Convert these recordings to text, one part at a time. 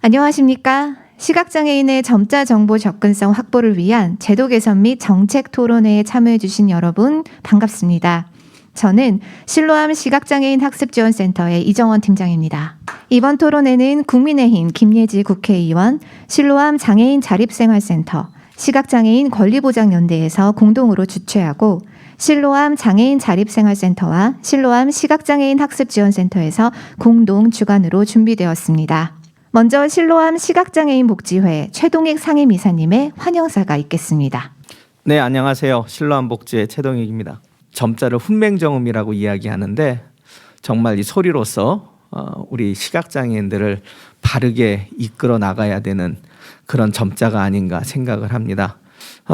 안녕하십니까? 시각장애인의 점자 정보 접근성 확보를 위한 제도 개선 및 정책 토론회에 참여해주신 여러분 반갑습니다. 저는 실로암 시각장애인 학습지원센터의 이정원 팀장입니다. 이번 토론회는 국민의힘 김예지 국회의원, 실로암 장애인 자립생활센터, 시각장애인 권리보장연대에서 공동으로 주최하고 실로암 장애인 자립생활센터와 실로암 시각장애인 학습지원센터에서 공동 주관으로 준비되었습니다. 먼저 실로암 시각장애인 복지회 최동익 상임이사님의 환영사가 있겠습니다. 네, 안녕하세요. 실로암 복지회 최동익입니다. 점자를 훈맹정음이라고 이야기하는데 정말 이 소리로서 우리 시각장애인들을 바르게 이끌어 나가야 되는 그런 점자가 아닌가 생각을 합니다.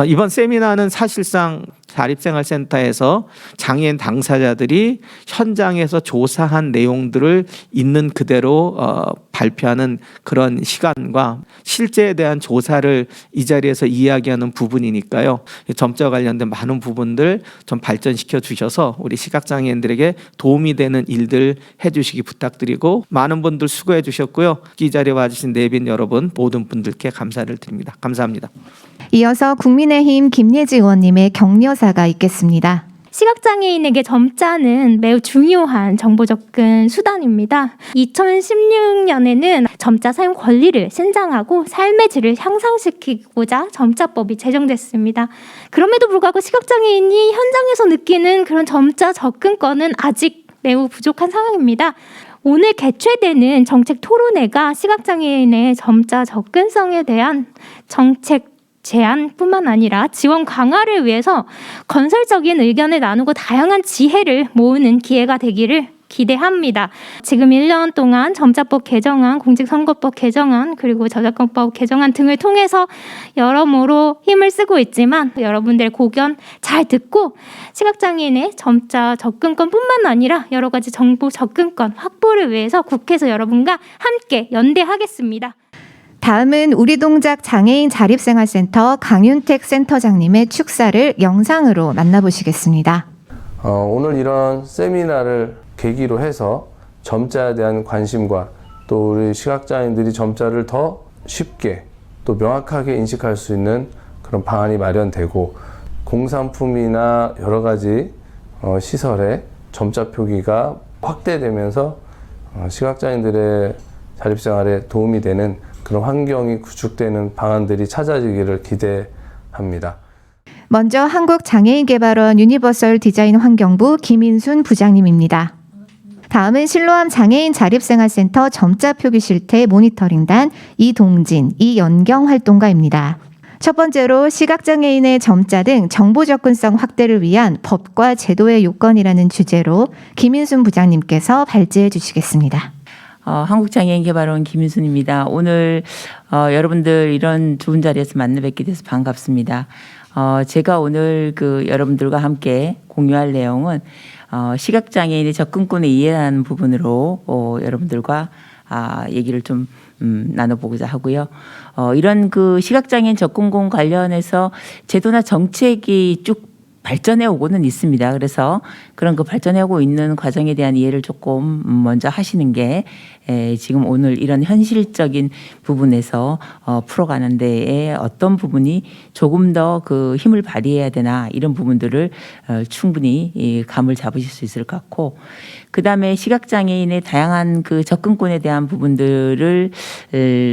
이번 세미나는 사실상 자립생활센터에서 장애인 당사자들이 현장에서 조사한 내용들을 있는 그대로 발표하는 그런 시간과 실제에 대한 조사를 이 자리에서 이야기하는 부분이니까요. 점자와 관련된 많은 부분들 좀 발전시켜 주셔서 우리 시각장애인들에게 도움이 되는 일들 해주시기 부탁드리고, 많은 분들 수고해 주셨고요. 이 자리에 와주신 내빈 여러분 모든 분들께 감사를 드립니다. 감사합니다. 이어서 국민의힘 김예지 의원님의 격려사가 있겠습니다. 시각장애인에게 점자는 매우 중요한 정보 접근 수단입니다. 2016년에는 점자 사용 권리를 신장하고 삶의 질을 향상시키고자 점자법이 제정됐습니다. 그럼에도 불구하고 시각장애인이 현장에서 느끼는 그런 점자 접근권은 아직 매우 부족한 상황입니다. 오늘 개최되는 정책 토론회가 시각장애인의 점자 접근성에 대한 정책 제안뿐만 아니라 지원 강화를 위해서 건설적인 의견을 나누고 다양한 지혜를 모으는 기회가 되기를 기대합니다. 지금 1년 동안 점자법 개정안, 공직선거법 개정안, 그리고 저작권법 개정안 등을 통해서 여러모로 힘을 쓰고 있지만 여러분들의 고견 잘 듣고 시각장애인의 점자 접근권뿐만 아니라 여러 가지 정보 접근권 확보를 위해서 국회에서 여러분과 함께 연대하겠습니다. 다음은 우리동작 장애인 자립생활센터 강윤택 센터장님의 축사를 영상으로 만나보시겠습니다. 오늘 이런 세미나를 계기로 해서 점자에 대한 관심과 또 우리 시각장애인들이 점자를 더 쉽게 또 명확하게 인식할 수 있는 그런 방안이 마련되고, 공산품이나 여러 가지 시설에 점자 표기가 확대되면서 시각장애인들의 자립생활에 도움이 되는 그런 환경이 구축되는 방안들이 찾아지기를 기대합니다. 먼저 한국장애인개발원 유니버설 디자인 환경부 김인순 부장님입니다. 다음은 실로암 장애인 자립생활센터 점자 표기 실태 모니터링단 이동진, 이연경 활동가입니다. 첫 번째로 시각장애인의 점자 등 정보 접근성 확대를 위한 법과 제도의 요건이라는 주제로 김인순 부장님께서 발제해 주시겠습니다. 한국장애인개발원 김윤순입니다. 오늘 여러분들 이런 좋은 자리에서 만나 뵙게 돼서 반갑습니다. 제가 오늘 여러분들과 함께 공유할 내용은 시각장애인의 접근권에 이해하는 부분으로 여러분들과 얘기를 좀 나눠보고자 하고요. 이런 시각장애인 접근권 관련해서 제도나 정책이 쭉 발전해 오고는 있습니다. 그래서 그런 발전해 오고 있는 과정에 대한 이해를 조금 먼저 하시는 게 지금 오늘 이런 현실적인 부분에서 풀어가는 데에 어떤 부분이 조금 더 힘을 발휘해야 되나, 이런 부분들을 충분히 감을 잡으실 수 있을 것 같고, 그다음에 시각장애인의 다양한 접근권에 대한 부분들을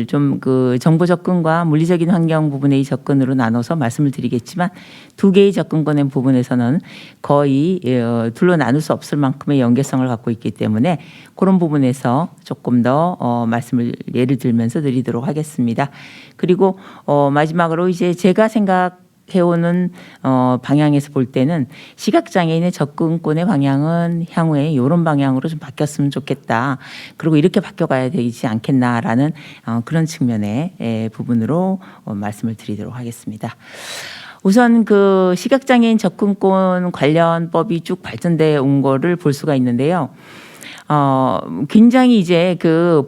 좀 정보 접근과 물리적인 환경 부분의 접근으로 나눠서 말씀을 드리겠지만, 두 개의 접근권의 부분에서는 거의 둘로 나눌 수 없을 만큼의 연계성을 갖고 있기 때문에 그런 부분에서 조금 더 말씀을 예를 들면서 드리도록 하겠습니다. 그리고 마지막으로 이제 제가 해오는 방향에서 볼 때는 시각장애인의 접근권의 방향은 향후에 이런 방향으로 좀 바뀌었으면 좋겠다. 그리고 이렇게 바뀌어가야 되지 않겠나라는 그런 측면의 부분으로 말씀을 드리도록 하겠습니다. 우선 시각장애인 접근권 관련법이 쭉 발전돼 온 거를 볼 수가 있는데요. 굉장히 이제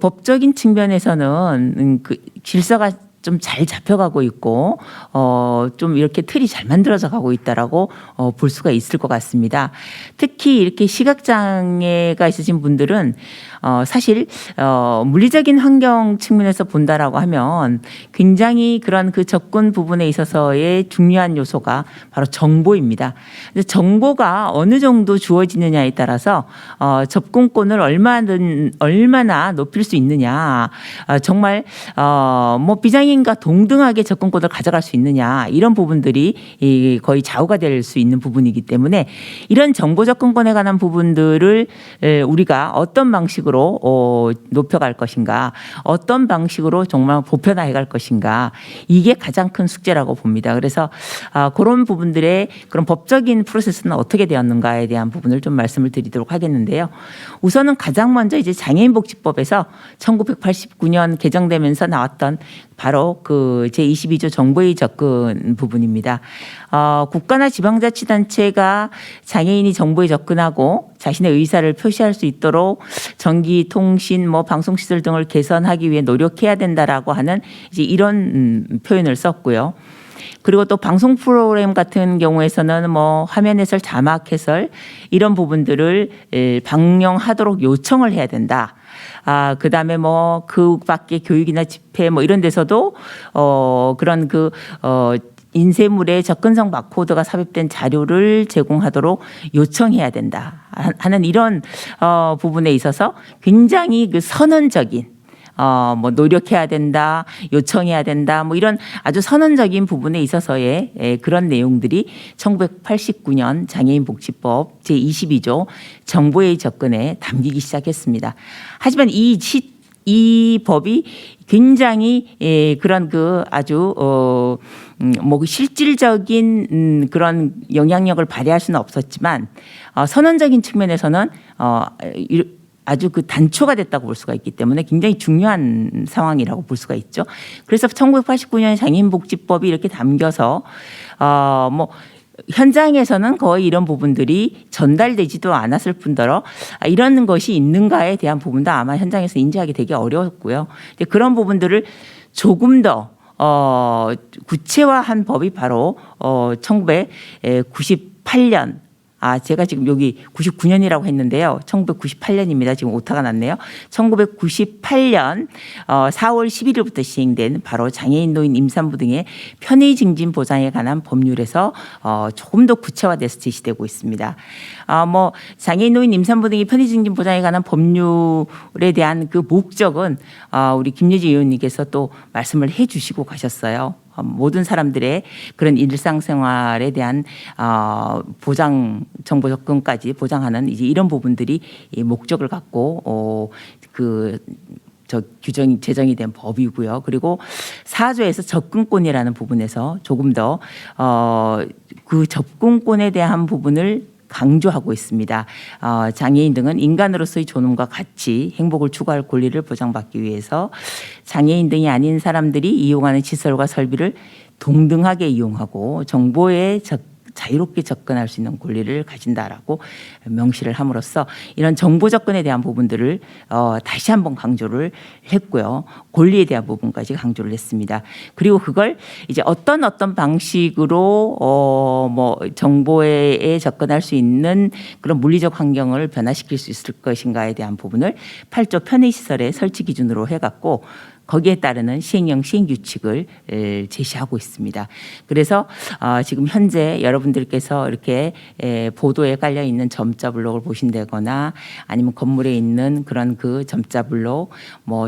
법적인 측면에서는 질서가 좀 잘 잡혀가고 있고 좀 이렇게 틀이 잘 만들어져 가고 있다라고 볼 수가 있을 것 같습니다. 특히 이렇게 시각장애가 있으신 분들은 사실 물리적인 환경 측면에서 본다라고 하면 굉장히 그런 그 접근 부분에 있어서의 중요한 요소가 바로 정보입니다. 그래서 정보가 어느 정도 주어지느냐에 따라서 접근권을 얼마나 높일 수 있느냐, 정말 뭐 비장애인과 동등하게 접근권을 가져갈 수 있느냐, 이런 부분들이 거의 좌우가 될 수 있는 부분이기 때문에 이런 정보 접근권에 관한 부분들을 우리가 어떤 방식으로 높여갈 것인가, 어떤 방식으로 정말 보편화해 갈 것인가, 이게 가장 큰 숙제라고 봅니다. 그래서 그런 부분들의 그런 법적인 프로세스는 어떻게 되었는가에 대한 부분을 좀 말씀을 드리도록 하겠는데요. 우선은 가장 먼저 이제 장애인복지법에서 1989년 개정되면서 나왔던 바로 그 제22조 정보의 접근 부분입니다. 국가나 지방자치단체가 장애인이 정보에 접근하고 자신의 의사를 표시할 수 있도록 전기, 통신, 방송시설 등을 개선하기 위해 노력해야 된다라고 하는 이제 이런 표현을 썼고요. 그리고 또 방송 프로그램 같은 경우에서는 화면 해설, 자막 해설 이런 부분들을 방영하도록 요청을 해야 된다. 그다음에 그 밖에 교육이나 집회 이런 데서도 그런 인쇄물에 접근성 바코드가 삽입된 자료를 제공하도록 요청해야 된다 하는 이런 부분에 있어서 굉장히 그 선언적인 노력해야 된다, 요청해야 된다, 이런 아주 선언적인 부분에 있어서의 그런 내용들이 1989년 장애인복지법 제22조 정보의 접근에 담기기 시작했습니다. 하지만 이 법이 굉장히 그런 아주 실질적인 그런 영향력을 발휘할 수는 없었지만 선언적인 측면에서는 아주 단초가 됐다고 볼 수가 있기 때문에 굉장히 중요한 상황이라고 볼 수가 있죠. 그래서 1989년 장애인복지법이 이렇게 담겨서 현장에서는 거의 이런 부분들이 전달되지도 않았을 뿐더러 이런 것이 있는가에 대한 부분도 아마 현장에서 인지하기 되게 어려웠고요. 그런 부분들을 조금 더 구체화한 법이 바로 1998년 제가 지금 여기 99년이라고 했는데요. 1998년입니다. 지금 오타가 났네요. 1998년 4월 11일부터 시행된 바로 장애인, 노인, 임산부 등의 편의 증진 보장에 관한 법률에서 조금 더 구체화돼서 제시되고 있습니다. 장애인, 노인, 임산부 등의 편의 증진 보장에 관한 법률에 대한 그 목적은 우리 김예지 의원님께서 또 말씀을 해 주시고 가셨어요. 모든 사람들의 그런 일상생활에 대한 보장, 정보 접근까지 보장하는 이제 이런 부분들이 목적을 갖고 규정이 제정이 된 법이고요. 그리고 4조에서 접근권이라는 부분에서 조금 더 그 접근권에 대한 부분을 강조하고 있습니다. 장애인 등은 인간으로서의 존엄과 가치, 행복을 추구할 권리를 보장받기 위해서 장애인 등이 아닌 사람들이 이용하는 시설과 설비를 동등하게 이용하고 정보에 자유롭게 접근할 수 있는 권리를 가진다라고 명시를 함으로써 이런 정보 접근에 대한 부분들을 다시 한번 강조를 했고요. 권리에 대한 부분까지 강조를 했습니다. 그리고 그걸 이제 어떤 방식으로 정보에 접근할 수 있는 그런 물리적 환경을 변화시킬 수 있을 것인가에 대한 부분을 8조 편의시설의 설치 기준으로 해갖고 거기에 따르는 시행령 시행규칙을 제시하고 있습니다. 그래서 지금 현재 여러분들께서 이렇게 보도에 깔려 있는 점자 블록을 보신다거나 아니면 건물에 있는 그런 그 점자 블록,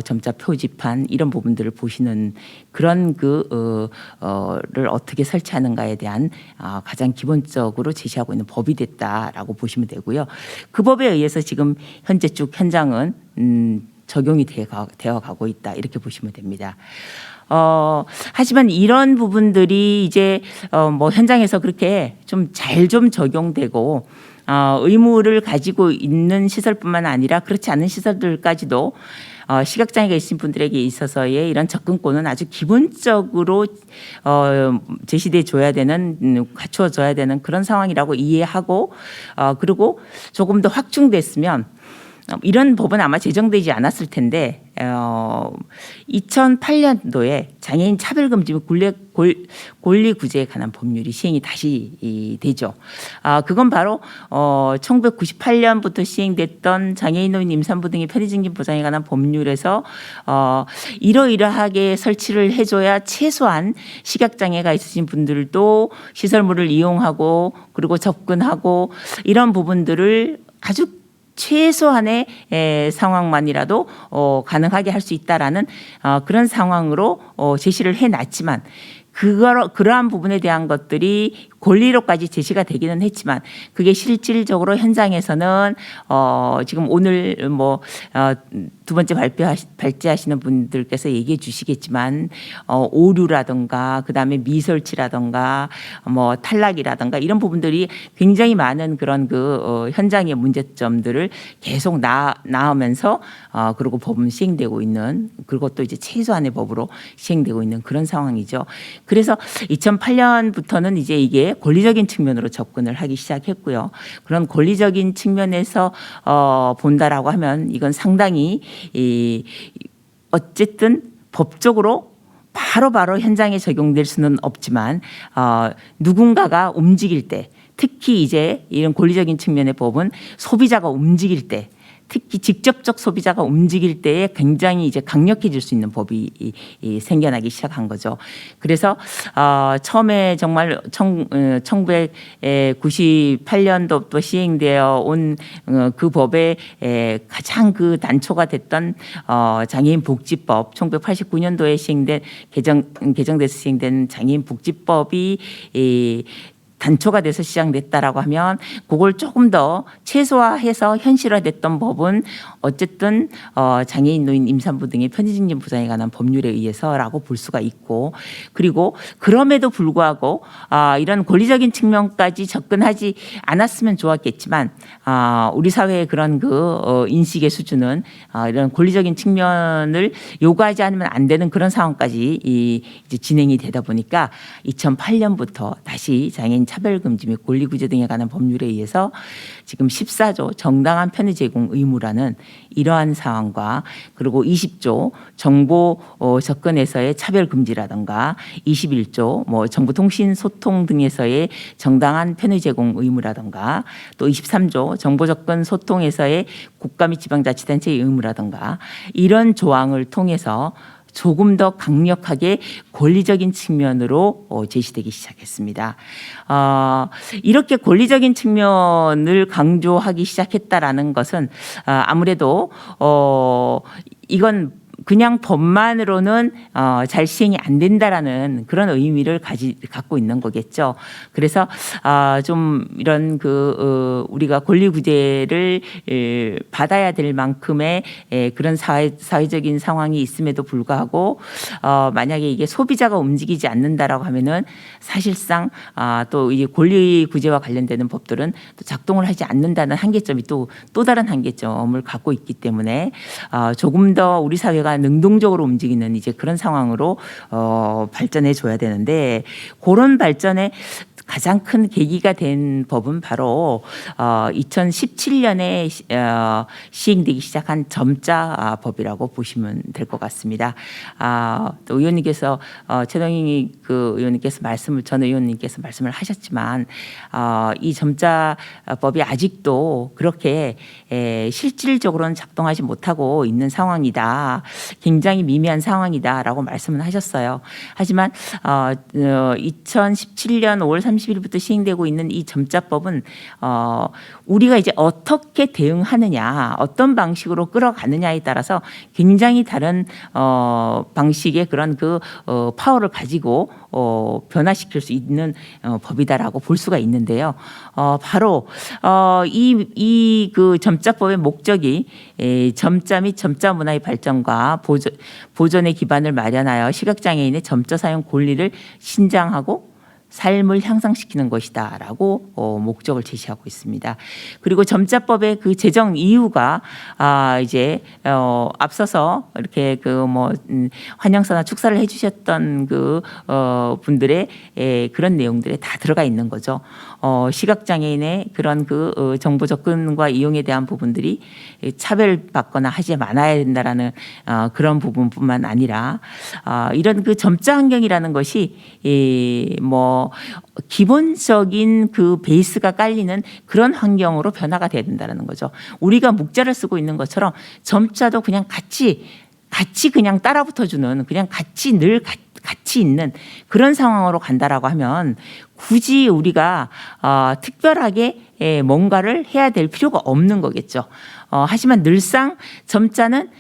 점자 표지판 이런 부분들을 보시는 그런 를 어떻게 설치하는가에 대한 가장 기본적으로 제시하고 있는 법이 됐다라고 보시면 되고요. 그 법에 의해서 지금 현재 쭉 현장은 적용이 되어 가고 있다 이렇게 보시면 됩니다. 하지만 이런 부분들이 이제 현장에서 그렇게 좀 잘 적용되고 의무를 가지고 있는 시설뿐만 아니라 그렇지 않은 시설들까지도 시각장애가 있으신 분들에게 있어서의 이런 접근권은 아주 기본적으로 제시돼 줘야 되는, 갖추어 줘야 되는 그런 상황이라고 이해하고 그리고 조금 더 확충됐으면 이런 법은 아마 제정되지 않았을 텐데 2008년도에 장애인 차별금지 및 권리구제에 관한 법률이 시행이 다시 되죠. 그건 바로 1998년부터 시행됐던 장애인 노인 임산부 등의 편의증진 보장에 관한 법률에서 이러이러하게 설치를 해줘야 최소한 시각장애가 있으신 분들도 시설물을 이용하고 그리고 접근하고 이런 부분들을 아주 최소한의 상황만이라도 가능하게 할 수 있다라는 그런 상황으로 제시를 해놨지만 그러한 부분에 대한 것들이 권리로까지 제시가 되기는 했지만 그게 실질적으로 현장에서는 지금 오늘 두 번째 발제하시는 분들께서 얘기해 주시겠지만 오류라든가 그다음에 미설치라든가 탈락이라든가 이런 부분들이 굉장히 많은 그런 현장의 문제점들을 계속 나오면서 그리고 법은 시행되고 있는 그리고 또 이제 최소한의 법으로 시행되고 있는 그런 상황이죠. 그래서 2008년부터는 이제 이게 권리적인 측면으로 접근을 하기 시작했고요. 그런 권리적인 측면에서 본다라고 하면 이건 상당히 어쨌든 법적으로 바로바로 현장에 적용될 수는 없지만 누군가가 움직일 때 특히 이제 이런 권리적인 측면의 법은 소비자가 움직일 때 특히 직접적 소비자가 움직일 때에 굉장히 이제 강력해질 수 있는 법이 생겨나기 시작한 거죠. 그래서 처음에 정말 1998년도부터 시행되어 온 그 법의 가장 그 단초가 됐던 장애인 복지법 1989년도에 시행된 개정돼서 시행된 장애인 복지법이 단초가 돼서 시작됐다라고 하면 그걸 조금 더 최소화해서 현실화됐던 법은 어쨌든 장애인 노인 임산부 등의 편의증진 보장에 관한 법률에 의해서라고 볼 수가 있고 그리고 그럼에도 불구하고 이런 권리적인 측면까지 접근하지 않았으면 좋았겠지만 우리 사회의 그런 인식의 수준은 이런 권리적인 측면을 요구하지 않으면 안 되는 그런 상황까지 이제 진행이 되다 보니까 2008년부터 다시 장애인 차별금지 및 권리구제 등에 관한 법률에 의해서 지금 14조 정당한 편의 제공 의무라는 이러한 사항과 그리고 20조 정보 접근에서의 차별금지라든가 21조 정보통신 소통 등에서의 정당한 편의 제공 의무라든가 또 23조 정보 접근 소통에서의 국가 및 지방자치단체의 의무라든가 이런 조항을 통해서 조금 더 강력하게 권리적인 측면으로 제시되기 시작했습니다. 이렇게 권리적인 측면을 강조하기 시작했다라는 것은 아무래도 이건 그냥 법만으로는 잘 시행이 안 된다라는 그런 의미를 갖고 있는 거겠죠. 그래서 좀 이런 우리가 권리 구제를 받아야 될 만큼의 그런 사회적인 상황이 있음에도 불구하고 만약에 이게 소비자가 움직이지 않는다라고 하면은 사실상 또 이 권리 구제와 관련되는 법들은 또 작동을 하지 않는다는 한계점이 또 다른 한계점을 갖고 있기 때문에 조금 더 우리 사회가 능동적으로 움직이는 이제 그런 상황으로 발전해 줘야 되는데 그런 발전에 가장 큰 계기가 된 법은 바로 2017년에 시행되기 시작한 점자법이라고 보시면 될 것 같습니다. 또 의원님께서 최동희 의원님께서 전 의원님께서 말씀을 하셨지만 이 점자법이 아직도 그렇게 실질적으로는 작동하지 못하고 있는 상황이다. 굉장히 미미한 상황이다라고 말씀을 하셨어요. 하지만 2017년 5월 30일부터 시행되고 있는 이 점자법은 우리가 이제 어떻게 대응하느냐, 어떤 방식으로 끌어가느냐에 따라서 굉장히 다른 방식의 그런 파워를 가지고 변화시킬 수 있는 법이다라고 볼 수가 있는데요. 바로 이 점자법의 목적이 점자 및 점자 문화의 발전과 보존의 기반을 마련하여 시각장애인의 점자 사용 권리를 신장하고 삶을 향상시키는 것이다라고 목적을 제시하고 있습니다. 그리고 점자법의 그 제정 이유가 이제 앞서서 이렇게 환영사나 축사를 해주셨던 분들의 그런 내용들에 다 들어가 있는 거죠. 시각장애인의 그런 정보 접근과 이용에 대한 부분들이 차별받거나 하지 말아야 된다라는 그런 부분뿐만 아니라 이런 점자 환경이라는 것이 뭐 기본적인 베이스가 깔리는 그런 환경으로 변화가 돼야 된다는 거죠. 우리가 묵자를 쓰고 있는 것처럼 점자도 그냥 같이 그냥 따라붙어주는 그냥 늘 같이 있는 그런 상황으로 간다라고 하면 굳이 우리가 특별하게 뭔가를 해야 될 필요가 없는 거겠죠. 하지만 늘상 점자는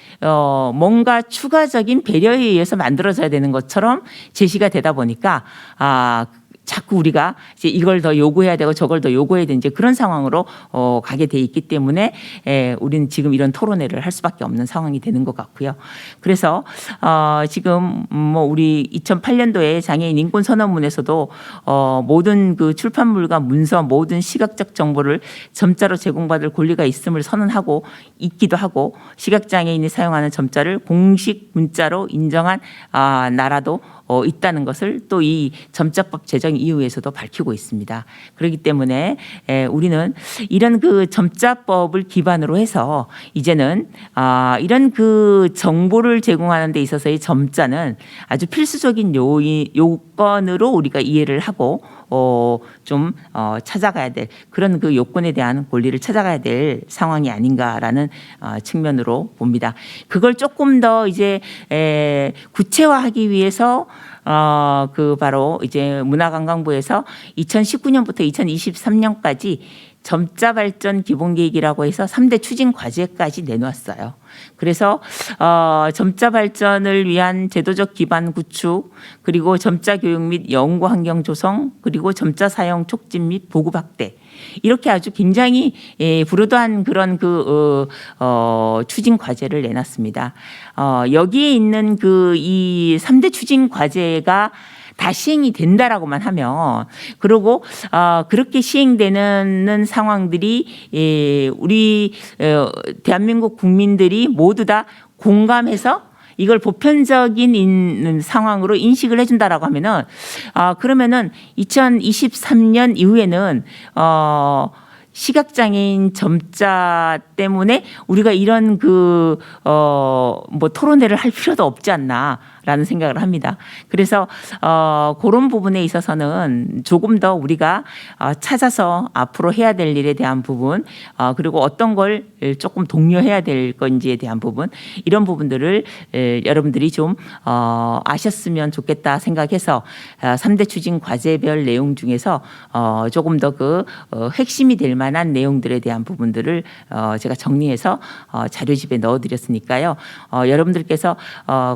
뭔가 추가적인 배려에 의해서 만들어져야 되는 것처럼 제시가 되다 보니까 자꾸 우리가 이제 이걸 더 요구해야 되고 저걸 더 요구해야 되는 이제 그런 상황으로 가게 돼 있기 때문에 우리는 지금 이런 토론회를 할 수밖에 없는 상황이 되는 것 같고요. 그래서 지금 뭐 우리 2008년도에 장애인 인권 선언문에서도 모든 출판물과 문서 모든 시각적 정보를 점자로 제공받을 권리가 있음을 선언하고 있기도 하고 시각장애인이 사용하는 점자를 공식 문자로 인정한 나라도 있다는 것을 또 이 점자법 제정 이후에서도 밝히고 있습니다. 그렇기 때문에 우리는 이런 점자법을 기반으로 해서 이제는 이런 정보를 제공하는 데 있어서의 점자는 아주 필수적인 요건으로 우리가 이해를 하고 좀 찾아가야 될 그런 요건에 대한 권리를 찾아가야 될 상황이 아닌가라는 측면으로 봅니다. 그걸 조금 더 이제 구체화하기 위해서 바로 이제 문화관광부에서 2019년부터 2023년까지 점자 발전 기본 계획이라고 해서 3대 추진 과제까지 내놓았어요. 그래서 점자 발전을 위한 제도적 기반 구축, 그리고 점자 교육 및 연구 환경 조성, 그리고 점자 사용 촉진 및 보급 확대. 이렇게 아주 굉장히 부르도한 그런 추진 과제를 내놨습니다. 여기에 있는 이 3대 추진 과제가 다 시행이 된다라고만 하면 그리고 그렇게 시행되는 상황들이 우리 대한민국 국민들이 모두 다 공감해서 이걸 보편적인 상황으로 인식을 해준다라고 하면은 그러면은 2023년 이후에는 시각장애인 점자 때문에 우리가 이런 뭐 토론회를 할 필요도 없지 않나라는 생각을 합니다. 그래서 그런 부분에 있어서는 조금 더 우리가 찾아서 앞으로 해야 될 일에 대한 부분, 그리고 어떤 걸 조금 독려해야 될 건지에 대한 부분, 이런 부분들을 여러분들이 좀 아셨으면 좋겠다 생각해서 3대 추진 과제별 내용 중에서 조금 더 핵심이 될 만한 내용들에 대한 부분들을 제가 정리해서 자료집에 넣어드렸으니까요. 여러분들께서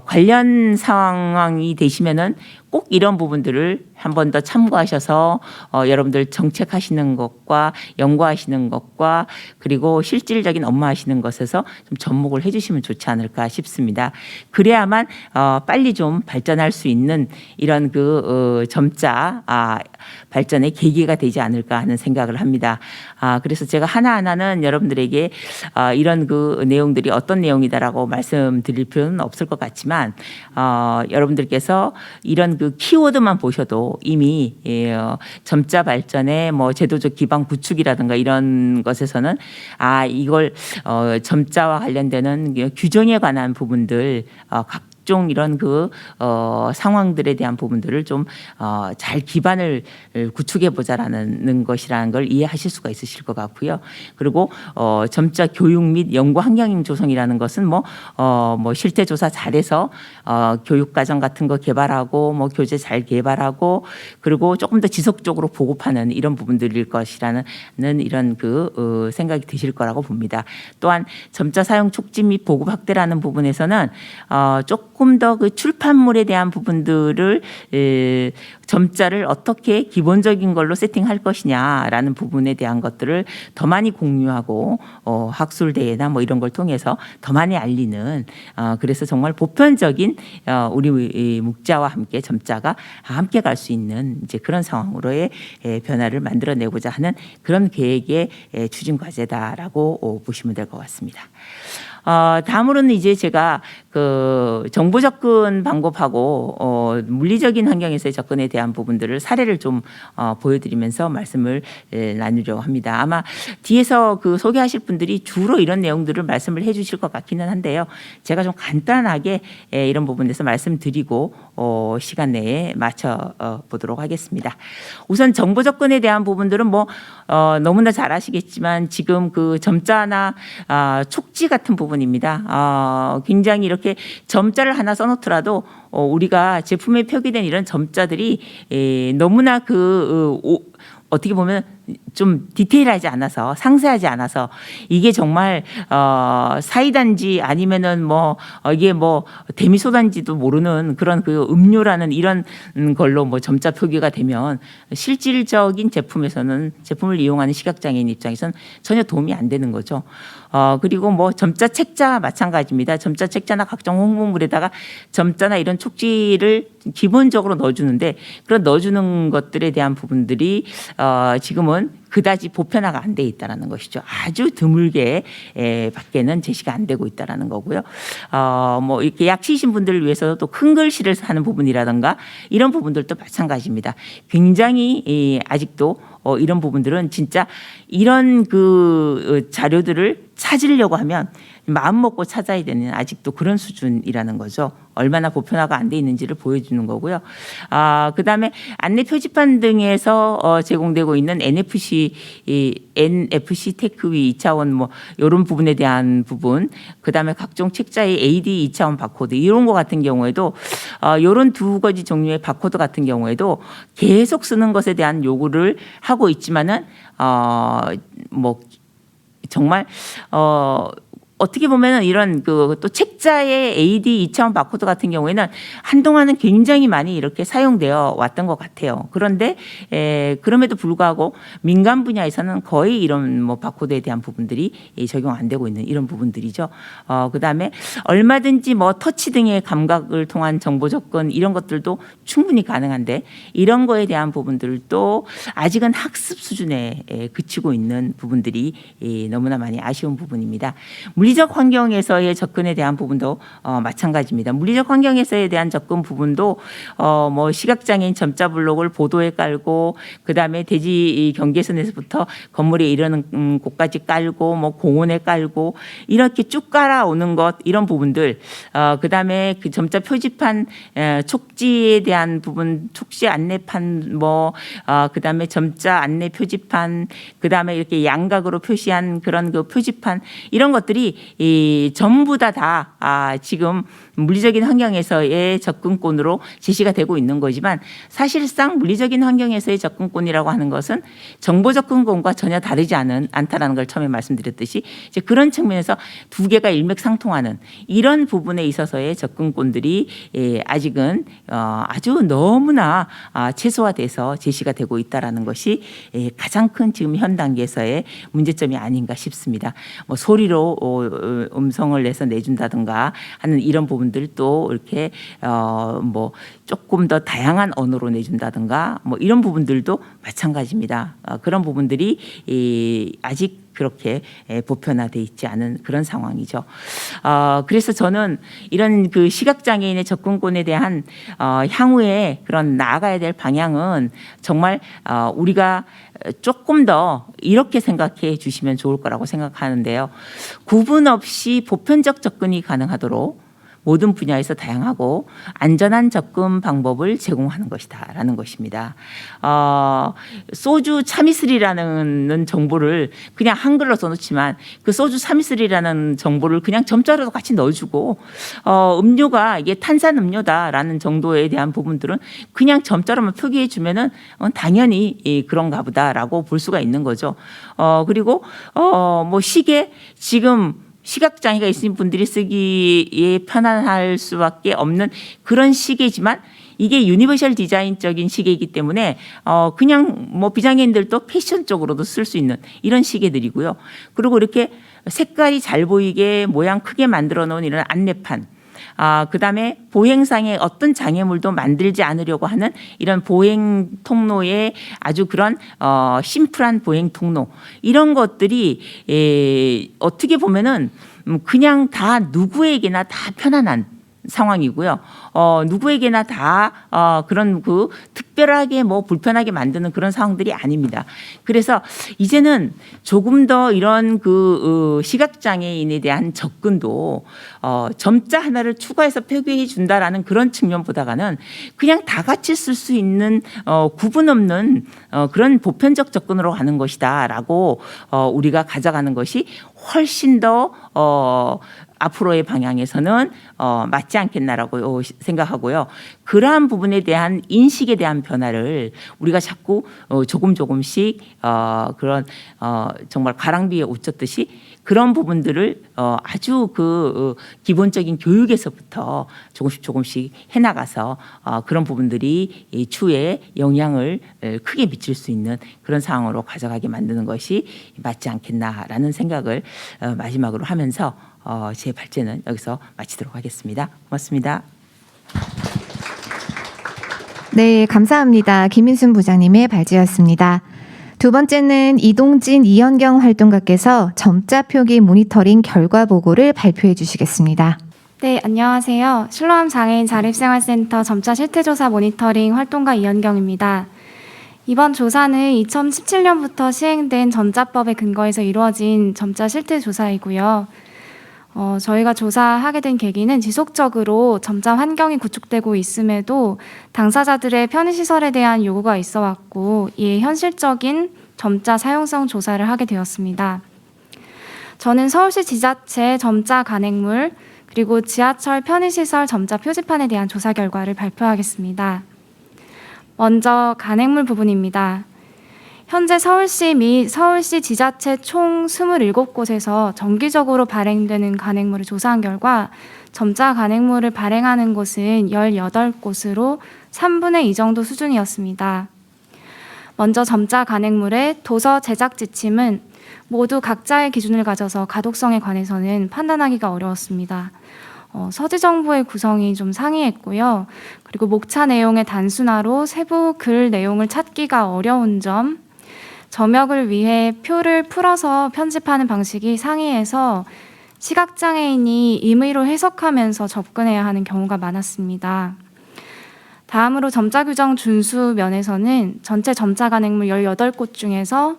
관련 상황이 되시면은 꼭 이런 부분들을 한 번 더 참고하셔서 여러분들 정책하시는 것과 연구하시는 것과 그리고 실질적인 업무하시는 것에서 좀 접목을 해주시면 좋지 않을까 싶습니다. 그래야만 빨리 좀 발전할 수 있는 이런 점자 발전의 계기가 되지 않을까 하는 생각을 합니다. 그래서 제가 하나하나는 여러분들에게 이런 내용들이 어떤 내용이다라고 말씀드릴 필요는 없을 것 같지만 여러분들께서 이런 키워드만 보셔도 이미 점자 발전의 뭐 제도적 기반 구축이라든가 이런 것에서는 이걸 점자와 관련되는 규정에 관한 부분들 각종 이런 상황들에 대한 부분들을 좀 잘 기반을 구축해 보자라는 것이라는 걸 이해하실 수가 있으실 것 같고요. 그리고 점자 교육 및 연구 환경 조성이라는 것은 뭐 실태 조사 잘해서 교육 과정 같은 거 개발하고 뭐 교재 잘 개발하고 그리고 조금 더 지속적으로 보급하는 이런 부분들일 것이라는 이런 생각이 드실 거라고 봅니다. 또한 점자 사용 촉진 및 보급 확대라는 부분에서는 조금 더 출판물에 대한 부분들을 점자를 어떻게 기본적인 걸로 세팅할 것이냐라는 부분에 대한 것들을 더 많이 공유하고 학술 대회나 뭐 이런 걸 통해서 더 많이 알리는 그래서 정말 보편적인 우리 묵자와 함께 점자가 함께 갈 수 있는 이제 그런 상황으로의 변화를 만들어내고자 하는 그런 계획의 추진 과제다라고 보시면 될 것 같습니다. 다음으로는 이제 제가 그 정보 접근 방법하고 물리적인 환경에서의 접근에 대한 부분들을 사례를 좀 보여드리면서 말씀을 나누려고 합니다. 아마 뒤에서 그 소개하실 분들이 주로 이런 내용들을 말씀을 해주실 것 같기는 한데요. 제가 좀 간단하게 이런 부분에서 말씀드리고 시간 내에 맞춰 보도록 하겠습니다. 우선 정보 접근에 대한 부분들은 뭐 너무나 잘 아시겠지만 지금 그 점자나 촉지 같은 부분입니다. 굉장히 이렇게 점자를 하나 써놓더라도 우리가 제품에 표기된 이런 점자들이 너무나 어떻게 보면 좀 디테일하지 않아서 상세하지 않아서 이게 정말 사이단지 아니면은 뭐 이게 뭐 데미소단지도 모르는 그런 그 음료라는 이런 걸로 뭐 점자 표기가 되면 실질적인 제품에서는 제품을 이용하는 시각장애인 입장에서는 전혀 도움이 안 되는 거죠. 그리고 뭐 점자 책자 마찬가지입니다. 점자 책자나 각종 홍보물에다가 점자나 이런 촉지를 기본적으로 넣어주는데 그런 넣어주는 것들에 대한 부분들이 지금은 그다지 보편화가 안 돼 있다라는 것이죠. 아주 드물게 밖에는 제시가 안 되고 있다라는 거고요. 뭐 이렇게 약시신 분들을 위해서 또 큰 글씨를 하는 부분이라든가 이런 부분들도 마찬가지입니다. 굉장히 아직도 이런 부분들은 진짜 이런 그 자료들을 찾으려고 하면 마음 먹고 찾아야 되는 아직도 그런 수준이라는 거죠. 얼마나 보편화가 안 돼 있는지를 보여주는 거고요. 그다음에 안내 표지판 등에서 제공되고 있는 NFC 테크위 2차원 뭐 이런 부분에 대한 부분, 그다음에 각종 책자의 AD 2차원 바코드 이런 거 같은 경우에도 이런 두 가지 종류의 바코드 같은 경우에도 계속 쓰는 것에 대한 요구를 하고 있지만은 뭐 정말 어떻게 보면은 이런 그 또 책자의 AD 2차원 바코드 같은 경우에는 한동안은 굉장히 많이 이렇게 사용되어 왔던 것 같아요. 그런데 그럼에도 불구하고 민간 분야에서는 거의 이런 뭐 바코드에 대한 부분들이 적용 안 되고 있는 이런 부분들이죠. 그다음에 얼마든지 뭐 터치 등의 감각을 통한 정보 접근 이런 것들도 충분히 가능한데 이런 거에 대한 부분들도 아직은 학습 수준에 그치고 있는 부분들이 너무나 많이 아쉬운 부분입니다. 물리적 환경에서의 접근에 대한 부분도 마찬가지입니다. 물리적 환경에서에 대한 접근 부분도 뭐 시각장애인 점자 블록을 보도에 깔고 그다음에 대지 경계선에서부터 건물에 이르는 곳까지 깔고 뭐 공원에 깔고 이렇게 쭉 깔아오는 것 이런 부분들 그다음에 그 점자 표지판 촉지에 대한 부분 촉지 안내판 뭐 그다음에 점자 안내 표지판 그다음에 이렇게 양각으로 표시한 그런 그 표지판 이런 것들이 전부 다 지금 물리적인 환경에서의 접근권으로 제시가 되고 있는 거지만 사실상 물리적인 환경에서의 접근권이라고 하는 것은 정보 접근권과 전혀 다르지 않다라는 걸 처음에 말씀드렸듯이 이제 그런 측면에서 두 개가 일맥상통하는 이런 부분에 있어서의 접근권들이 아직은 아주 너무나 최소화돼서 제시가 되고 있다라는 것이 가장 큰 지금 현 단계에서의 문제점이 아닌가 싶습니다. 뭐 소리로 음성을 내서 내준다든가 하는 이런 부분들도 이렇게 뭐 조금 더 다양한 언어로 내준다든가 뭐 이런 부분들도 마찬가지입니다. 그런 부분들이 아직 그렇게 보편화돼 있지 않은 그런 상황이죠. 그래서 저는 이런 그 시각장애인의 접근권에 대한 향후에 그런 나아가야 될 방향은 정말 우리가 조금 더 이렇게 생각해 주시면 좋을 거라고 생각하는데요. 구분 없이 보편적 접근이 가능하도록 모든 분야에서 다양하고 안전한 접근 방법을 제공하는 것이다라는 것입니다. 소주 참이슬이라는 정보를 그냥 한글로 써놓지만 그 소주 참이슬이라는 정보를 그냥 점자로도 같이 넣어주고 음료가 이게 탄산음료다라는 정도에 대한 부분들은 그냥 점자로만 표기해 주면은 당연히 그런가 보다라고 볼 수가 있는 거죠. 그리고 뭐 시계 지금 시각장애가 있으신 분들이 쓰기에 편안할 수밖에 없는 그런 시계지만 이게 유니버셜 디자인적인 시계이기 때문에 그냥 뭐 비장애인들도 패션적으로도 쓸 수 있는 이런 시계들이고요. 그리고 이렇게 색깔이 잘 보이게 모양 크게 만들어 놓은 이런 안내판 그다음에 보행상의 어떤 장애물도 만들지 않으려고 하는 이런 보행 통로의 아주 그런 심플한 보행 통로 이런 것들이 어떻게 보면은 그냥 다 누구에게나 다 편안한 상황이고요. 누구에게나 다 그런 그 특별하게 뭐 불편하게 만드는 그런 상황들이 아닙니다. 그래서 이제는 조금 더 이런 그 시각장애인에 대한 접근도 점자 하나를 추가해서 표기해 준다라는 그런 측면보다는 그냥 다 같이 쓸 수 있는 구분 없는 그런 보편적 접근으로 가는 것이다라고 우리가 가져가는 것이 훨씬 더 앞으로의 방향에서는 맞지 않겠나라고 생각하고요. 그러한 부분에 대한 인식에 대한 변화를 우리가 자꾸 조금씩 그런 정말 가랑비에 옷 젖듯이 그런 부분들을 아주 그 기본적인 교육에서부터 조금씩 해나가서 그런 부분들이 이 추후에 영향을 크게 미칠 수 있는 그런 상황으로 가져가게 만드는 것이 맞지 않겠나라는 생각을 마지막으로 하면서 제 발제는 여기서 마치도록 하겠습니다. 고맙습니다. 네, 감사합니다. 김인순 부장님의 발제였습니다. 두 번째는 이동진, 이현경 활동가께서 점자 표기 모니터링 결과 보고를 발표해 주시겠습니다. 네, 안녕하세요. 실로암 장애인 자립생활센터 점자 실태조사 모니터링 활동가 이현경입니다. 이번 조사는 2017년부터 시행된 점자법에 근거해서 이루어진 점자 실태조사이고요. 저희가 조사하게 된 계기는 지속적으로 점자 환경이 구축되고 있음에도 당사자들의 편의시설에 대한 요구가 있어 왔고, 이에 현실적인 점자 사용성 조사를 하게 되었습니다. 저는 서울시 지자체 점자 간행물, 그리고 지하철 편의시설 점자 표지판에 대한 조사 결과를 발표하겠습니다. 먼저 간행물 부분입니다. 현재 서울시 및 서울시 지자체 총 27곳에서 정기적으로 발행되는 간행물을 조사한 결과 점자 간행물을 발행하는 곳은 18곳으로 3분의 2 정도 수준이었습니다. 먼저 점자 간행물의 도서 제작 지침은 모두 각자의 기준을 가져서 가독성에 관해서는 판단하기가 어려웠습니다. 서지 정보의 구성이 좀 상이했고요. 그리고 목차 내용의 단순화로 세부 글 내용을 찾기가 어려운 점, 점역을 위해 표를 풀어서 편집하는 방식이 상이해서 시각장애인이 임의로 해석하면서 접근해야 하는 경우가 많았습니다. 다음으로 점자 규정 준수 면에서는 전체 점자 간행물 18곳 중에서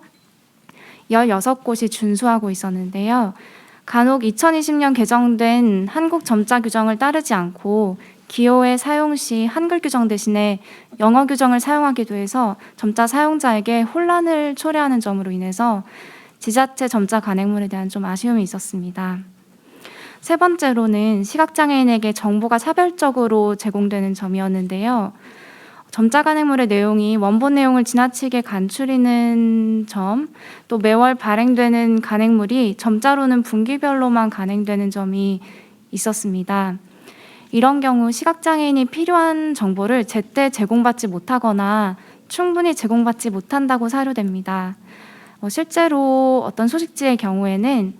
16곳이 준수하고 있었는데요. 간혹 2020년 개정된 한국 점자 규정을 따르지 않고 기호의 사용 시 한글 규정 대신에 영어 규정을 사용하기도 해서 점자 사용자에게 혼란을 초래하는 점으로 인해서 지자체 점자 간행물에 대한 좀 아쉬움이 있었습니다. 세 번째로는 시각장애인에게 정보가 차별적으로 제공되는 점이었는데요. 점자 간행물의 내용이 원본 내용을 지나치게 간추리는 점, 또 매월 발행되는 간행물이 점자로는 분기별로만 간행되는 점이 있었습니다. 이런 경우 시각장애인이 필요한 정보를 제때 제공받지 못하거나 충분히 제공받지 못한다고 사료됩니다. 실제로 어떤 소식지의 경우에는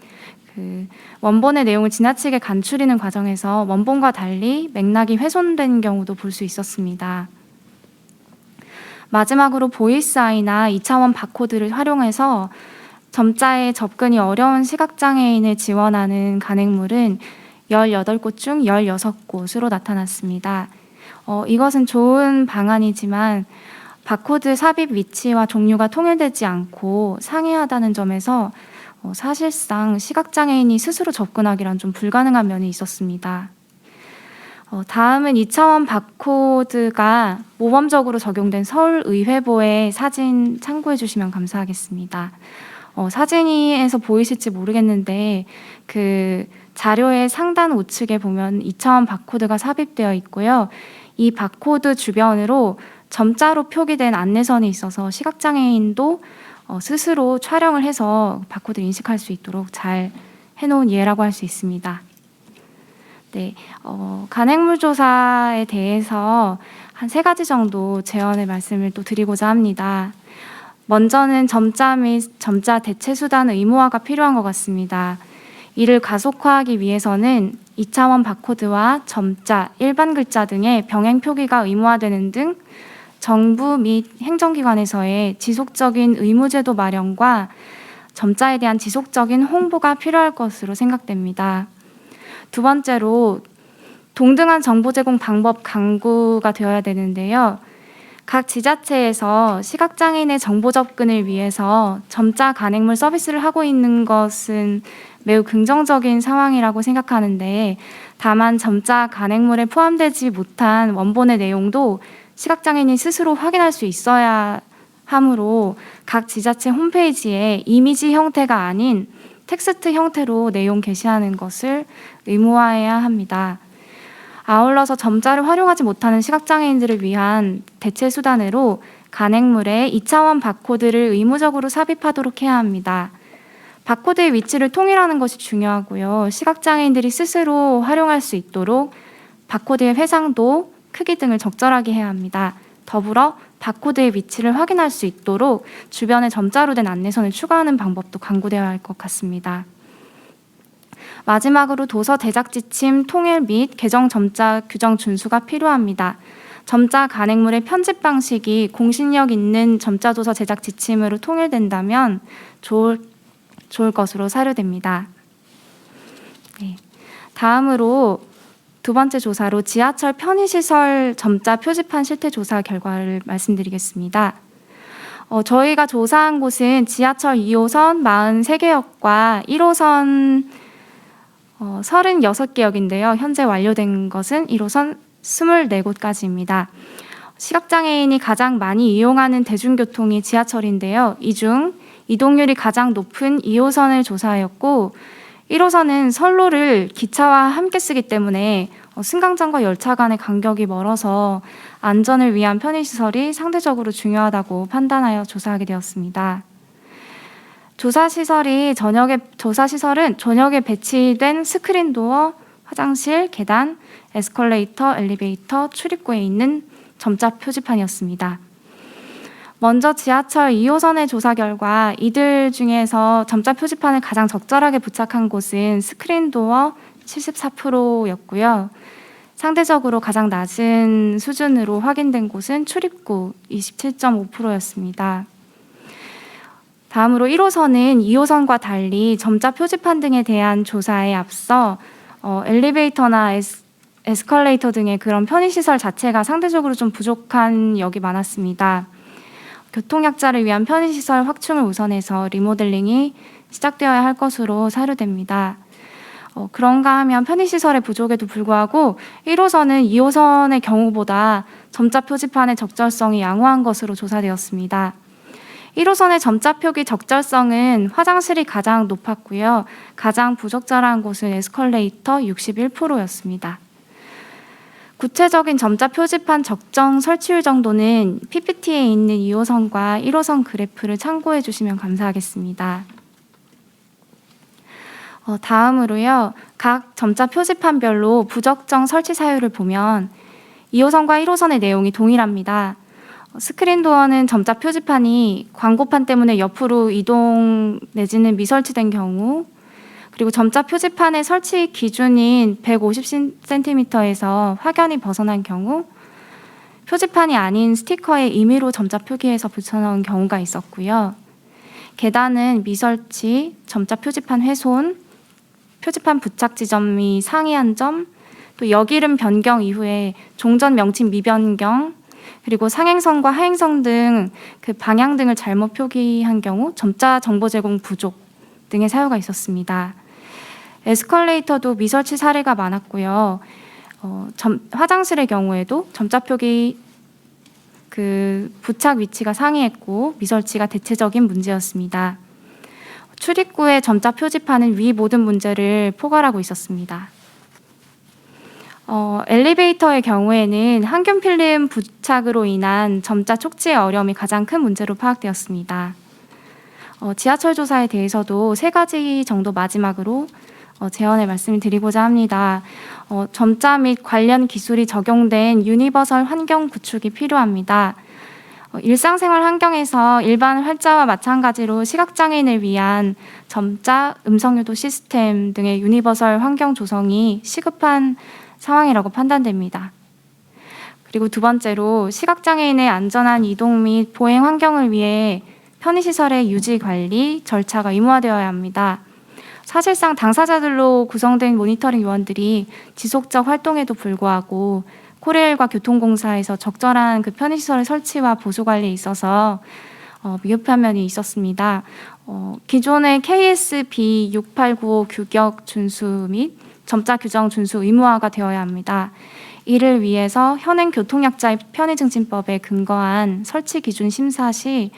원본의 내용을 지나치게 간추리는 과정에서 원본과 달리 맥락이 훼손된 경우도 볼 수 있었습니다. 마지막으로 보이스아이나 2차원 바코드를 활용해서 점자에 접근이 어려운 시각장애인을 지원하는 간행물은 18곳 중 16곳으로 나타났습니다. 이것은 좋은 방안이지만 바코드 삽입 위치와 종류가 통일되지 않고 상이하다는 점에서 사실상 시각장애인이 스스로 접근하기란 좀 불가능한 면이 있었습니다. 다음은 2차원 바코드가 모범적으로 적용된 서울의회보의 사진 참고해 주시면 감사하겠습니다. 사진에서 보이실지 모르겠는데 그 자료의 상단 우측에 보면 2차원 바코드가 삽입되어 있고요. 이 바코드 주변으로 점자로 표기된 안내선이 있어서 시각장애인도 스스로 촬영을 해서 바코드를 인식할 수 있도록 잘 해놓은 예라고 할 수 있습니다. 네, 간행물 조사에 대해서 한 3가지 정도 제언의 말씀을 또 드리고자 합니다. 먼저는 점자 및 점자 대체 수단 의무화가 필요한 것 같습니다. 이를 가속화하기 위해서는 2차원 바코드와 점자, 일반 글자 등의 병행 표기가 의무화되는 등 정부 및 행정기관에서의 지속적인 의무제도 마련과 점자에 대한 지속적인 홍보가 필요할 것으로 생각됩니다. 두 번째로 동등한 정보 제공 방법 강구가 되어야 되는데요. 각 지자체에서 시각장애인의 정보 접근을 위해서 점자 간행물 서비스를 하고 있는 것은 매우 긍정적인 상황이라고 생각하는데, 다만 점자 간행물에 포함되지 못한 원본의 내용도 시각장애인이 스스로 확인할 수 있어야 하므로 각 지자체 홈페이지에 이미지 형태가 아닌 텍스트 형태로 내용 게시하는 것을 의무화해야 합니다. 아울러서 점자를 활용하지 못하는 시각장애인들을 위한 대체 수단으로 간행물에 2차원 바코드를 의무적으로 삽입하도록 해야 합니다. 바코드의 위치를 통일하는 것이 중요하고요. 시각장애인들이 스스로 활용할 수 있도록 바코드의 회상도, 크기 등을 적절하게 해야 합니다. 더불어 바코드의 위치를 확인할 수 있도록 주변에 점자로 된 안내선을 추가하는 방법도 강구되어야 할 것 같습니다. 마지막으로 도서 제작 지침 통일 및 개정 점자 규정 준수가 필요합니다. 점자 간행물의 편집 방식이 공신력 있는 점자 도서 제작 지침으로 통일된다면 좋을 것으로 사료됩니다. 네. 다음으로 두 번째 조사로 지하철 편의시설 점자 표지판 실태 조사 결과를 말씀드리겠습니다. 저희가 조사한 곳은 지하철 2호선 43개역과 1호선 36개역인데요. 현재 완료된 것은 1호선 24곳까지입니다. 시각장애인이 가장 많이 이용하는 대중교통이 지하철인데요. 이 중 이동률이 가장 높은 2호선을 조사하였고, 1호선은 선로를 기차와 함께 쓰기 때문에 승강장과 열차 간의 간격이 멀어서 안전을 위한 편의시설이 상대적으로 중요하다고 판단하여 조사하게 되었습니다. 조사시설은 저녁에 배치된 스크린도어, 화장실, 계단, 에스컬레이터, 엘리베이터, 출입구에 있는 점자 표지판이었습니다. 먼저 지하철 2호선의 조사 결과 이들 중에서 점자 표지판을 가장 적절하게 부착한 곳은 스크린도어 74%였고요. 상대적으로 가장 낮은 수준으로 확인된 곳은 출입구 27.5%였습니다. 다음으로 1호선은 2호선과 달리 점자 표지판 등에 대한 조사에 앞서 엘리베이터나 에스컬레이터 등의 그런 편의시설 자체가 상대적으로 좀 부족한 역이 많았습니다. 교통약자를 위한 편의시설 확충을 우선해서 리모델링이 시작되어야 할 것으로 사료됩니다. 그런가 하면 편의시설의 부족에도 불구하고 1호선은 2호선의 경우보다 점자 표지판의 적절성이 양호한 것으로 조사되었습니다. 1호선의 점자 표기 적절성은 화장실이 가장 높았고요. 가장 부적절한 곳은 에스컬레이터 61%였습니다. 구체적인 점자 표지판 적정 설치율 정도는 PPT에 있는 2호선과 1호선 그래프를 참고해 주시면 감사하겠습니다. 다음으로요. 각 점자 표지판별로 부적정 설치 사유를 보면 2호선과 1호선의 내용이 동일합니다. 스크린도어는 점자 표지판이 광고판 때문에 옆으로 이동 내지는 미설치된 경우, 그리고 점자 표지판의 설치 기준인 150cm에서 확연히 벗어난 경우, 표지판이 아닌 스티커에 임의로 점자 표기해서 붙여넣은 경우가 있었고요. 계단은 미설치, 점자 표지판 훼손, 표지판 부착 지점이 상이한 점, 또 역이름 변경 이후에 종전 명칭 미변경, 그리고 상행선과 하행선 등 그 방향 등을 잘못 표기한 경우 점자 정보 제공 부족 등의 사유가 있었습니다. 에스컬레이터도 미설치 사례가 많았고요. 화장실의 경우에도 점자 표기 부착 위치가 상이했고 미설치가 대체적인 문제였습니다. 출입구의 점자 표지판은 위 모든 문제를 포괄하고 있었습니다. 엘리베이터의 경우에는 항균 필름 부착으로 인한 점자 촉지의 어려움이 가장 큰 문제로 파악되었습니다. 지하철 조사에 대해서도 3가지 정도 마지막으로 제언을 말씀드리고자 합니다. 점자 및 관련 기술이 적용된 유니버설 환경 구축이 필요합니다. 일상생활 환경에서 일반 활자와 마찬가지로 시각장애인을 위한 점자, 음성유도 시스템 등의 유니버설 환경 조성이 시급한 상황이라고 판단됩니다. 그리고 두 번째로 시각장애인의 안전한 이동 및 보행 환경을 위해 편의시설의 유지 관리 절차가 의무화되어야 합니다. 사실상 당사자들로 구성된 모니터링 요원들이 지속적 활동에도 불구하고 코레일과 교통공사에서 적절한 그 편의시설의 설치와 보수 관리에 있어서 미흡한 면이 있었습니다. 기존의 KSB 6895 규격 준수 및 점자 규정 준수 의무화가 되어야 합니다. 이를 위해서 현행 교통약자의 편의증진법에 근거한 설치 기준 심사 시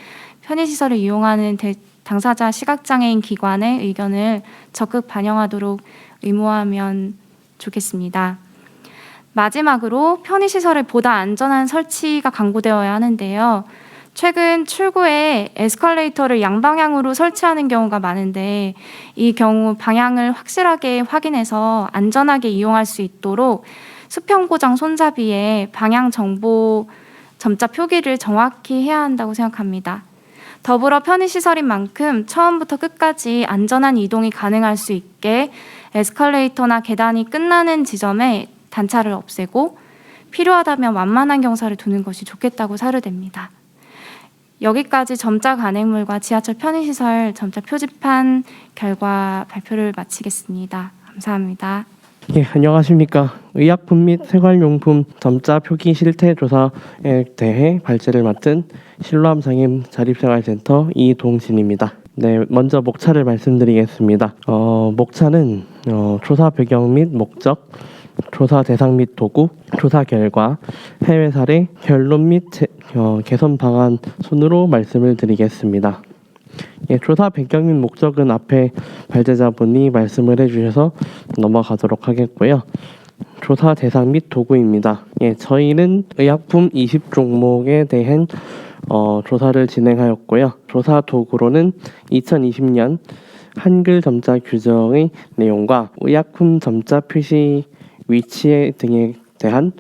편의시설을 이용하는 당사자 시각장애인 기관의 의견을 적극 반영하도록 의무화하면 좋겠습니다. 마지막으로 편의시설의 보다 안전한 설치가 강구되어야 하는데요. 최근 출구에 에스컬레이터를 양방향으로 설치하는 경우가 많은데 이 경우 방향을 확실하게 확인해서 안전하게 이용할 수 있도록 수평고정 손잡이에 방향 정보 점자 표기를 정확히 해야 한다고 생각합니다. 더불어 편의시설인 만큼 처음부터 끝까지 안전한 이동이 가능할 수 있게 에스컬레이터나 계단이 끝나는 지점에 단차를 없애고 필요하다면 완만한 경사를 두는 것이 좋겠다고 사료됩니다. 여기까지 점자 간행물과 지하철 편의시설 점자 표지판 결과 발표를 마치겠습니다. 감사합니다. 예, 안녕하십니까. 의약품 및 생활용품 점자 표기 실태 조사에 대해 발제를 맡은 실로암 장애인 자립생활센터 이동진입니다. 네, 먼저 목차를 말씀드리겠습니다. 목차는 조사 배경 및 목적, 조사 대상 및 도구, 조사 결과, 해외 사례, 결론 및 개선 방안 순으로 말씀을 드리겠습니다. 예, 조사 배경 및 목적은 앞에 발제자분이 말씀을 해주셔서 넘어가도록 하겠고요. 조사 대상 및 도구입니다. 예, 저희는 의약품 20종목에 대한 조사를 진행하였고요. 조사 도구로는 2020년 한글 점자 규정의 내용과 의약품 점자 표시 위치 등에 대한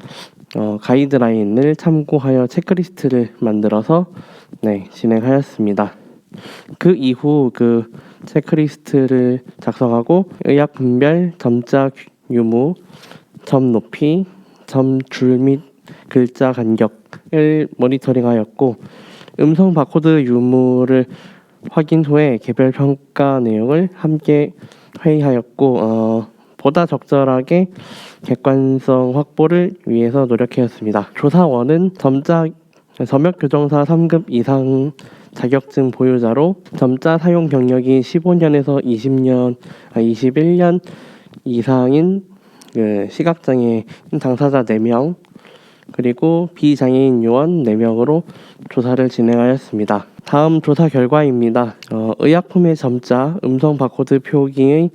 가이드라인을 참고하여 체크리스트를 만들어서 진행하였습니다. 그 이후 그 체크리스트를 작성하고 의약품별 점자 유무, 점 높이, 점 줄 및 글자 간격을 모니터링하였고 음성 바코드 유무를 확인 후에 개별 평가 내용을 함께 회의하였고 보다 적절하게 객관성 확보를 위해서 노력하였습니다. 조사원은 점역교정사 3급 이상 자격증 보유자로 점자 사용 경력이 15년에서 21년 이상인 시각장애인 당사자 4명 그리고 비장애인 요원 4명으로 조사를 진행하였습니다. 다음 조사 결과입니다. 의약품의 점자, 음성 바코드 표기의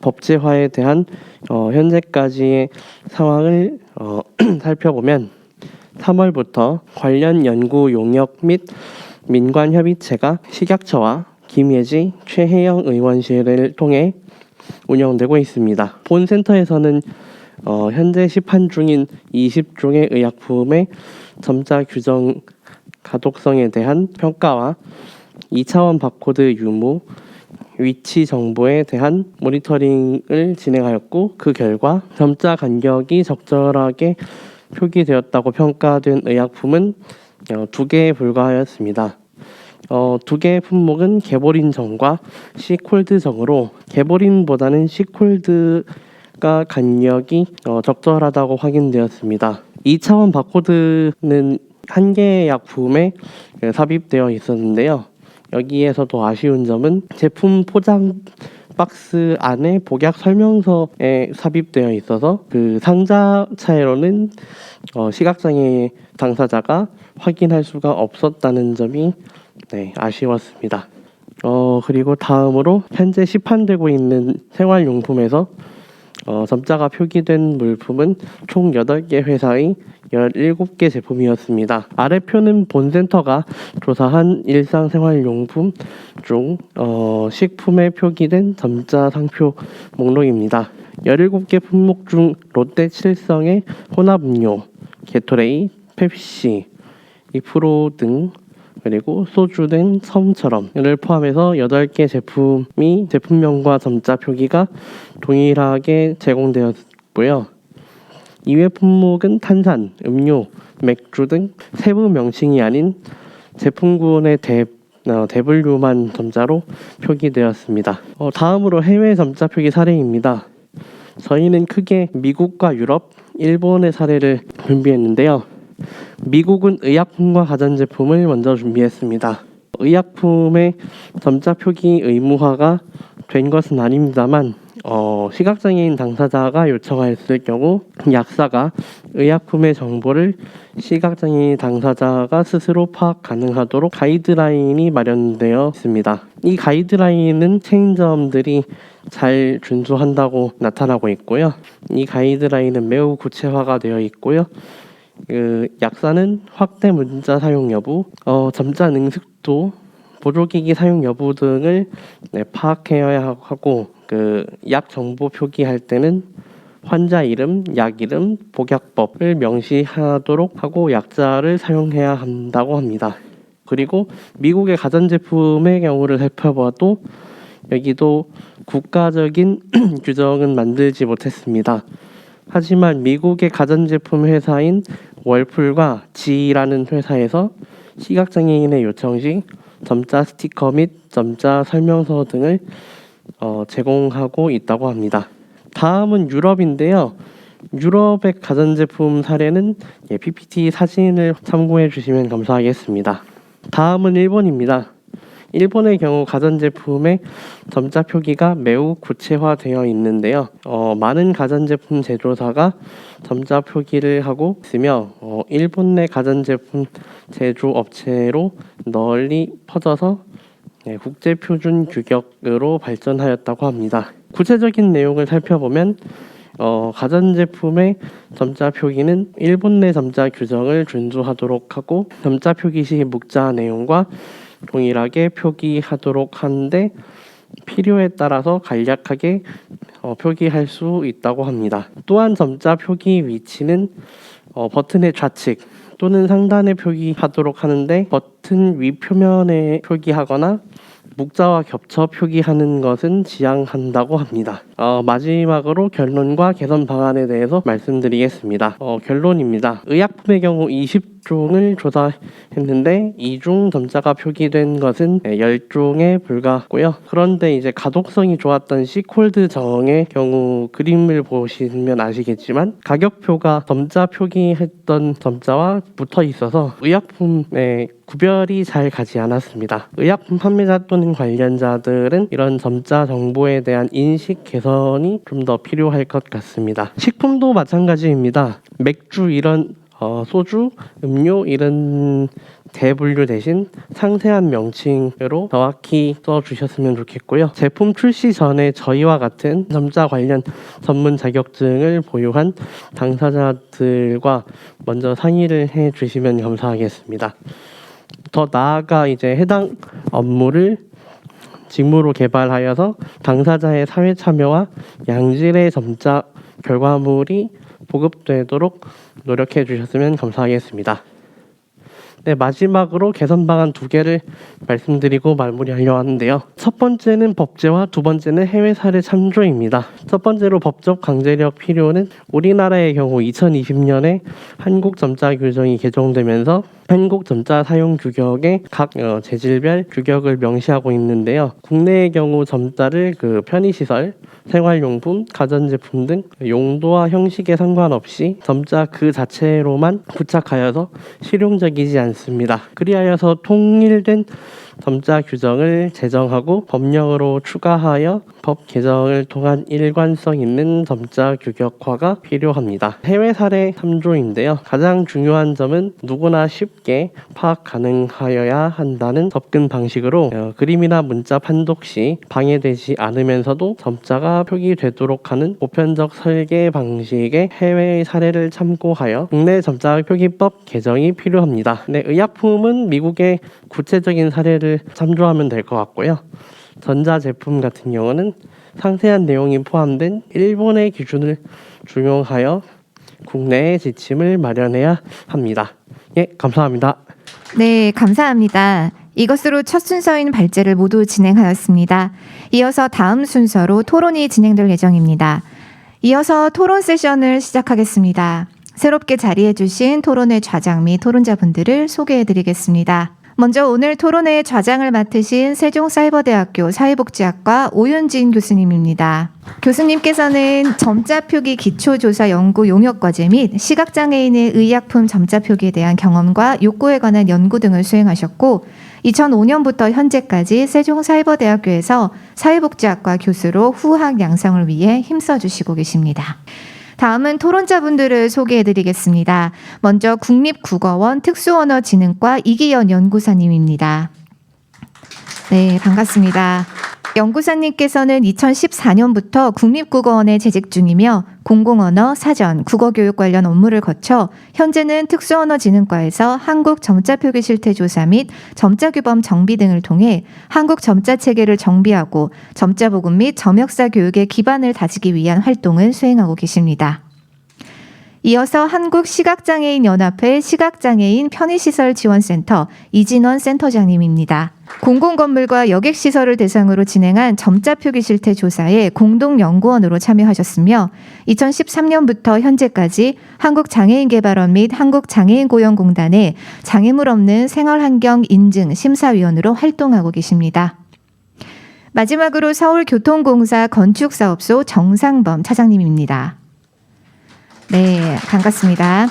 법제화에 대한 현재까지의 상황을 살펴보면 3월부터 관련 연구 용역 및 민관협의체가 식약처와 김예지, 최혜영 의원실을 통해 운영되고 있습니다. 본 센터에서는 현재 시판 중인 20종의 의약품의 점자 규정 가독성에 대한 평가와 2차원 바코드 유무, 위치 정보에 대한 모니터링을 진행하였고 그 결과 점자 간격이 적절하게 표기되었다고 평가된 의약품은 2개에 불과하였습니다. 2개의 품목은 개보린정과 시콜드정으로 개보린보다는 시콜드가 간격이 적절하다고 확인되었습니다. 2차원 바코드는 1개의 약품에 삽입되어 있었는데요. 여기에서도 아쉬운 점은 제품 포장 박스 안에 복약 설명서에 삽입되어 있어서 그 상자 차이로는 시각장애 당사자가 확인할 수가 없었다는 점이 아쉬웠습니다. 그리고 다음으로 현재 시판되고 있는 생활용품에서 점자가 표기된 물품은 총 8개 회사의 17개 제품이었습니다. 아래 표는 본센터가 조사한 일상생활용품 중 식품에 표기된 점자 상표 목록입니다. 17개 품목 중 롯데 칠성의 혼합음료, 게토레이, 펩시, 2% 등 그리고 소주 등 섬처럼을 포함해서 8개 제품이 제품명과 점자 표기가 동일하게 제공되었고요. 이외 품목은 탄산, 음료, 맥주 등 세부 명칭이 아닌 제품군의 대분류만 점자로 표기되었습니다. 다음으로 해외 점자 표기 사례입니다. 저희는 크게 미국과 유럽, 일본의 사례를 준비했는데요. 미국은 의약품과 가전제품을 먼저 준비했습니다. 의약품의 점자 표기 의무화가 된 것은 아닙니다만 시각장애인 당사자가 요청했을 경우 약사가 의약품의 정보를 시각장애인 당사자가 스스로 파악 가능하도록 가이드라인이 마련되어 있습니다. 이 가이드라인은 체인점들이 잘 준수한다고 나타나고 있고요. 이 가이드라인은 매우 구체화가 되어 있고요. 약사는 확대 문자 사용 여부, 점자 능숙도, 보조기기 사용 여부 등을 파악해야 하고 약 정보 표기할 때는 환자 이름, 약 이름, 복약법을 명시하도록 하고 약자를 사용해야 한다고 합니다. 그리고 미국의 가전제품의 경우를 살펴봐도 여기도 국가적인 규정은 만들지 못했습니다. 하지만 미국의 가전제품 회사인 월풀과 지라는 회사에서 시각장애인의 요청 시 점자 스티커 및 점자 설명서 등을 제공하고 있다고 합니다. 다음은 유럽인데요. 유럽의 가전제품 사례는 PPT 사진을 참고해 주시면 감사하겠습니다. 다음은 일본입니다. 일본의 경우 가전제품의 점자 표기가 매우 구체화되어 있는데요. 많은 가전제품 제조사가 점자 표기를 하고 있으며 일본 내 가전제품 제조업체로 널리 퍼져서 국제표준 규격으로 발전하였다고 합니다. 구체적인 내용을 살펴보면 가전제품의 점자 표기는 일본 내 점자 규정을 준수하도록 하고 점자 표기 시 묵자 내용과 동일하게 표기하도록 하는데 필요에 따라서 간략하게 표기할 수 있다고 합니다. 또한 점자 표기 위치는 버튼의 좌측 또는 상단에 표기하도록 하는데 버튼 위 표면에 표기하거나 묵자와 겹쳐 표기하는 것은 지양한다고 합니다. 마지막으로 결론과 개선 방안에 대해서 말씀드리겠습니다. 결론입니다. 의약품의 경우 20종을 조사했는데 이 중 점자가 표기된 것은 10종에 불과하고요. 그런데 이제 가독성이 좋았던 시콜드 정의 경우 그림을 보시면 아시겠지만 가격표가 점자 표기했던 점자와 붙어 있어서 의약품의 구별이 잘 가지 않았습니다. 의약품 판매자 또는 관련자들은 이런 점자 정보에 대한 인식 개선이 좀 더 필요할 것 같습니다. 식품도 마찬가지입니다. 맥주 이런 소주, 음료 이런 대분류 대신 상세한 명칭으로 정확히 써주셨으면 좋겠고요. 제품 출시 전에 저희와 같은 점자 관련 전문 자격증을 보유한 당사자들과 먼저 상의를 해주시면 감사하겠습니다. 더 나아가 이제 해당 업무를 직무로 개발하여서 당사자의 사회 참여와 양질의 점자 결과물이 보급되도록 노력해 주셨으면 감사하겠습니다. 네, 마지막으로 개선 방안 2개를 말씀드리고 마무리하려고 하는데요. 첫 번째는 법제와 두 번째는 해외 사례 참조입니다. 첫 번째로 법적 강제력 필요는 우리나라의 경우 2020년에 한국 점자 규정이 개정되면서 한국 점자 사용 규격에 각 재질별 규격을 명시하고 있는데요. 국내의 경우 점자를 편의시설, 생활용품, 가전제품 등 용도와 형식에 상관없이 점자 그 자체로만 부착하여서 실용적이지 않습니다. 그리하여서 통일된 점자 규정을 제정하고 법령으로 추가하여 법 개정을 통한 일관성 있는 점자 규격화가 필요합니다. 해외 사례 3조인데요. 가장 중요한 점은 누구나 쉽게 파악 가능하여야 한다는 접근 방식으로 그림이나 문자 판독 시 방해되지 않으면서도 점자가 표기되도록 하는 보편적 설계 방식의 해외 사례를 참고하여 국내 점자 표기법 개정이 필요합니다. 네, 의약품은 미국의 구체적인 사례를 참조하면 될 것 같고요. 전자제품 같은 경우는 상세한 내용이 포함된 일본의 기준을 준용하여 국내의 지침을 마련해야 합니다. 예, 감사합니다. 네, 감사합니다. 이것으로 첫 순서인 발제를 모두 진행하였습니다. 이어서 다음 순서로 토론이 진행될 예정입니다. 이어서 토론 세션을 시작하겠습니다. 새롭게 자리해 주신 토론회 좌장 및 토론자분들을 소개해 드리겠습니다. 먼저 오늘 토론회의 좌장을 맡으신 세종사이버대학교 사회복지학과 오윤진 교수님입니다. 교수님께서는 점자표기 기초조사 연구 용역과제 및 시각장애인의 의약품 점자표기에 대한 경험과 욕구에 관한 연구 등을 수행하셨고 2005년부터 현재까지 세종사이버대학교에서 사회복지학과 교수로 후학 양성을 위해 힘써주시고 계십니다. 다음은 토론자분들을 소개해드리겠습니다. 먼저 국립국어원 특수언어진흥과 이기연 연구사님입니다. 네, 반갑습니다. 연구사님께서는 2014년부터 국립국어원에 재직 중이며 공공언어, 사전, 국어교육 관련 업무를 거쳐 현재는 특수언어진흥과에서 한국 점자표기 실태조사 및 점자규범 정비 등을 통해 한국 점자체계를 정비하고 점자보급 및 점역사 교육의 기반을 다지기 위한 활동을 수행하고 계십니다. 이어서 한국시각장애인연합회 시각장애인 편의시설지원센터 이진원 센터장님입니다. 공공건물과 여객시설을 대상으로 진행한 점자표기 실태 조사에 공동연구원으로 참여하셨으며 2013년부터 현재까지 한국장애인개발원 및 한국장애인고용공단의 장애물 없는 생활환경 인증 심사위원으로 활동하고 계십니다. 마지막으로 서울교통공사 건축사업소 정상범 차장님입니다. 네, 반갑습니다.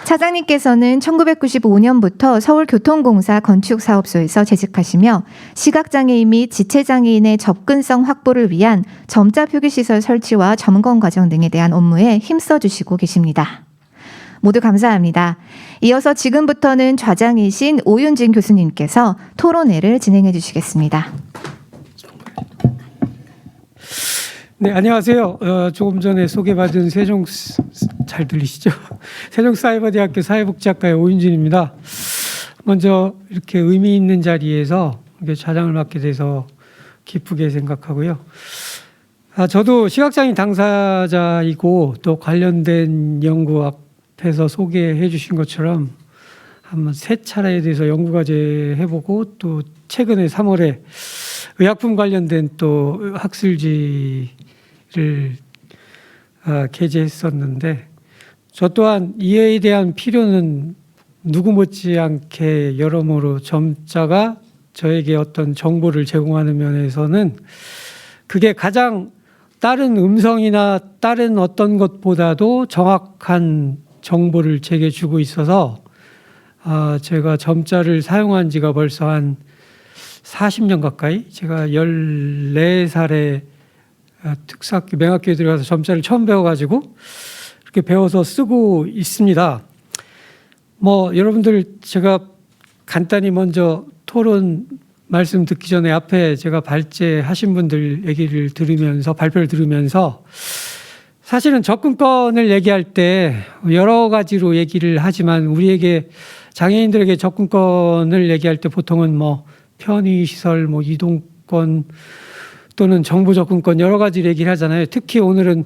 차장님께서는 1995년부터 서울교통공사 건축사업소에서 재직하시며 시각장애인 및 지체장애인의 접근성 확보를 위한 점자표기시설 설치와 점검 과정 등에 대한 업무에 힘써주시고 계십니다. 모두 감사합니다. 이어서 지금부터는 좌장이신 오윤진 교수님께서 토론회를 진행해 주시겠습니다. 네, 안녕하세요. 조금 전에 소개받은 잘 들리시죠? 세종사이버대학교 사회복지학과의 오윤진입니다. 먼저 이렇게 의미 있는 자리에서 좌장을 맡게 돼서 기쁘게 생각하고요. 저도 시각장애인 당사자이고 또 관련된 연구 앞에서 소개해 주신 것처럼 한번 세 차례에 대해서 연구과제 해보고 또 최근에 3월에 의약품 관련된 또 학술지를 게재했었는데 저 또한 이에 대한 필요는 누구 못지않게 여러모로 점자가 저에게 어떤 정보를 제공하는 면에서는 그게 가장 다른 음성이나 다른 어떤 것보다도 정확한 정보를 제게 주고 있어서 제가 점자를 사용한 지가 벌써 한 40년 가까이, 제가 14살에 특수학교, 맹학교에 들어가서 점자를 처음 배워가지고 이렇게 배워서 쓰고 있습니다. 여러분들 제가 간단히 먼저 토론 말씀 듣기 전에 앞에 제가 발제하신 분들 얘기를 들으면서, 발표를 들으면서 사실은 접근권을 얘기할 때 여러 가지로 얘기를 하지만 우리에게 장애인들에게 접근권을 얘기할 때 보통은 편의시설, 이동권 또는 정보 접근권 여러 가지 얘기를 하잖아요. 특히 오늘은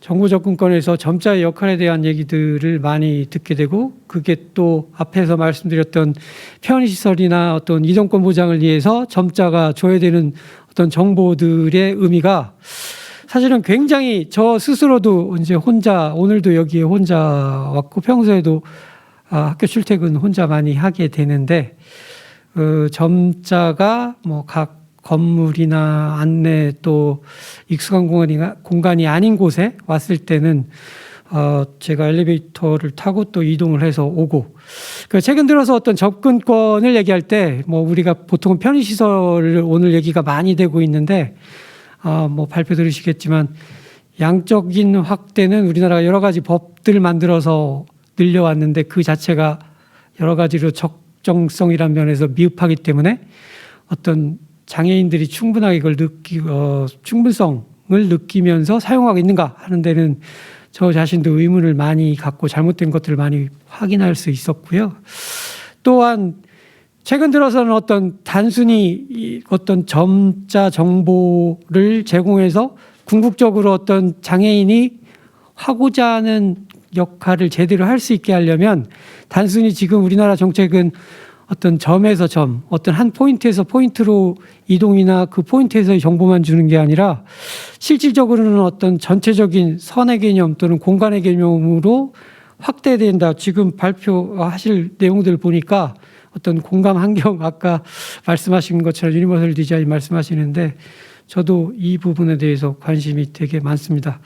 정보 접근권에서 점자의 역할에 대한 얘기들을 많이 듣게 되고 그게 또 앞에서 말씀드렸던 편의시설이나 어떤 이동권 보장을 위해서 점자가 줘야 되는 어떤 정보들의 의미가 사실은 굉장히 저 스스로도 이제 혼자 오늘도 여기에 혼자 왔고 평소에도 학교 출퇴근 혼자 많이 하게 되는데 점자가 각 건물이나 안내 또 익숙한 공간이 아닌 곳에 왔을 때는 제가 엘리베이터를 타고 또 이동을 해서 오고 최근 들어서 어떤 접근권을 얘기할 때 우리가 보통 편의시설을 오늘 얘기가 많이 되고 있는데 발표 들으시겠지만 양적인 확대는 우리나라가 여러 가지 법들을 만들어서 늘려왔는데 그 자체가 여러 가지로 적정성이라는 면에서 미흡하기 때문에 어떤 장애인들이 충분하게 이걸 충분성을 느끼면서 사용하고 있는가 하는 데는 저 자신도 의문을 많이 갖고 잘못된 것들을 많이 확인할 수 있었고요. 또한 최근 들어서는 어떤 단순히 어떤 점자 정보를 제공해서 궁극적으로 어떤 장애인이 하고자 하는 역할을 제대로 할 수 있게 하려면 단순히 지금 우리나라 정책은 어떤 점에서 점, 어떤 한 포인트에서 포인트로 이동이나 그 포인트에서의 정보만 주는 게 아니라 실질적으로는 어떤 전체적인 선의 개념 또는 공간의 개념으로 확대된다. 지금 발표하실 내용들 보니까 어떤 공감 환경 아까 말씀하신 것처럼 유니버설 디자인 말씀하시는데 저도 이 부분에 대해서 관심이 되게 많습니다.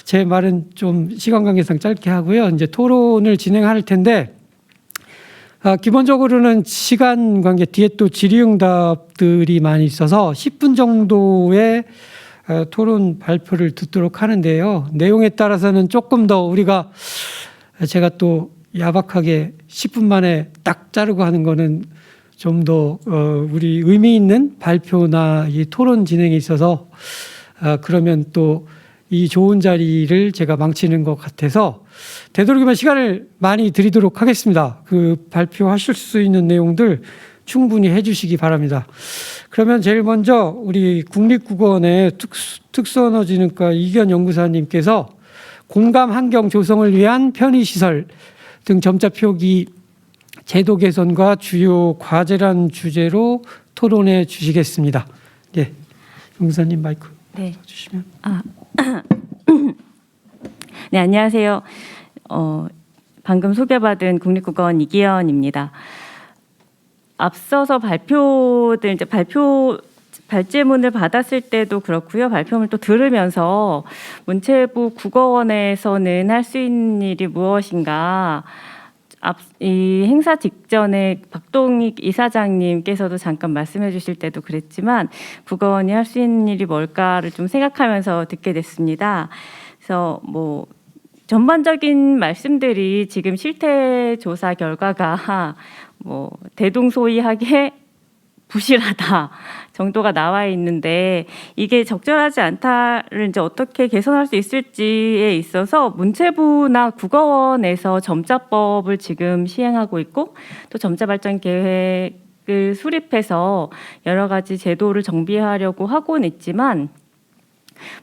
제 말은 좀 시간 관계상 짧게 하고요. 이제 토론을 진행할 텐데 기본적으로는 시간 관계 뒤에 또 질의응답들이 많이 있어서 10분 정도의 토론 발표를 듣도록 하는데요. 내용에 따라서는 조금 더 우리가 제가 또 야박하게 10분 만에 딱 자르고 하는 거는 좀 더 우리 의미 있는 발표나 이 토론 진행에 있어서 그러면 또 이 좋은 자리를 제가 망치는 것 같아서 되도록이면 시간을 많이 드리도록 하겠습니다. 그 발표하실 수 있는 내용들 충분히 해주시기 바랍니다. 그러면 제일 먼저 우리 국립국어원의 특수언어지능과 이기현 연구사님께서 공감 환경 조성을 위한 편의시설 등 점자 표기 제도 개선과 주요 과제란 주제로 토론해 주시겠습니다. 예, 연구사님 마이크 주시면. 네, 안녕하세요. 방금 소개받은 국립국어원 이기현입니다. 앞서서 발제문을 받았을 때도 그렇고요. 발표문을 또 들으면서 문체부 국어원에서는 할 수 있는 일이 무엇인가, 이 행사 직전에 박동익 이사장님께서도 잠깐 말씀해 주실 때도 그랬지만 국어원이 할 수 있는 일이 뭘까를 좀 생각하면서 듣게 됐습니다. 그래서 뭐 전반적인 말씀들이 지금 실태 조사 결과가 뭐 대동소이하게 부실하다 정도가 나와 있는데 이게 적절하지 않다를 이제 어떻게 개선할 수 있을지에 있어서 문체부나 국어원에서 점자법을 지금 시행하고 있고 또 점자 발전 계획을 수립해서 여러 가지 제도를 정비하려고 하고는 있지만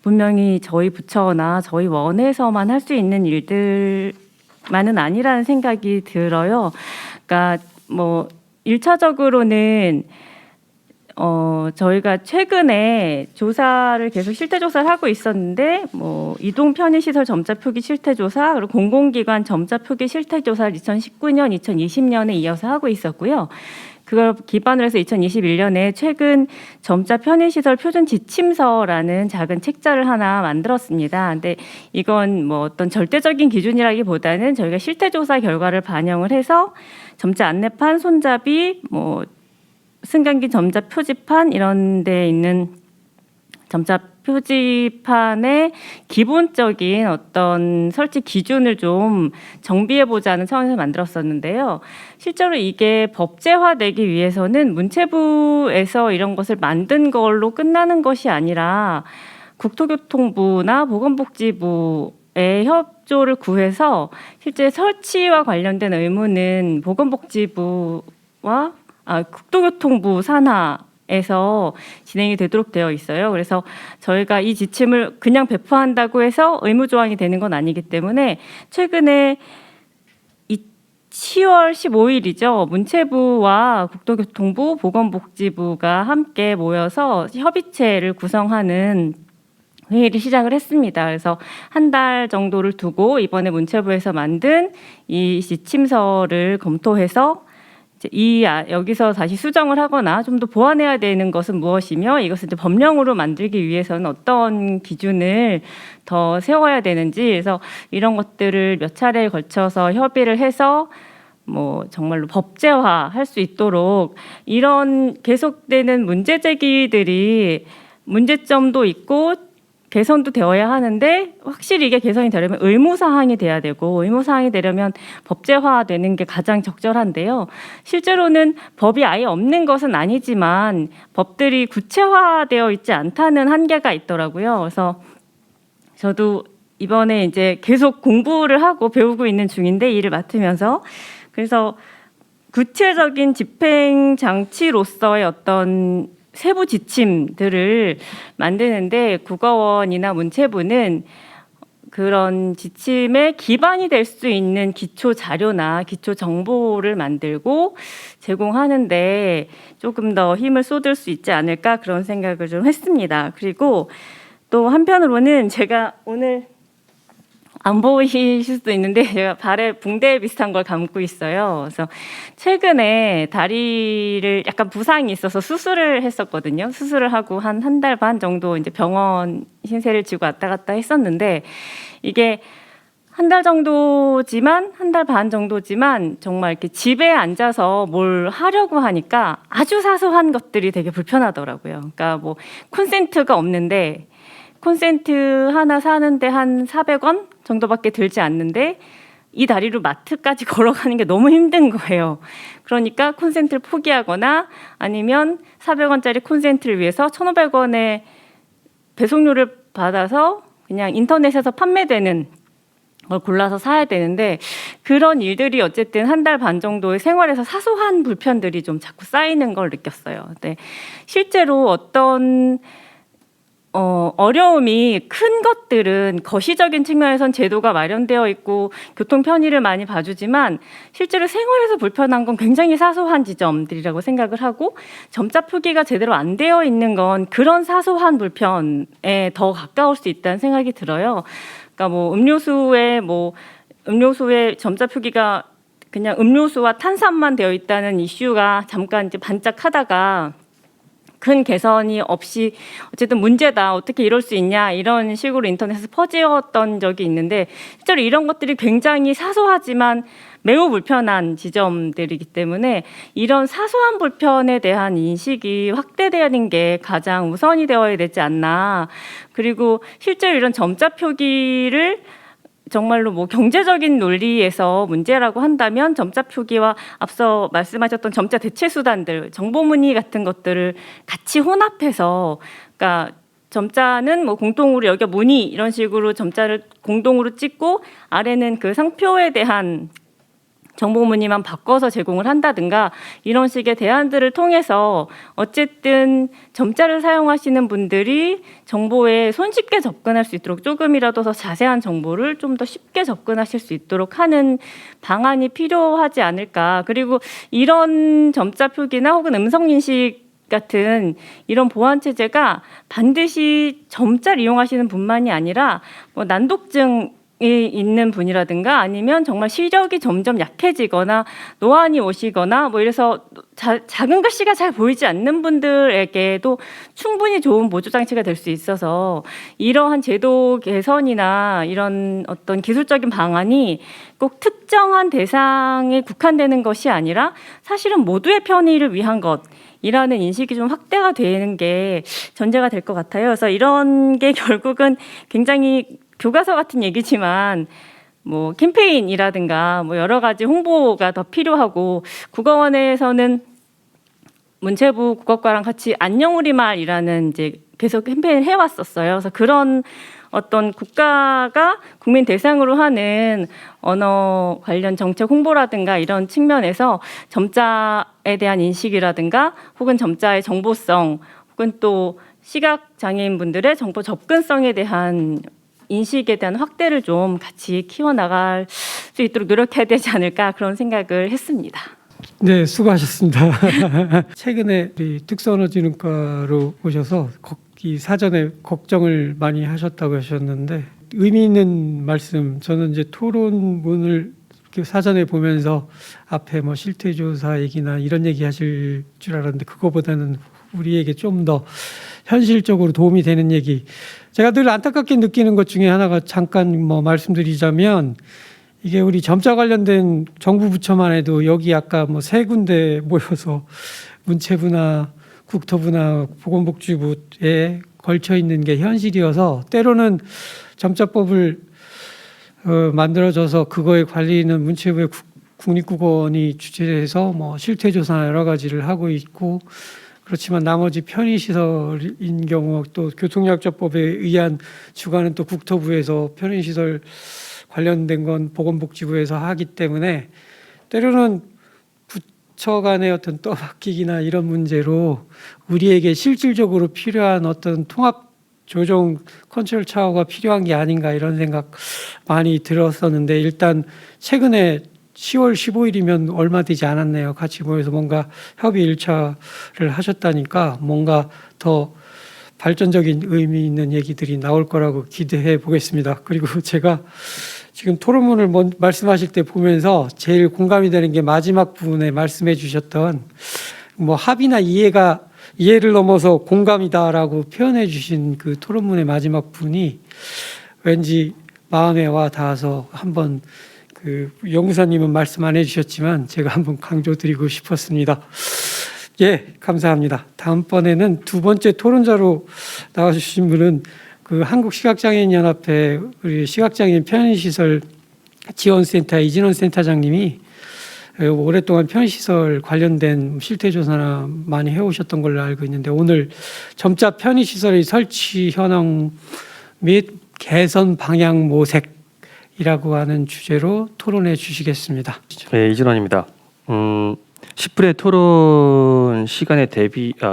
분명히 저희 부처나 저희 원에서만 할 수 있는 일들만은 아니라는 생각이 들어요. 그러니까 뭐 1차적으로는 저희가 최근에 조사를 계속 실태 조사를 하고 있었는데 뭐 이동 편의시설 점자 표기 실태 조사 그리고 공공기관 점자 표기 실태 조사를 2019년, 2020년에 이어서 하고 있었고요. 그걸 기반으로 해서 2021년에 최근 점자 편의시설 표준 지침서라는 작은 책자를 하나 만들었습니다. 근데 이건 뭐 어떤 절대적인 기준이라기보다는 저희가 실태 조사 결과를 반영을 해서 점자 안내판, 손잡이, 뭐 승강기 점자 표지판 이런 데 있는 점자 표지판의 기본적인 어떤 설치 기준을 좀 정비해보자는 차원에서 만들었었는데요. 실제로 이게 법제화되기 위해서는 문체부에서 이런 것을 만든 걸로 끝나는 것이 아니라 국토교통부나 보건복지부의 협조를 구해서 실제 설치와 관련된 의무는 보건복지부와 국토교통부 산하에서 진행이 되도록 되어 있어요. 그래서 저희가 이 지침을 그냥 배포한다고 해서 의무 조항이 되는 건 아니기 때문에 최근에 10월 15일이죠. 문체부와 국토교통부, 보건복지부가 함께 모여서 협의체를 구성하는 회의를 시작을 했습니다. 그래서 한 달 정도를 두고 이번에 문체부에서 만든 이 지침서를 검토해서 여기서 다시 수정을 하거나 좀 더 보완해야 되는 것은 무엇이며 이것을 이제 법령으로 만들기 위해서는 어떤 기준을 더 세워야 되는지 그래서 이런 것들을 몇 차례에 걸쳐서 협의를 해서 뭐 정말로 법제화할 수 있도록 이런 계속되는 문제 제기들이 문제점도 있고 개선도 되어야 하는데 확실히 이게 개선이 되려면 의무사항이 돼야 되고 의무사항이 되려면 법제화되는 게 가장 적절한데요. 실제로는 법이 아예 없는 것은 아니지만 법들이 구체화되어 있지 않다는 한계가 있더라고요. 그래서 저도 이번에 이제 계속 공부를 하고 배우고 있는 중인데 일을 맡으면서 그래서 구체적인 집행 장치로서의 어떤 세부 지침들을 만드는데 국어원이나 문체부는 그런 지침의 기반이 될 수 있는 기초 자료나 기초 정보를 만들고 제공하는데 조금 더 힘을 쏟을 수 있지 않을까 그런 생각을 좀 했습니다. 그리고 또 한편으로는 제가 오늘 안 보이실 수도 있는데 제가 발에 붕대 비슷한 걸 감고 있어요. 그래서 최근에 다리를 약간 부상이 있어서 수술을 했었거든요. 수술을 하고 한 달 반 정도 이제 병원 신세를 지고 왔다 갔다 했었는데 이게 한 달 반 정도지만 정말 이렇게 집에 앉아서 뭘 하려고 하니까 아주 사소한 것들이 되게 불편하더라고요. 그러니까 뭐 콘센트가 없는데 콘센트 하나 사는데 한 400원 정도밖에 들지 않는데 이 다리로 마트까지 걸어가는 게 너무 힘든 거예요. 그러니까 콘센트를 포기하거나 아니면 400원짜리 콘센트를 위해서 1,500원의 배송료를 받아서 그냥 인터넷에서 판매되는 걸 골라서 사야 되는데 그런 일들이 어쨌든 한 달 반 정도의 생활에서 사소한 불편들이 좀 자꾸 쌓이는 걸 느꼈어요. 근데 실제로 어떤 어려움이 큰 것들은 거시적인 측면에선 제도가 마련되어 있고 교통 편의를 많이 봐주지만 실제로 생활에서 불편한 건 굉장히 사소한 지점들이라고 생각을 하고 점자 표기가 제대로 안 되어 있는 건 그런 사소한 불편에 더 가까울 수 있다는 생각이 들어요. 그러니까 뭐 음료수에 점자 표기가 그냥 음료수와 탄산만 되어 있다는 이슈가 잠깐 이제 반짝하다가 큰 개선이 없이 어쨌든 문제다. 어떻게 이럴 수 있냐. 이런 식으로 인터넷에서 퍼지었던 적이 있는데 실제로 이런 것들이 굉장히 사소하지만 매우 불편한 지점들이기 때문에 이런 사소한 불편에 대한 인식이 확대되는 게 가장 우선이 되어야 되지 않나. 그리고 실제로 이런 점자 표기를 정말로 뭐 경제적인 논리에서 문제라고 한다면 점자 표기와 앞서 말씀하셨던 점자 대체 수단들, 정보문의 같은 것들을 같이 혼합해서, 그러니까 점자는 뭐 공통으로 여기가 문의 이런 식으로 점자를 공동으로 찍고 아래는 그 상표에 대한 정보문의만 바꿔서 제공을 한다든가 이런 식의 대안들을 통해서 어쨌든 점자를 사용하시는 분들이 정보에 손쉽게 접근할 수 있도록 조금이라도 더 자세한 정보를 좀 더 쉽게 접근하실 수 있도록 하는 방안이 필요하지 않을까. 그리고 이런 점자 표기나 혹은 음성 인식 같은 이런 보안 체제가 반드시 점자를 이용하시는 분만이 아니라 뭐 난독증 있는 분이라든가 아니면 정말 시력이 점점 약해지거나 노안이 오시거나 뭐 이래서 작은 글씨가 잘 보이지 않는 분들에게도 충분히 좋은 보조 장치가 될 수 있어서 이러한 제도 개선이나 이런 어떤 기술적인 방안이 꼭 특정한 대상에 국한되는 것이 아니라 사실은 모두의 편의를 위한 것 이라는 인식이 좀 확대가 되는 게 전제가 될 것 같아요. 그래서 이런 게 결국은 굉장히 교과서 같은 얘기지만 뭐 캠페인이라든가 뭐 여러 가지 홍보가 더 필요하고 국어원에서는 문체부 국어과랑 같이 안녕 우리말이라는 이제 계속 캠페인을 해왔었어요. 그래서 그런 어떤 국가가 국민 대상으로 하는 언어 관련 정책 홍보라든가 이런 측면에서 점자에 대한 인식이라든가 혹은 점자의 정보성 혹은 또 시각 장애인분들의 정보 접근성에 대한 인식에 대한 확대를 좀 같이 키워나갈 수 있도록 노력해야 되지 않을까 그런 생각을 했습니다. 네, 수고하셨습니다. 최근에 우리 특수언어지능과로 오셔서 이 사전에 걱정을 많이 하셨다고 하셨는데 의미 있는 말씀. 저는 이제 토론문을 이렇게 사전에 보면서 앞에 뭐 실태조사 얘기나 이런 얘기 하실 줄 알았는데 그거보다는 우리에게 좀 더 현실적으로 도움이 되는 얘기. 제가 늘 안타깝게 느끼는 것 중에 하나가 잠깐 뭐 말씀드리자면 이게 우리 점자 관련된 정부 부처만 해도 여기 아까 뭐 세 군데 모여서 문체부나 국토부나 보건복지부에 걸쳐 있는 게 현실이어서 때로는 점자법을 만들어져서 그거의 관리는 문체부의 국립국어원이 주최해서 뭐 실태조사나 여러 가지를 하고 있고 그렇지만 나머지 편의시설인 경우 또 교통약자법에 의한 주관은 또 국토부에서 편의시설 관련된 건 보건복지부에서 하기 때문에 때로는 부처 간의 어떤 떠맡기기나 이런 문제로 우리에게 실질적으로 필요한 어떤 통합 조정 컨트롤 차원가 필요한 게 아닌가 이런 생각 많이 들었었는데 일단 최근에 10월 15일이면 얼마 되지 않았네요. 같이 모여서 뭔가 협의 1차를 하셨다니까 뭔가 더 발전적인 의미 있는 얘기들이 나올 거라고 기대해 보겠습니다. 그리고 제가 지금 토론문을 말씀하실 때 보면서 제일 공감이 되는 게 마지막 부분에 말씀해 주셨던 뭐 합의나 이해를 넘어서 공감이다라고 표현해 주신 그 토론문의 마지막 부분이 왠지 마음에 와 닿아서 한번 그 연구사님은 말씀 안 해주셨지만 제가 한번 강조드리고 싶었습니다. 예, 감사합니다. 다음번에는 두 번째 토론자로 나와주신 분은 그 한국시각장애인연합회 우리 시각장애인 편의시설 지원센터 이진원 센터장님이 오랫동안 편의시설 관련된 실태조사나 많이 해오셨던 걸로 알고 있는데 오늘 점자 편의시설의 설치 현황 및 개선 방향 모색이라고 하는 주제로 토론해 주시겠습니다. 네, 이진원입니다. 10분의 토론 시간에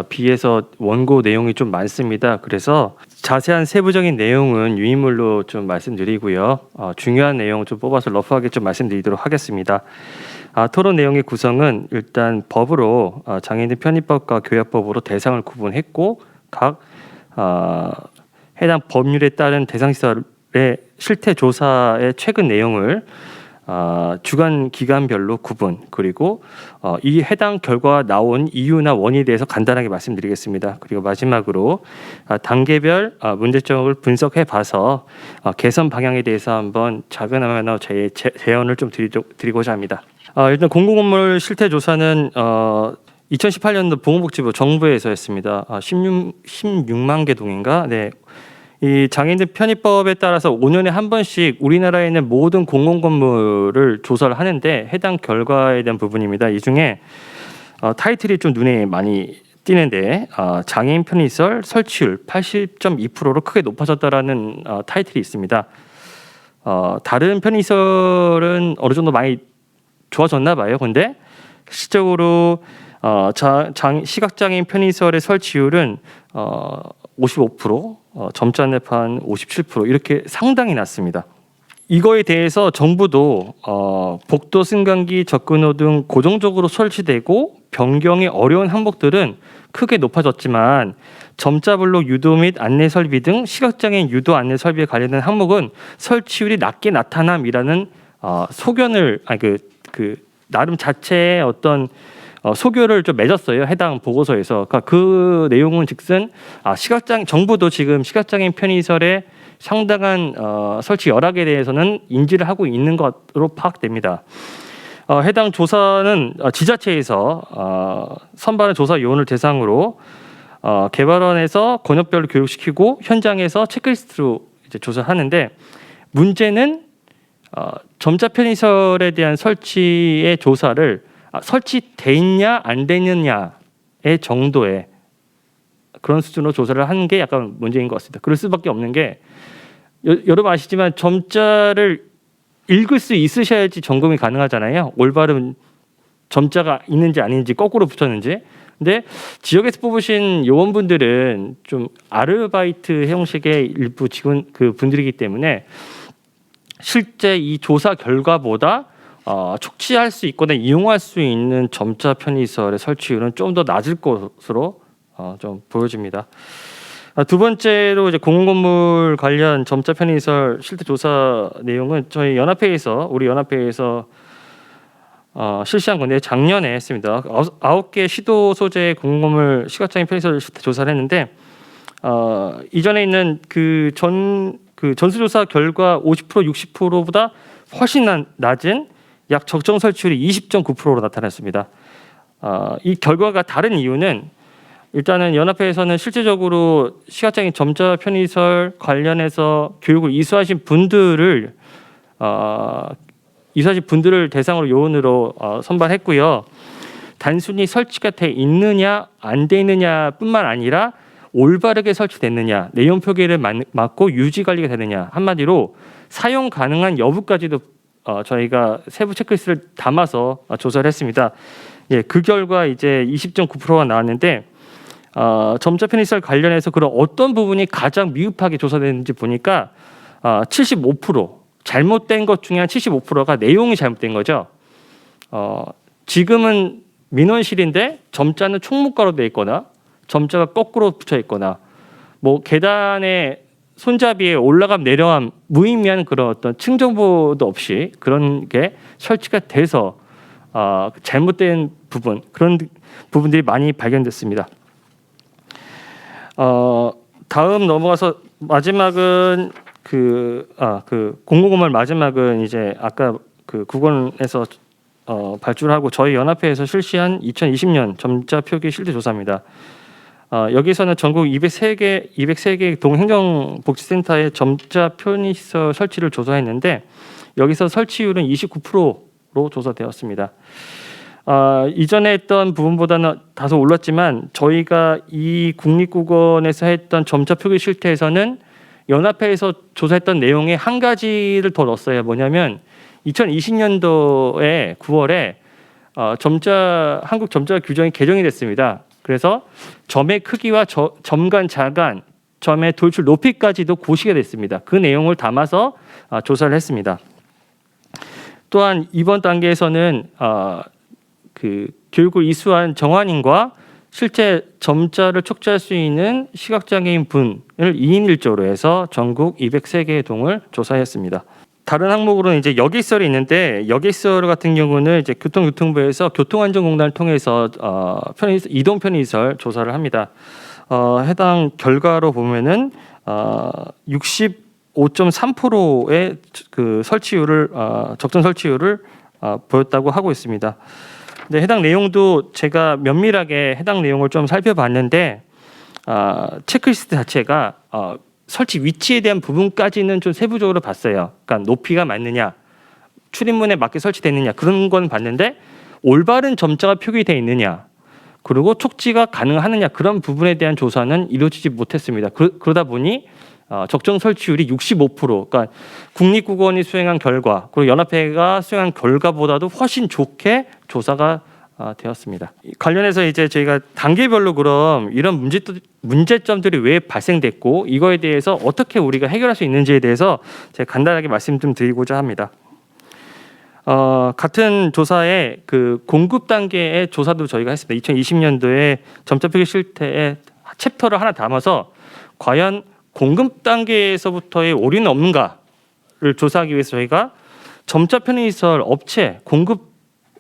비해서 원고 내용이 좀 많습니다. 그래서 자세한 세부적인 내용은 유인물로 좀 말씀드리고요. 중요한 내용 좀 뽑아서 러프하게 좀 말씀드리도록 하겠습니다. 토론 내용의 구성은 일단 법으로 장애인들 편의법과 교약법으로 대상을 구분했고 각 해당 법률에 따른 대상시설의 실태 조사의 최근 내용을 주간 기간별로 구분 그리고 이 해당 결과가 나온 이유나 원인에 대해서 간단하게 말씀드리겠습니다. 그리고 마지막으로 단계별 문제점을 분석해 봐서 개선 방향에 대해서 한번 작은하나 제 제언을 좀 드리고자 합니다. 일단 공공건물 실태 조사는 2018년도 보건복지부 정부에서 했습니다. 16만 개 동인가? 네. 이 장애인들 편의법에 따라서 5년에 한 번씩 우리나라에 있는 모든 공공건물을 조사를 하는데 해당 결과에 대한 부분입니다. 이 중에 타이틀이 좀 눈에 많이 띄는데 장애인 편의시설 설치율 80.2%로 크게 높아졌다라는 타이틀이 있습니다. 다른 편의시설은 어느 정도 많이 좋아졌나 봐요. 근데 실질적으로 시각장애인 편의시설의 설치율은 55%, 점자내판 57% 이렇게 상당히 낮습니다. 이거에 대해서 정부도 복도 승강기, 접근호 등 고정적으로 설치되고 변경이 어려운 항목들은 크게 높아졌지만 점자블록 유도 및 안내 설비 등 시각장애인 유도 안내 설비에 관련된 항목은 설치율이 낮게 나타남이라는 소견을 나름 자체의 어떤 소교를 좀 맺었어요. 해당 보고서에서. 그러니까 그 내용은 즉슨 정부도 지금 시각장애인 편의시설의 상당한 설치 열악에 대해서는 인지를 하고 있는 것으로 파악됩니다. 해당 조사는 지자체에서 선발한 조사 요원을 대상으로 개발원에서 권역별로 교육시키고 현장에서 체크리스트로 이제 조사하는데 문제는 점자 편의시설에 대한 설치의 조사를 설치돼 있냐 안 되느냐의 정도의 그런 수준으로 조사를 하는 게 약간 문제인 것 같습니다. 그럴 수밖에 없는 게 여러분 아시지만 점자를 읽을 수 있으셔야지 점검이 가능하잖아요. 올바른 점자가 있는지 아닌지 거꾸로 붙였는지. 근데 지역에서 뽑으신 요원분들은 좀 아르바이트 형식의 일부 직원 그 분들이기 때문에 실제 이 조사 결과보다 촉지할 수 있거나 이용할 수 있는 점자 편의시설의 설치율은 좀 더 낮을 것으로 좀 보여집니다. 두 번째로 이제 공공건물 관련 점자 편의시설 실태 조사 내용은 저희 우리 연합회에서 실시한 건데 작년에 했습니다. 9개 시도 소재 공공건물 시각장애인 편의시설 실태 조사를 했는데 이전에 있는 전수조사 결과 50% 60%보다 훨씬 낮은 약 적정 설치율이 20.9%로 나타났습니다. 이 결과가 다른 이유는 일단은 연합회에서는 실질적으로 시각장애인 점자 편의시설 관련해서 교육을 이수하신 분들을 대상으로 요원으로 선발했고요. 단순히 설치가 돼 있느냐 안 돼 있느냐뿐만 아니라 올바르게 설치됐느냐, 내용 표기를 맞고 유지 관리가 되느냐, 한마디로 사용 가능한 여부까지도 저희가 세부 체크리스트를 담아서 조사를 했습니다. 예, 그 결과 이제 20.9%가 나왔는데 점자 편의시설 관련해서 그런 어떤 부분이 가장 미흡하게 조사됐는지 보니까 75% 잘못된 것 중에 한 75%가 내용이 잘못된 거죠. 지금은 민원실인데 점자는 총무과로 돼 있거나 점자가 거꾸로 붙여 있거나 뭐 계단에 손잡이에 올라감 내려감 무의미한 그런 어떤 층 정보도 없이 그런 게 설치가 돼서 잘못된 부분 그런 부분들이 많이 발견됐습니다. 다음 넘어가서 마지막은 그 공공건물 마지막은 이제 아까 그 국원에서 발주하고 저희 연합회에서 실시한 2020년 점자 표기 실태 조사입니다. 여기서는 전국 203개 동행정복지센터의 점자 편의시설 설치를 조사했는데 여기서 설치율은 29%로 조사되었습니다. 이전에 했던 부분보다는 다소 올랐지만 저희가 이 국립국원에서 했던 점자 표기 실태에서는 연합회에서 조사했던 내용에 한 가지를 더 넣었어요. 뭐냐면 2020년도에 9월에 한국 점자 규정이 개정이 됐습니다. 그래서 점의 크기와 점간 자간, 점의 돌출 높이까지도 고시가 됐습니다. 그 내용을 담아서 조사를 했습니다. 또한 이번 단계에서는 그 교육을 이수한 정환인과 실제 점자를 촉지할 수 있는 시각장애인 분을 2인 1조로 해서 전국 203개의 동을 조사했습니다. 다른 항목으로는 이제 여객시설이 있는데 여객시설 같은 경우는 이제 교통부에서 교통안전공단을 통해서 이동 편의시설 조사를 합니다. 해당 결과로 보면은 65.3%의 그 설치율을 적정 설치율을 보였다고 하고 있습니다. 근데 해당 내용도 제가 면밀하게 해당 내용을 좀 살펴봤는데 체크리스트 자체가 설치 위치에 대한 부분까지는 좀 세부적으로 봤어요. 그러니까 높이가 맞느냐, 출입문에 맞게 설치됐느냐 그런 건 봤는데 올바른 점자가 표기되어 있느냐, 그리고 촉지가 가능하느냐 그런 부분에 대한 조사는 이루어지지 못했습니다. 그러다 보니 적정 설치율이 65%, 그러니까 국립국원이 수행한 결과 그리고 연합회가 수행한 결과보다도 훨씬 좋게 조사가 되었습니다. 관련해서 이제 저희가 단계별로 그럼 이런 문제점들이 왜 발생됐고 이거에 대해서 어떻게 우리가 해결할 수 있는지에 대해서 제가 간단하게 말씀 좀 드리고자 합니다. 같은 조사에 그 공급 단계의 조사도 저희가 했습니다. 2020년도에 점자 표기 실태에 챕터를 하나 담아서 과연 공급 단계에서부터의 오류는 없는가를 조사하기 위해서 저희가 점자 편의시설 업체, 공급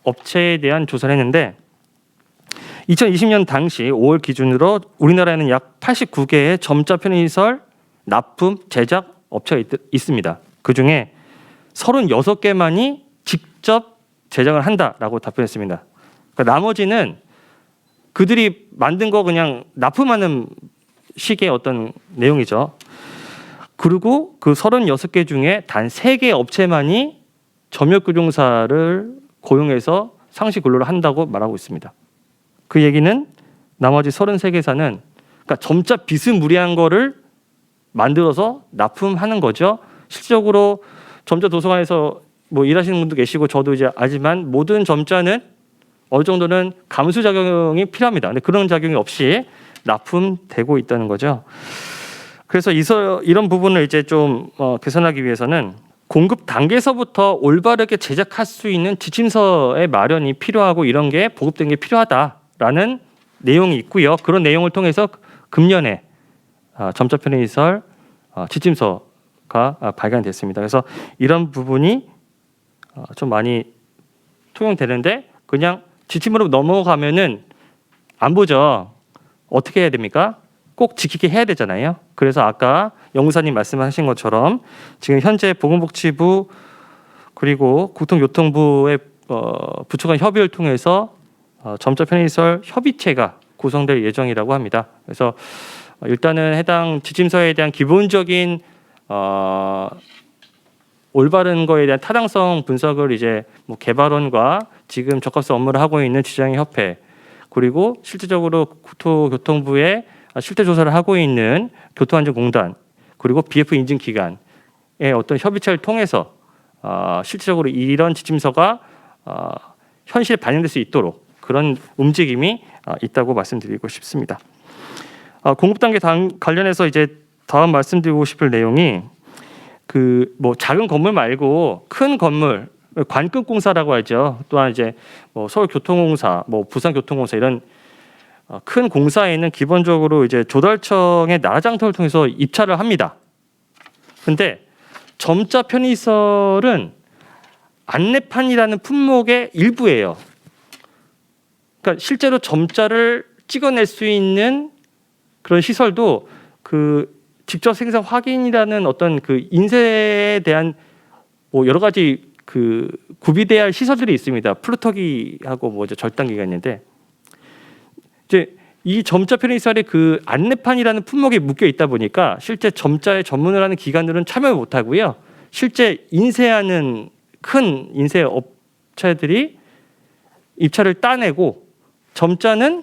업체에 대한 조사를 했는데 2020년 당시 5월 기준으로 우리나라에는 약 89개의 점자 편의시설 납품, 제작 업체가 있습니다. 그중에 36개만이 직접 제작을 한다라고 답변했습니다. 그러니까 나머지는 그들이 만든 거 그냥 납품하는 식의 어떤 내용이죠. 그리고 그 36개 중에 단 3개 업체만이 점유교정사를 고용해서 상시 근로를 한다고 말하고 있습니다. 그 얘기는 나머지 33개사는 그러니까 점자 비스무리한 거를 만들어서 납품하는 거죠. 실질적으로 점자 도서관에서 뭐 일하시는 분도 계시고 저도 이제 알지만 모든 점자는 어느 정도는 감수 작용이 필요합니다. 근데 그런 작용이 없이 납품되고 있다는 거죠. 그래서 이런 부분을 이제 좀 개선하기 위해서는 공급 단계에서부터 올바르게 제작할 수 있는 지침서의 마련이 필요하고 이런 게 보급된 게 필요하다라는 내용이 있고요. 그런 내용을 통해서 금년에 점자 편의시설 지침서가 발간됐습니다. 그래서 이런 부분이 좀 많이 통용되는데 그냥 지침으로 넘어가면은 안 보죠. 어떻게 해야 됩니까? 꼭 지키게 해야 되잖아요. 그래서 아까 연구사님 말씀하신 것처럼 지금 현재 보건복지부 그리고 국토교통부의 부처 간 협의를 통해서 점자 편의시설 협의체가 구성될 예정이라고 합니다. 그래서 일단은 해당 지침서에 대한 기본적인 올바른 거에 대한 타당성 분석을 이제 뭐 개발원과 지금 적합성 업무를 하고 있는 지자체 협회 그리고 실질적으로 국토교통부의 실태 조사를 하고 있는 교통안전공단 그리고 BF 인증 기관의 어떤 협의체를 통해서 실질적으로 이런 지침서가 현실에 반영될 수 있도록 그런 움직임이 있다고 말씀드리고 싶습니다. 공급 단계 관련해서 이제 다음 말씀드리고 싶을 내용이 그 뭐 작은 건물 말고 큰 건물 관급공사라고 하죠. 또한 이제 뭐 서울교통공사, 뭐 부산교통공사 이런 큰 공사에는 기본적으로 이제 조달청의 나라장터를 통해서 입찰을 합니다. 근데 점자 편의시설은 안내판이라는 품목의 일부예요. 그러니까 실제로 점자를 찍어낼 수 있는 그런 시설도 그 직접 생산 확인이라는 어떤 그 인쇄에 대한 뭐 여러 가지 그 구비돼야 할 시설들이 있습니다. 플루터기하고 뭐 절단기가 있는데 이제 이 점자 편의시설이 그 안내판이라는 품목에 묶여 있다 보니까 실제 점자에 전문을 하는 기관들은 참여 못 하고요. 실제 인쇄하는 큰 인쇄 업체들이 입찰을 따내고 점자는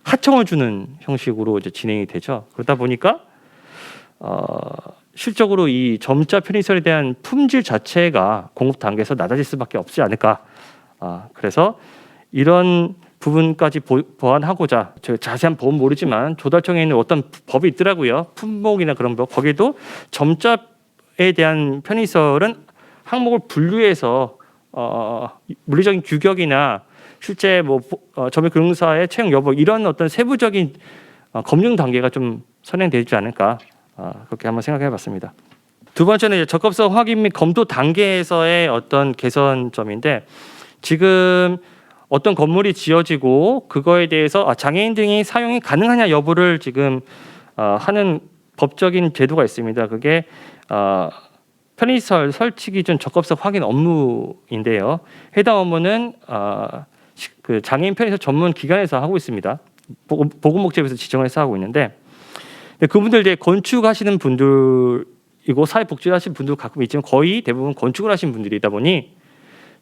하청을 주는 형식으로 이제 진행이 되죠. 그러다 보니까 실적으로 이 점자 편의시설에 대한 품질 자체가 공급 단계에서 낮아질 수밖에 없지 않을까. 그래서 이런 부분까지 보완하고자 제가 자세한 법은 모르지만 조달청에 있는 어떤 법이 있더라고요. 품목이나 그런 법. 거기에도 점자에 대한 편의시설은 항목을 분류해서 물리적인 규격이나 실제 뭐 점유 금융사의 채용 여부 이런 어떤 세부적인 검증 단계가 좀 선행되지 않을까 그렇게 한번 생각해봤습니다. 두 번째는 이제 적합성 확인 및 검토 단계에서의 어떤 개선점인데 지금 어떤 건물이 지어지고 그거에 대해서 장애인 등이 사용이 가능하냐 여부를 지금 하는 법적인 제도가 있습니다. 그게 편의시설 설치 기준 적합성 확인 업무인데요. 해당 업무는 그 장애인 편의시설 전문 기관에서 하고 있습니다. 보건복지부에서 지정을 해서 하고 있는데 그분들 이제 건축하시는 분들이고 사회복지를 하시는 분들 가끔 있지만 거의 대부분 건축을 하시는 분들이다 보니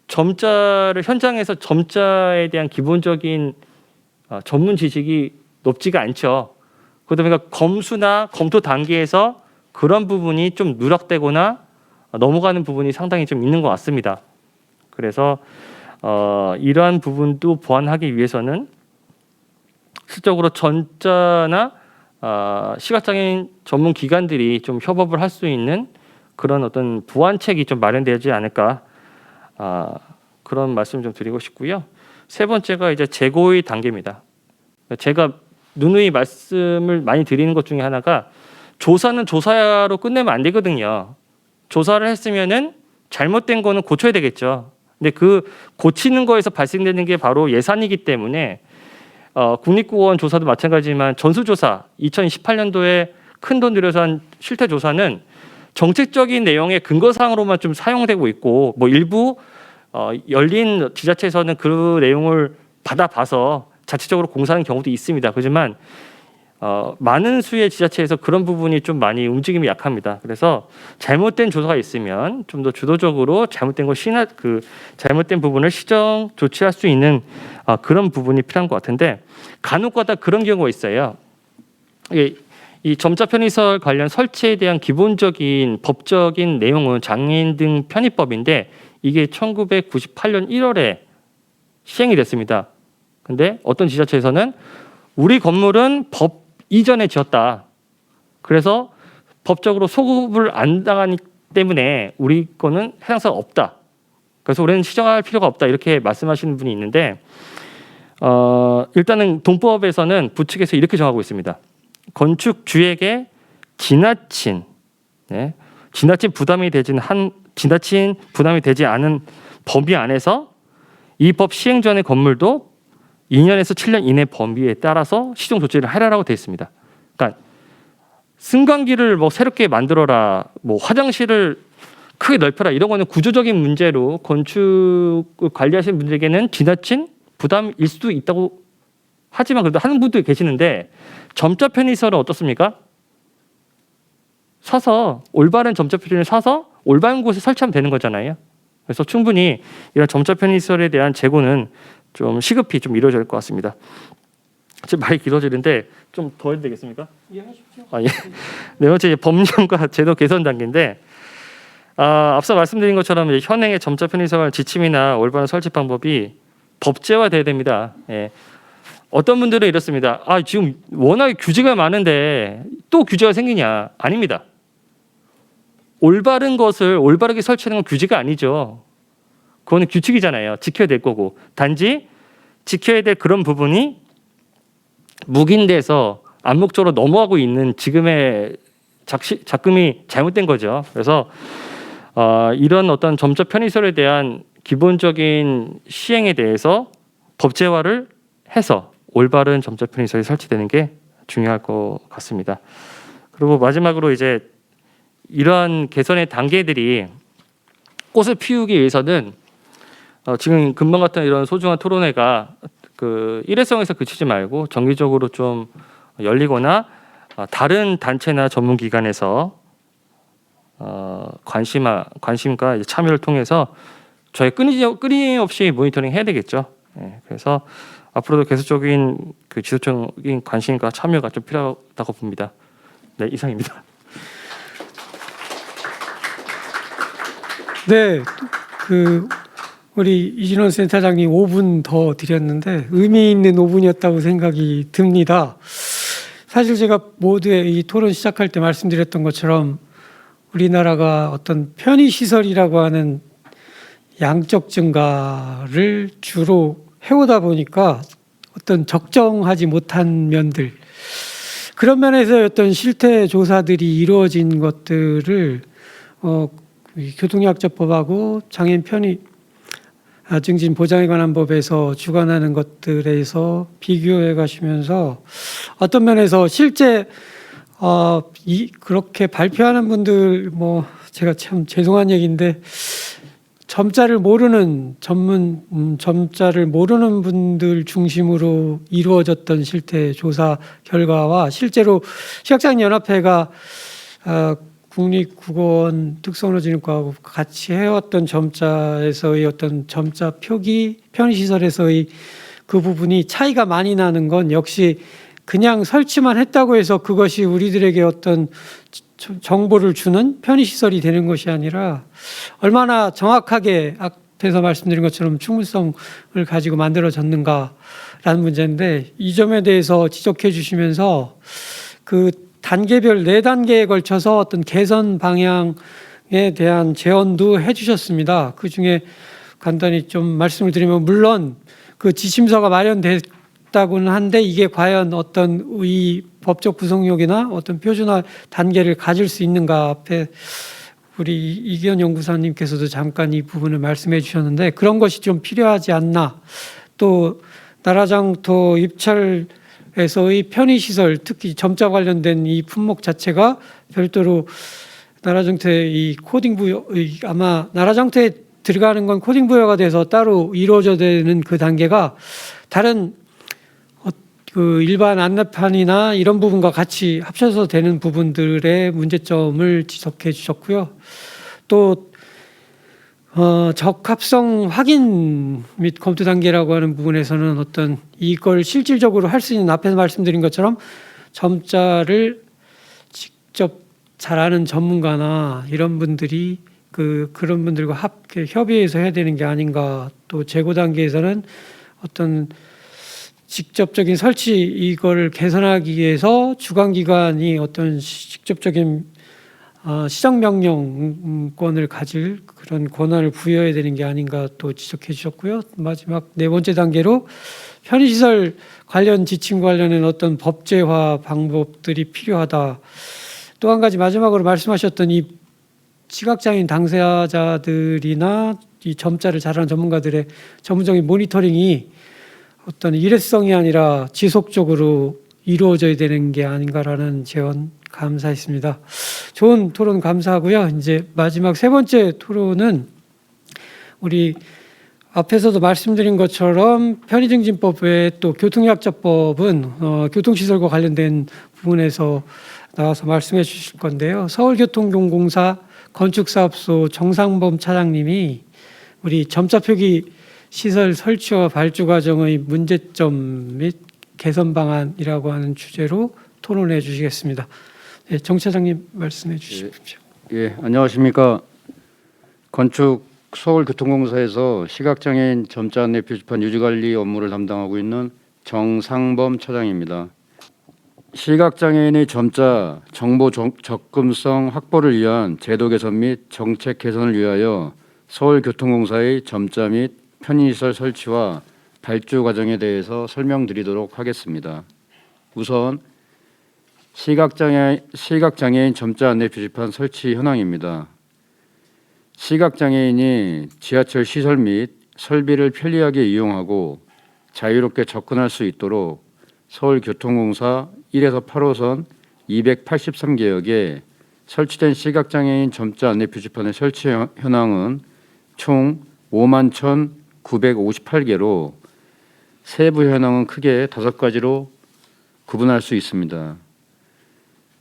점자를 현장에서 점자에 대한 기본적인 전문 지식이 높지가 않죠. 그러다 보니까 검수나 검토 단계에서 그런 부분이 좀 누락되거나 넘어가는 부분이 상당히 좀 있는 것 같습니다. 그래서 이러한 부분도 보완하기 위해서는 실적으로 점자나 시각장애인 전문 기관들이 좀 협업을 할 수 있는 그런 어떤 보완책이 좀 마련되지 않을까 그런 말씀 좀 드리고 싶고요. 세 번째가 이제 재고의 단계입니다. 제가 누누이 말씀을 많이 드리는 것 중에 하나가 조사는 조사로 끝내면 안 되거든요. 조사를 했으면은 잘못된 거는 고쳐야 되겠죠. 근데 그 고치는 거에서 발생되는 게 바로 예산이기 때문에 국립공원 조사도 마찬가지지만 전수조사 2018년도에 큰 돈 들여서 한 실태조사는 정책적인 내용의 근거사항으로만 좀 사용되고 있고 뭐 일부 열린 지자체에서는 그 내용을 받아봐서 자체적으로 공사하는 경우도 있습니다. 그렇지만 많은 수의 지자체에서 그런 부분이 좀 많이 움직임이 약합니다. 그래서 잘못된 조사가 있으면 좀 더 주도적으로 잘못된 잘못된 부분을 시정 조치할 수 있는 그런 부분이 필요한 것 같은데 간혹가다 그런 경우가 있어요. 이 점자 편의시설 관련 설치에 대한 기본적인 법적인 내용은 장애인 등 편의법인데 이게 1998년 1월에 시행이 됐습니다. 근데 어떤 지자체에서는 우리 건물은 법 이전에 지었다. 그래서 법적으로 소급을 안 당하기 때문에 우리 거는 해당사가 없다. 그래서 우리는 시정할 필요가 없다. 이렇게 말씀하시는 분이 있는데 일단은 동법에서는 부칙에서 이렇게 정하고 있습니다. 건축주에게 지나친 부담이 되지 않은 범위 안에서 이 법 시행 전의 건물도 2년에서 7년 이내 범위에 따라서 시정 조치를 하라라고 되어 있습니다. 그러니까 승강기를 뭐 새롭게 만들어라, 뭐 화장실을 크게 넓혀라 이런 거는 구조적인 문제로 건축을 관리하시는 분들에게는 지나친 부담일 수도 있다고 하지만 그래도 하는 분들이 계시는데 점자 편의시설은 어떻습니까? 사서 올바른 점자 편의시설을 사서 올바른 곳에 설치하면 되는 거잖아요. 그래서 충분히 이런 점자 편의시설에 대한 재고는 좀 시급히 좀 이루어질 것 같습니다. 지금 말이 길어지는데 좀 더 해도 되겠습니까? 이해하십시오. 예. 네 번째 법령과 제도 개선 단계인데 앞서 말씀드린 것처럼 현행의 점자 편의시설 지침이나 올바른 설치 방법이 법제화돼야 됩니다. 예. 어떤 분들은 이렇습니다. 지금 워낙에 규제가 많은데 또 규제가 생기냐? 아닙니다. 올바른 것을 올바르게 설치하는 건 규제가 아니죠. 그거는 규칙이잖아요. 지켜야 될 거고. 단지 지켜야 될 그런 부분이 묵인돼서 암묵적으로 넘어가고 있는 지금의 작금이 잘못된 거죠. 그래서 이런 어떤 점자 편의시설에 대한 기본적인 시행에 대해서 법제화를 해서 올바른 점자 편의시설이 설치되는 게 중요할 것 같습니다. 그리고 마지막으로 이제 이러한 개선의 단계들이 꽃을 피우기 위해서는 지금 금방 같은 이런 소중한 토론회가 그 일회성에서 그치지 말고 정기적으로 좀 열리거나 다른 단체나 전문기관에서 관심과 이제 참여를 통해서 저희 끊임없이 모니터링 해야 되겠죠. 그래서 앞으로도 계속적인 그 지속적인 관심과 참여가 좀 필요하다고 봅니다. 네, 이상입니다. 네, 우리 이진원 센터장님 5분 더 드렸는데 의미 있는 5분이었다고 생각이 듭니다. 사실 제가 모두의 이 토론 시작할 때 말씀드렸던 것처럼 우리나라가 어떤 편의시설이라고 하는 양적 증가를 주로 해오다 보니까 어떤 적정하지 못한 면들, 그런 면에서 어떤 실태 조사들이 이루어진 것들을 이 교통약자법하고 장애인 편의 증진 보장에 관한 법에서 주관하는 것들에서 비교해 가시면서 어떤 면에서 실제 그렇게 발표하는 분들, 뭐 제가 참 죄송한 얘기인데 점자를 모르는 점자를 모르는 분들 중심으로 이루어졌던 실태 조사 결과와 실제로 시각장애인연합회가 국립국어원 특수언어진흥과하고 같이 해왔던 점자에서의 어떤 점자 표기 편의시설에서의 그 부분이 차이가 많이 나는 건 역시 그냥 설치만 했다고 해서 그것이 우리들에게 어떤 정보를 주는 편의시설이 되는 것이 아니라 얼마나 정확하게 앞에서 말씀드린 것처럼 충분성을 가지고 만들어졌는가라는 문제인데, 이 점에 대해서 지적해 주시면서 그 단계별 4단계에 걸쳐서 어떤 개선 방향에 대한 제언도 해주셨습니다. 그 중에 간단히 좀 말씀을 드리면, 물론 그 지침서가 마련됐다고는 한데 이게 과연 어떤 이 법적 구성력이나 어떤 표준화 단계를 가질 수 있는가, 앞에 우리 이기현 연구사님께서도 잠깐 이 부분을 말씀해 주셨는데 그런 것이 좀 필요하지 않나. 또 나라장터 입찰에서의 편의시설, 특히 점자 관련된 이 품목 자체가 별도로 나라장터의 이 코딩 부여, 아마 나라장터에 들어가는 건 코딩 부여가 돼서 따로 이루어져야 되는 그 단계가 다른 그 일반 안내판이나 이런 부분과 같이 합쳐서 되는 부분들의 문제점을 지적해 주셨고요. 또 적합성 확인 및 검토 단계라고 하는 부분에서는 어떤 이걸 실질적으로 할 수 있는, 앞에서 말씀드린 것처럼 점자를 직접 잘하는 전문가나 이런 분들이 그런 분들과 협의해서 해야 되는 게 아닌가. 또 재고 단계에서는 어떤 직접적인 설치, 이걸 개선하기 위해서 주관기관이 어떤 직접적인 시정명령권을 가질 그런 권한을 부여해야 되는 게 아닌가 또 지적해 주셨고요. 마지막 4번째 단계로 편의시설 관련 지침 관련된 어떤 법제화 방법들이 필요하다. 또 한 가지 마지막으로 말씀하셨던 이 시각장애인 당사자들이나 이 점자를 잘하는 전문가들의 전문적인 모니터링이 어떤 일회성이 아니라 지속적으로 이루어져야 되는 게 아닌가라는 제언 감사했습니다. 좋은 토론 감사하고요. 이제 마지막 3번째 토론은 우리 앞에서도 말씀드린 것처럼 편의증진법 외에 또 교통약자법은 교통시설과 관련된 부분에서 나와서 말씀해 주실 건데요. 서울교통공사 건축사업소 정상범 차장님이 우리 점자 표기 시설 설치와 발주 과정의 문제점 및 개선 방안이라고 하는 주제로 토론해 주시겠습니다. 네, 정 차장님 말씀해 주십시오. 예, 안녕하십니까. 건축 서울교통공사에서 시각장애인 점자 안내 표지판 유지관리 업무를 담당하고 있는 정상범 차장입니다. 시각장애인의 점자 정보 접근성 확보를 위한 제도 개선 및 정책 개선을 위하여 서울교통공사의 점자 및 편의시설 설치와 발주 과정에 대해서 설명드리도록 하겠습니다. 우선 시각장애인 점자 안내 표지판 설치 현황입니다. 시각장애인이 지하철 시설 및 설비를 편리하게 이용하고 자유롭게 접근할 수 있도록 서울교통공사 1에서 8호선 283개역에 설치된 시각장애인 점자 안내 표지판의 설치 현황은 총 51,958개로 세부 현황은 크게 5가지로 구분할 수 있습니다.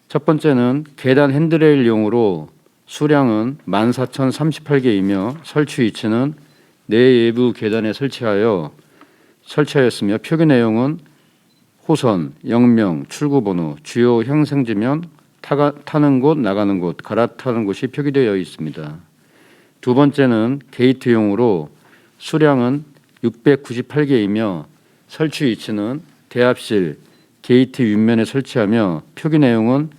첫 번째는 계단 핸드레일용으로 수량은 14,038개이며 설치 위치는 내외부 계단에 설치하였으며 표기 내용은 호선, 역명, 출구번호, 주요 형생지면, 타는 곳, 나가는 곳, 갈아타는 곳이 표기되어 있습니다. 두 번째는 게이트용으로 수량은 698개이며 설치 위치는 대합실, 게이트 윗면에 설치하며 표기 내용은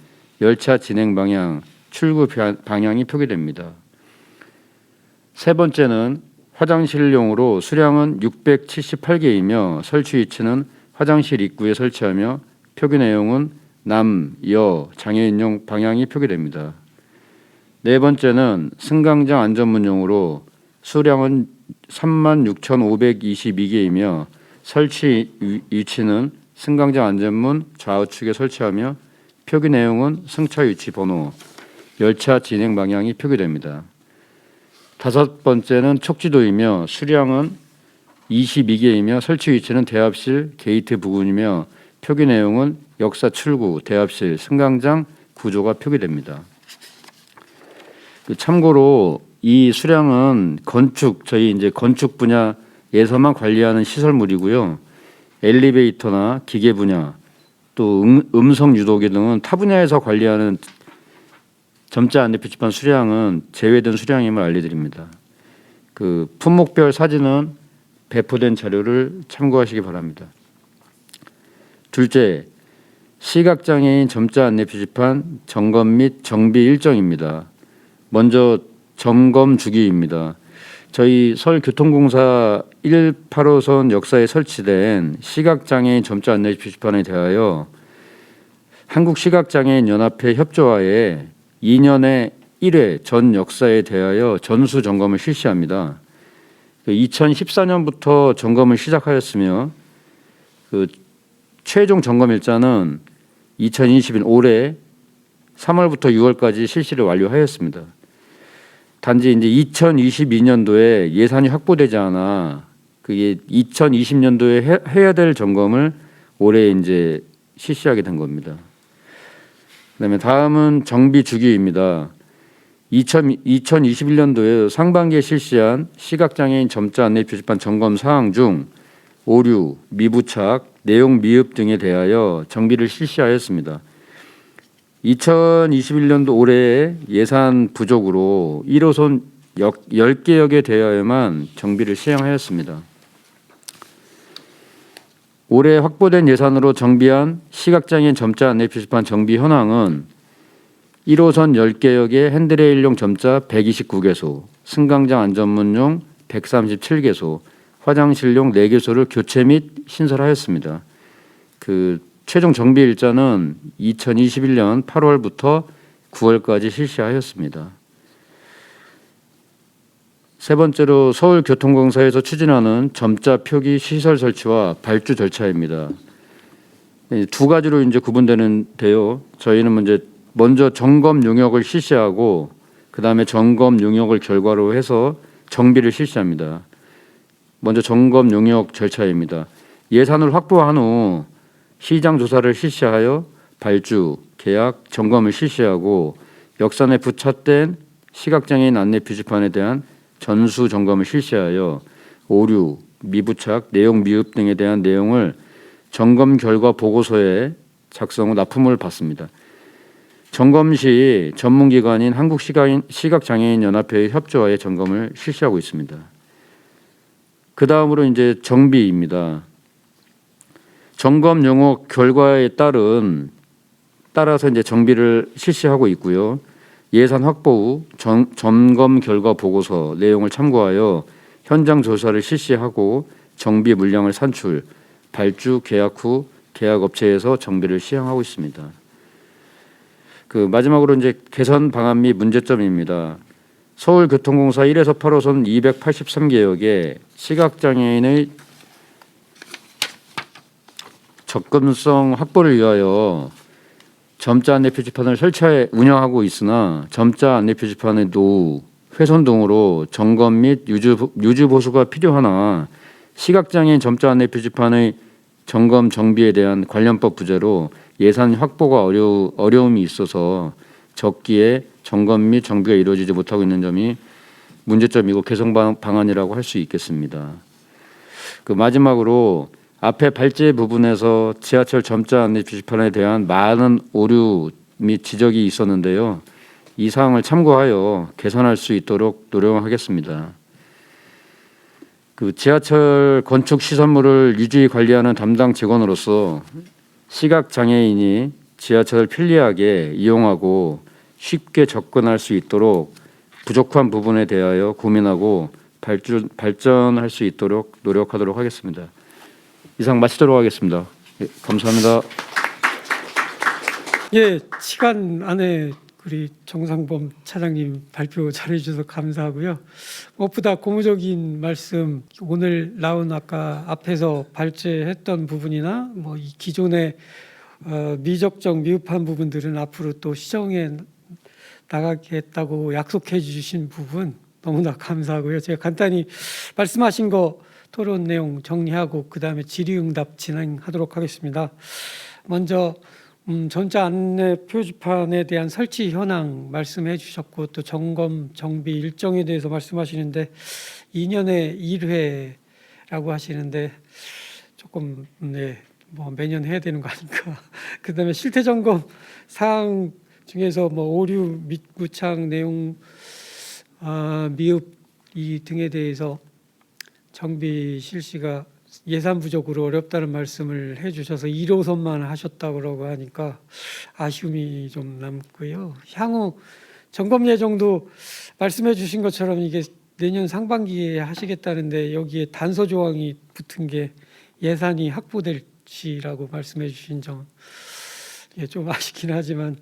열차 진행 방향, 출구 방향이 표기됩니다. 세 번째는 화장실용으로 수량은 678개이며 설치 위치는 화장실 입구에 설치하며 표기 내용은 남, 여, 장애인용 방향이 표기됩니다. 네 번째는 승강장 안전문용으로 수량은 36,522개이며 설치 위치는 승강장 안전문 좌우측에 설치하며 표기 내용은 승차 위치 번호, 열차 진행 방향이 표기됩니다. 다섯 번째는 촉지도이며 수량은 22개이며 설치 위치는 대합실 게이트 부근이며 표기 내용은 역사 출구, 대합실, 승강장 구조가 표기됩니다. 참고로 이 수량은 저희 이제 건축 분야에서만 관리하는 시설물이고요. 엘리베이터나 기계 분야, 또 음성 유도기 등은 타 분야에서 관리하는 점자 안내 표지판 수량은 제외된 수량임을 알려드립니다. 그 품목별 사진은 배포된 자료를 참고하시기 바랍니다. 둘째, 시각장애인 점자 안내 표지판 점검 및 정비 일정입니다. 먼저 점검 주기입니다. 저희 서울교통공사 1-8호선 역사에 설치된 시각장애인 점자 안내 표지판에 대하여 한국시각장애인연합회 협조하에 2년에 1회 전 역사에 대하여 전수 점검을 실시합니다. 2014년부터 점검을 시작하였으며 그 최종 점검 일자는 2020년 올해 3월부터 6월까지 실시를 완료하였습니다. 단지 이제 2022년도에 예산이 확보되지 않아 그게 2020년도에 해야 될 점검을 올해 이제 실시하게 된 겁니다. 그다음에 다음은 정비 주기입니다. 2021년도에 상반기에 실시한 시각장애인 점자 안내 표지판 점검 사항 중 오류, 미부착, 내용 미흡 등에 대하여 정비를 실시하였습니다. 2021년도 올해 예산 부족으로 1호선 10개역에 대하여만 정비를 시행하였습니다. 올해 확보된 예산으로 정비한 시각장애인 점자 안내 표지판 정비 현황은 1호선 10개역의 핸드레일용 점자 129개소, 승강장 안전문용 137개소, 화장실용 4개소를 교체 및 신설하였습니다. 그 최종 정비 일자는 2021년 8월부터 9월까지 실시하였습니다. 세 번째로 서울교통공사에서 추진하는 점자 표기 시설 설치와 발주 절차입니다. 두 가지로 이제 구분되는데요. 저희는 먼저 점검 용역을 실시하고 그 다음에 점검 용역을 결과로 해서 정비를 실시합니다. 먼저 점검 용역 절차입니다. 예산을 확보한 후 시장 조사를 실시하여 발주, 계약, 점검을 실시하고 역산에 부착된 시각장애인 안내 표지판에 대한 전수 점검을 실시하여 오류, 미부착, 내용 미흡 등에 대한 내용을 점검 결과 보고서에 작성 후 납품을 받습니다. 점검 시 전문기관인 한국시각장애인연합회의 협조하에 점검을 실시하고 있습니다. 그 다음으로 이제 정비입니다. 점검 용역 결과에 따라서 이제 정비를 실시하고 있고요. 예산 확보 후 점검 결과 보고서 내용을 참고하여 현장 조사를 실시하고 정비 물량을 산출, 발주 계약 후 계약 업체에서 정비를 시행하고 있습니다. 마지막으로 이제 개선 방안 및 문제점입니다. 서울교통공사 1에서 8호선 283개역에 시각장애인의 접근성 확보를 위하여 점자 안내 표지판을 설치해 운영하고 있으나 점자 안내 표지판의 노후, 훼손 등으로 점검 및 유지 보수가 필요하나 시각장애인 점자 안내 표지판의 점검 정비에 대한 관련법 부재로 예산 확보가 어려움이 있어서 적기에 점검 및 정비가 이루어지지 못하고 있는 점이 문제점이고 개선 방안이라고 할 수 있겠습니다. 마지막으로 앞에 발제 부분에서 지하철 점자 안내 표지판에 대한 많은 오류 및 지적이 있었는데요. 이 사항을 참고하여 개선할 수 있도록 노력하겠습니다. 지하철 건축 시설물을 유지 관리하는 담당 직원으로서 시각 장애인이 지하철을 편리하게 이용하고 쉽게 접근할 수 있도록 부족한 부분에 대하여 고민하고 발전할 수 있도록 노력하도록 하겠습니다. 이상 마치도록 하겠습니다. 예, 감사합니다. 예, 시간 안에 우리 정상범 차장님 발표 잘해주셔서 감사하고요. 무엇보다 고무적인 말씀, 오늘 나온 아까 앞에서 발제했던 부분이나 뭐 이 기존의 미적정 미흡한 부분들은 앞으로 또 시정해 나가겠다고 약속해 주신 부분 너무나 감사하고요. 제가 간단히 말씀하신 거 토론 내용 정리하고 그 다음에 질의응답 진행하도록 하겠습니다. 먼저 전자 안내 표지판에 대한 설치 현황 말씀해 주셨고 또 점검 정비 일정에 대해서 말씀하시는데 2년에 1회라고 하시는데 조금 뭐 매년 해야 되는 거 아닌가. 그 다음에 실태 점검 사항 중에서 뭐 오류 및 무착 내용 미흡 이 등에 대해서 정비 실시가 예산 부족으로 어렵다는 말씀을 해주셔서 1호선만 하셨다고 하니까 아쉬움이 좀 남고요. 향후 점검 예정도 말씀해 주신 것처럼 이게 내년 상반기에 하시겠다는데 여기에 단서 조항이 붙은 게 예산이 확보될지라고 말씀해 주신 점 좀 아쉽긴 하지만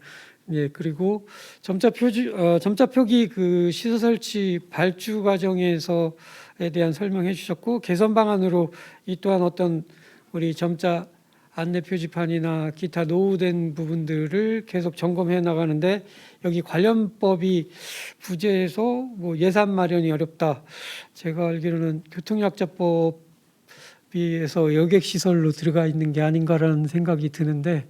그리고 점자 표기 그 시설 설치 발주 과정에서에 대한 설명해 주셨고 개선 방안으로 이 또한 어떤 우리 점자 안내 표지판이나 기타 노후된 부분들을 계속 점검해 나가는데 여기 관련법이 부재해서 뭐 예산 마련이 어렵다. 제가 알기로는 교통약자법에서 여객 시설로 들어가 있는 게 아닌가라는 생각이 드는데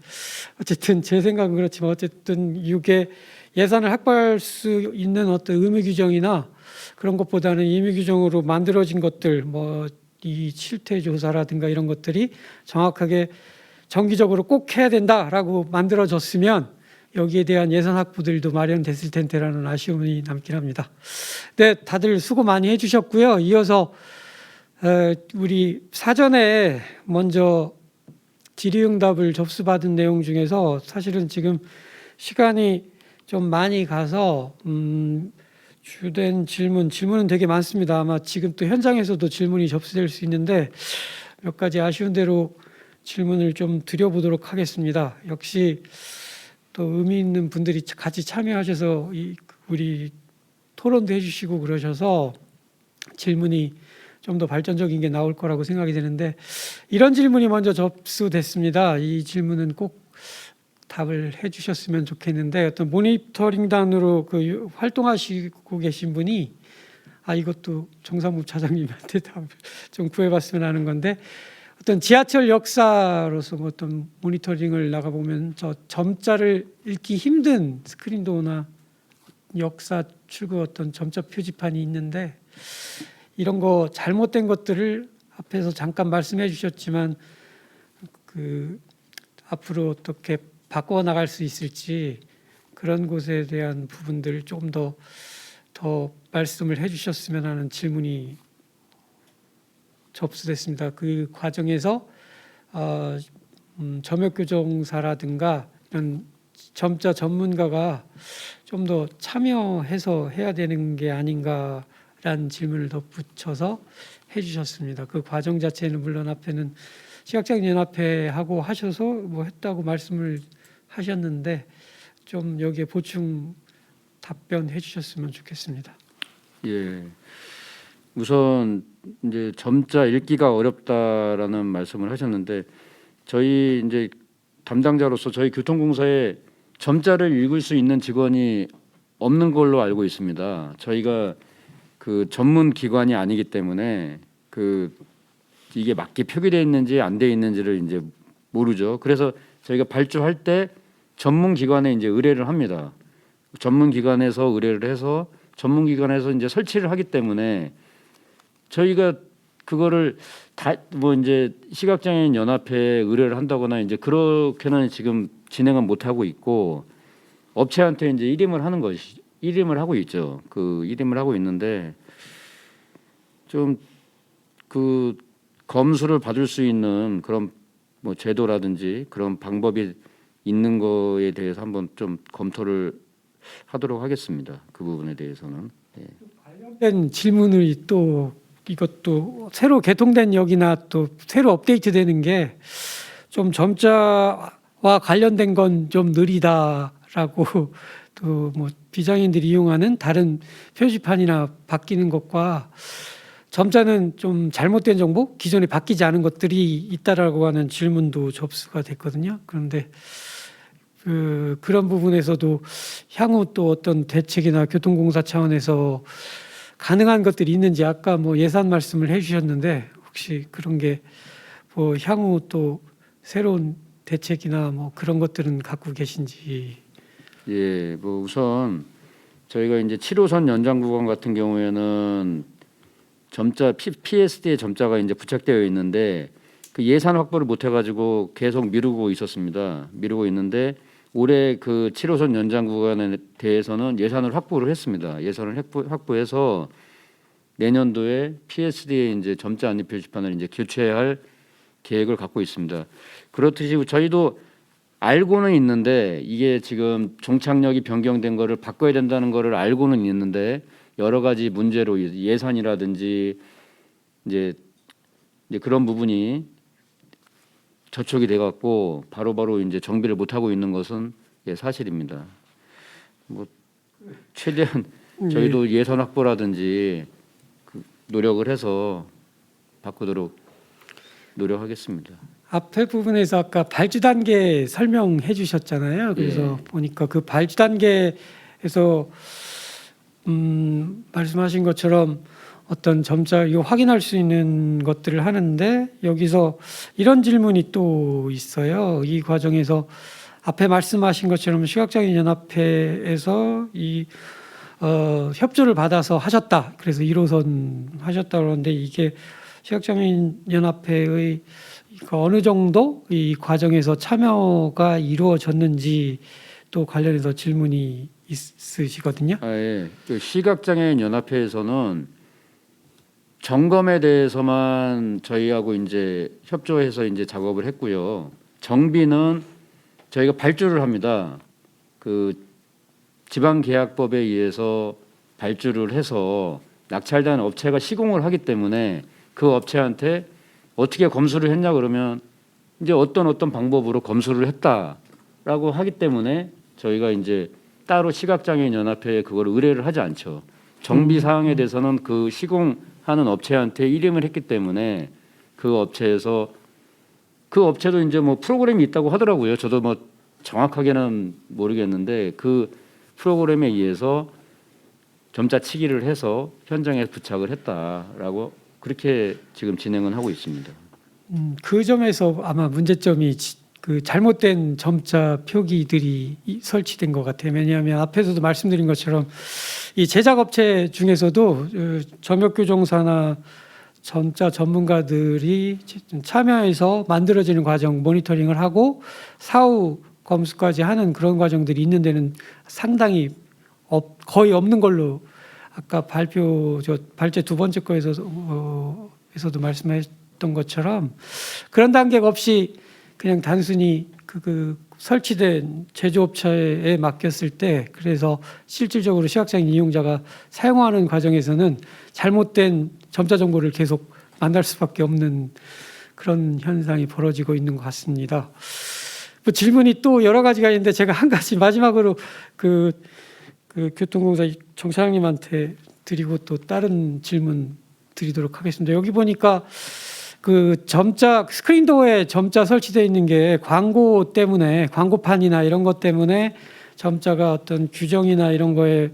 어쨌든 제 생각은 그렇지만 어쨌든 이게 예산을 확보할 수 있는 어떤 의무 규정이나 그런 것보다는 임의 규정으로 만들어진 것들 뭐 이 실태 조사라든가 이런 것들이 정확하게 정기적으로 꼭 해야 된다라고 만들어졌으면 여기에 대한 예산 확보들도 마련됐을 텐데라는 아쉬움이 남긴 합니다. 네, 다들 수고 많이 해주셨고요. 이어서 우리 사전에 먼저 질의응답을 접수받은 내용 중에서 사실은 지금 시간이 좀 많이 가서 주된 질문은 되게 많습니다. 아마 지금 또 현장에서도 질문이 접수될 수 있는데 몇 가지 아쉬운 대로 질문을 좀 드려보도록 하겠습니다. 역시 또 의미 있는 분들이 같이 참여하셔서 우리 토론도 해주시고 그러셔서 질문이 좀 더 발전적인 게 나올 거라고 생각이 되는데 이런 질문이 먼저 접수됐습니다. 이 질문은 꼭 답을 해주셨으면 좋겠는데 어떤 모니터링단으로 그 활동하시고 계신 분이 이것도 정상무 차장님한테 답을 좀 구해봤으면 하는 건데 어떤 지하철 역사로서 어떤 모니터링을 나가보면 저 점자를 읽기 힘든 스크린도어나 역사 출구 어떤 점자 표지판이 있는데 이런 거 잘못된 것들을 앞에서 잠깐 말씀해 주셨지만 그 앞으로 어떻게 바꿔 나갈 수 있을지 그런 곳에 대한 부분들 조금 더 말씀을 해주셨으면 하는 질문이 접수됐습니다. 그 과정에서 점역교정사라든가 이런 점자 전문가가 좀 더 참여해서 해야 되는 게 아닌가라는 질문을 덧붙여서 해주셨습니다. 그 과정 자체는 물론 앞에는 시각장애인연합회 하고 하셔서 뭐 했다고 말씀을 하셨는데 좀 여기에 보충 답변해 주셨으면 좋겠습니다. 예. 우선 이제 점자 읽기가 어렵다라는 말씀을 하셨는데 저희 이제 담당자로서 저희 교통공사에 점자를 읽을 수 있는 직원이 없는 걸로 알고 있습니다. 저희가 그 전문 기관이 아니기 때문에 그 이게 맞게 표기되어 있는지 안 되어 있는지를 이제 모르죠. 그래서 저희가 발주할 때 전문 기관에 이제 의뢰를 합니다. 전문 기관에서 의뢰를 해서 전문 기관에서 이제 설치를 하기 때문에 저희가 그거를 다 뭐 이제 시각장애인 연합회에 의뢰를 한다거나 이제 그렇게는 지금 진행은 못 하고 있고 업체한테 이제 일임을 하고 있죠. 그 일임을 하고 있는데 좀 그 검수를 받을 수 있는 그런 뭐 제도라든지 그런 방법이 있는 거에 대해서 한번 좀 검토를 하도록 하겠습니다. 그 부분에 대해서는. 예. 관련된 질문을 또 이것도 새로 개통된 역이나 또 새로 업데이트되는 게 좀 점자와 관련된 건 좀 느리다라고 또 뭐 비장애인들이 이용하는 다른 표지판이나 바뀌는 것과 점자는 좀 잘못된 정보, 기존에 바뀌지 않은 것들이 있다라고 하는 질문도 접수가 됐거든요. 그런데 그런 부분에서도 향후 또 어떤 대책이나 교통공사 차원에서 가능한 것들이 있는지 아까 뭐 예산 말씀을 해주셨는데 혹시 그런 게 뭐 향후 또 새로운 대책이나 뭐 그런 것들은 갖고 계신지. 예, 뭐 우선 저희가 이제 7호선 연장 구간 같은 경우에는 점자 PSD의 점자가 이제 부착되어 있는데 그 예산 확보를 못 해가지고 계속 미루고 있었습니다. 미루고 있는데 올해 그 7호선 연장 구간에 대해서는 예산을 확보를 했습니다. 예산을 확보해서 내년도에 PSD의 이제 점자 안내 표지판을 이제 교체할 계획을 갖고 있습니다. 그렇듯이 저희도 알고는 있는데 이게 지금 종착역이 변경된 거를 바꿔야 된다는 거를 알고는 있는데 여러 가지 문제로 예산이라든지 이제 그런 부분이 저촉이 돼 갖고 바로바로 이제 정비를 못 하고 있는 것은 예, 사실입니다. 뭐 최대한 저희도 예산 확보라든지 그 노력을 해서 바꾸도록 노력하겠습니다. 앞에 부분에서 아까 발주 단계 설명해 주셨잖아요. 그래서 보니까 그 발주 단계에서 말씀하신 것처럼 어떤 점자 이거 확인할 수 있는 것들을 하는데 여기서 이런 질문이 또 있어요. 이 과정에서 앞에 말씀하신 것처럼 시각장애인 연합회에서 이 협조를 받아서 하셨다. 그래서 1호선 하셨다 그러는데 이게 시각장애인 연합회의 어느 정도 이 과정에서 참여가 이루어졌는지 또 관련해서 질문이 있으시거든요. 예. 그 시각장애인 연합회에서는 점검에 대해서만 저희하고 이제 협조해서 이제 작업을 했고요. 정비는 저희가 발주를 합니다. 그 지방계약법에 의해서 발주를 해서 낙찰단 업체가 시공을 하기 때문에 그 업체한테 어떻게 검수를 했냐 그러면 이제 어떤 방법으로 검수를 했다라고 하기 때문에 저희가 이제 따로 시각장애인 연합회에 그걸 의뢰를 하지 않죠. 정비 사항에 대해서는 그 시공하는 업체한테 일임을 했기 때문에 그 업체에서 그 업체도 이제 뭐 프로그램이 있다고 하더라고요. 저도 뭐 정확하게는 모르겠는데 그 프로그램에 의해서 점자치기를 해서 현장에 부착을 했다라고 그렇게 지금 진행은 하고 있습니다. 그 점에서 아마 문제점이 그 잘못된 점자 표기들이 설치된 것 같아요. 왜냐하면 앞에서도 말씀드린 것처럼 이 제작업체 중에서도 점역교정사나 점자 전문가들이 참여해서 만들어지는 과정 모니터링을 하고 사후 검수까지 하는 그런 과정들이 있는 데는 상당히 거의 없는 걸로 아까 발제 두 번째 거에서도 말씀하셨던 것처럼 그런 단계가 없이 그냥 단순히 그 설치된 제조업체에 맡겼을 때 그래서 실질적으로 시각장애인 이용자가 사용하는 과정에서는 잘못된 점자 정보를 계속 만날 수밖에 없는 그런 현상이 벌어지고 있는 것 같습니다. 뭐 질문이 또 여러 가지가 있는데 제가 한 가지 마지막으로 그 교통공사 정 차장님한테 드리고 또 다른 질문 드리도록 하겠습니다. 여기 보니까 그 점자 스크린도어에 점자 설치되어 있는 게 광고 때문에 광고판이나 이런 것 때문에 점자가 어떤 규정이나 이런 거에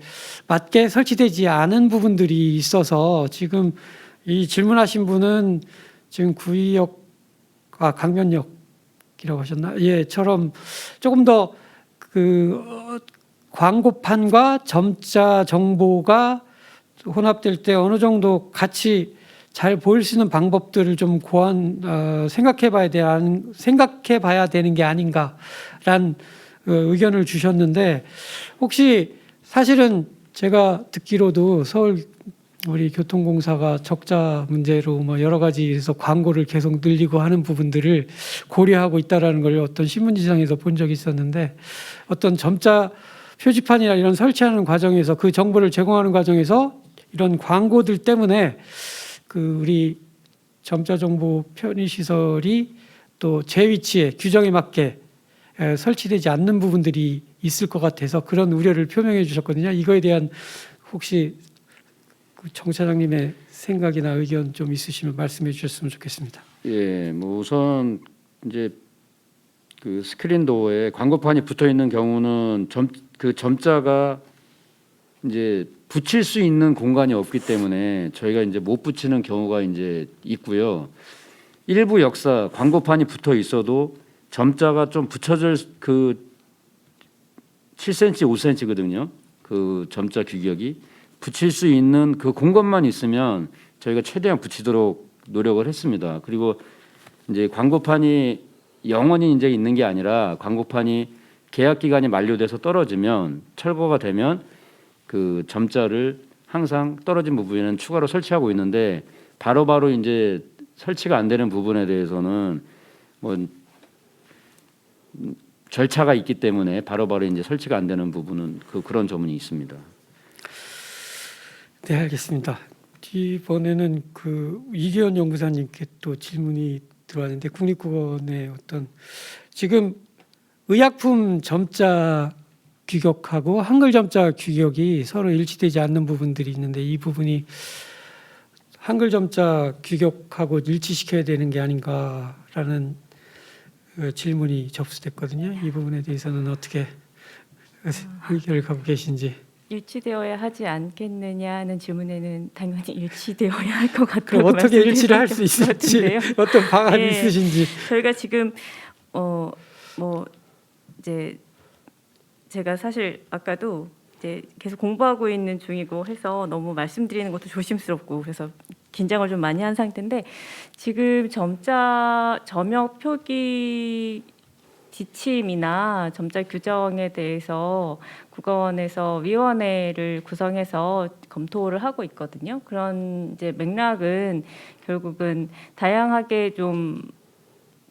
맞게 설치되지 않은 부분들이 있어서 지금 이 질문하신 분은 지금 구의역 강변역이라고 하셨나? 예,처럼 조금 더 그 광고판과 점자 정보가 혼합될 때 어느 정도 같이 잘 보일 수 있는 방법들을 좀 생각해봐야 되는 게 아닌가라는 의견을 주셨는데 혹시 사실은 제가 듣기로도 서울 우리 교통공사가 적자 문제로 뭐 여러 가지에서 광고를 계속 늘리고 하는 부분들을 고려하고 있다라는 걸 어떤 신문지상에서 본 적이 있었는데 어떤 점자 표지판이나 이런 설치하는 과정에서 그 정보를 제공하는 과정에서 이런 광고들 때문에 그 우리 점자 정보 편의 시설이 또 제 위치에 규정에 맞게 설치되지 않는 부분들이 있을 것 같아서 그런 우려를 표명해 주셨거든요. 이거에 대한 혹시 정 차장님의 생각이나 의견 좀 있으시면 말씀해 주셨으면 좋겠습니다. 예, 뭐 우선 이제 그 스크린도어에 광고판이 붙어 있는 경우는 그 점자가 이제 붙일 수 있는 공간이 없기 때문에 저희가 이제 못 붙이는 경우가 이제 있고요. 일부 역사 광고판이 붙어 있어도 점자가 좀 붙여질 그 7cm, 5cm거든요. 그 점자 규격이 붙일 수 있는 그 공간만 있으면 저희가 최대한 붙이도록 노력을 했습니다. 그리고 이제 광고판이 영원히 이제 있는 게 아니라 광고판이 계약 기간이 만료돼서 떨어지면 철거가 되면 그 점자를 항상 떨어진 부분에는 추가로 설치하고 있는데 바로바로 이제 설치가 안 되는 부분에 대해서는 뭐 절차가 있기 때문에 바로바로 이제 설치가 안 되는 부분은 그런 점이 있습니다. 네, 알겠습니다. 이번에는 그 이기현 연구사님께 또 질문이 들어왔는데 국립국어원의 어떤 지금 의약품 점자 규격하고 한글 점자 규격이 서로 일치되지 않는 부분들이 있는데 이 부분이 한글 점자 규격하고 일치시켜야 되는 게 아닌가라는 질문이 접수됐거든요. 이 부분에 대해서는 어떻게 의견을 갖고 계신지. 일치되어야 하지 않겠느냐는 질문에는 당연히 일치되어야 할 것 같아요. 그럼 어떻게 일치를 할 수 있을지 어떤 방안이 네, 있으신지. 저희가 지금 뭐 이제 제가 사실 아까도 이제 계속 공부하고 있는 중이고 해서 너무 말씀드리는 것도 조심스럽고 그래서 긴장을 좀 많이 한 상태인데 지금 점자 점역 표기 지침이나 점자 규정에 대해서 국어원에서 위원회를 구성해서 검토를 하고 있거든요. 그런 이제 맥락은 결국은 다양하게 좀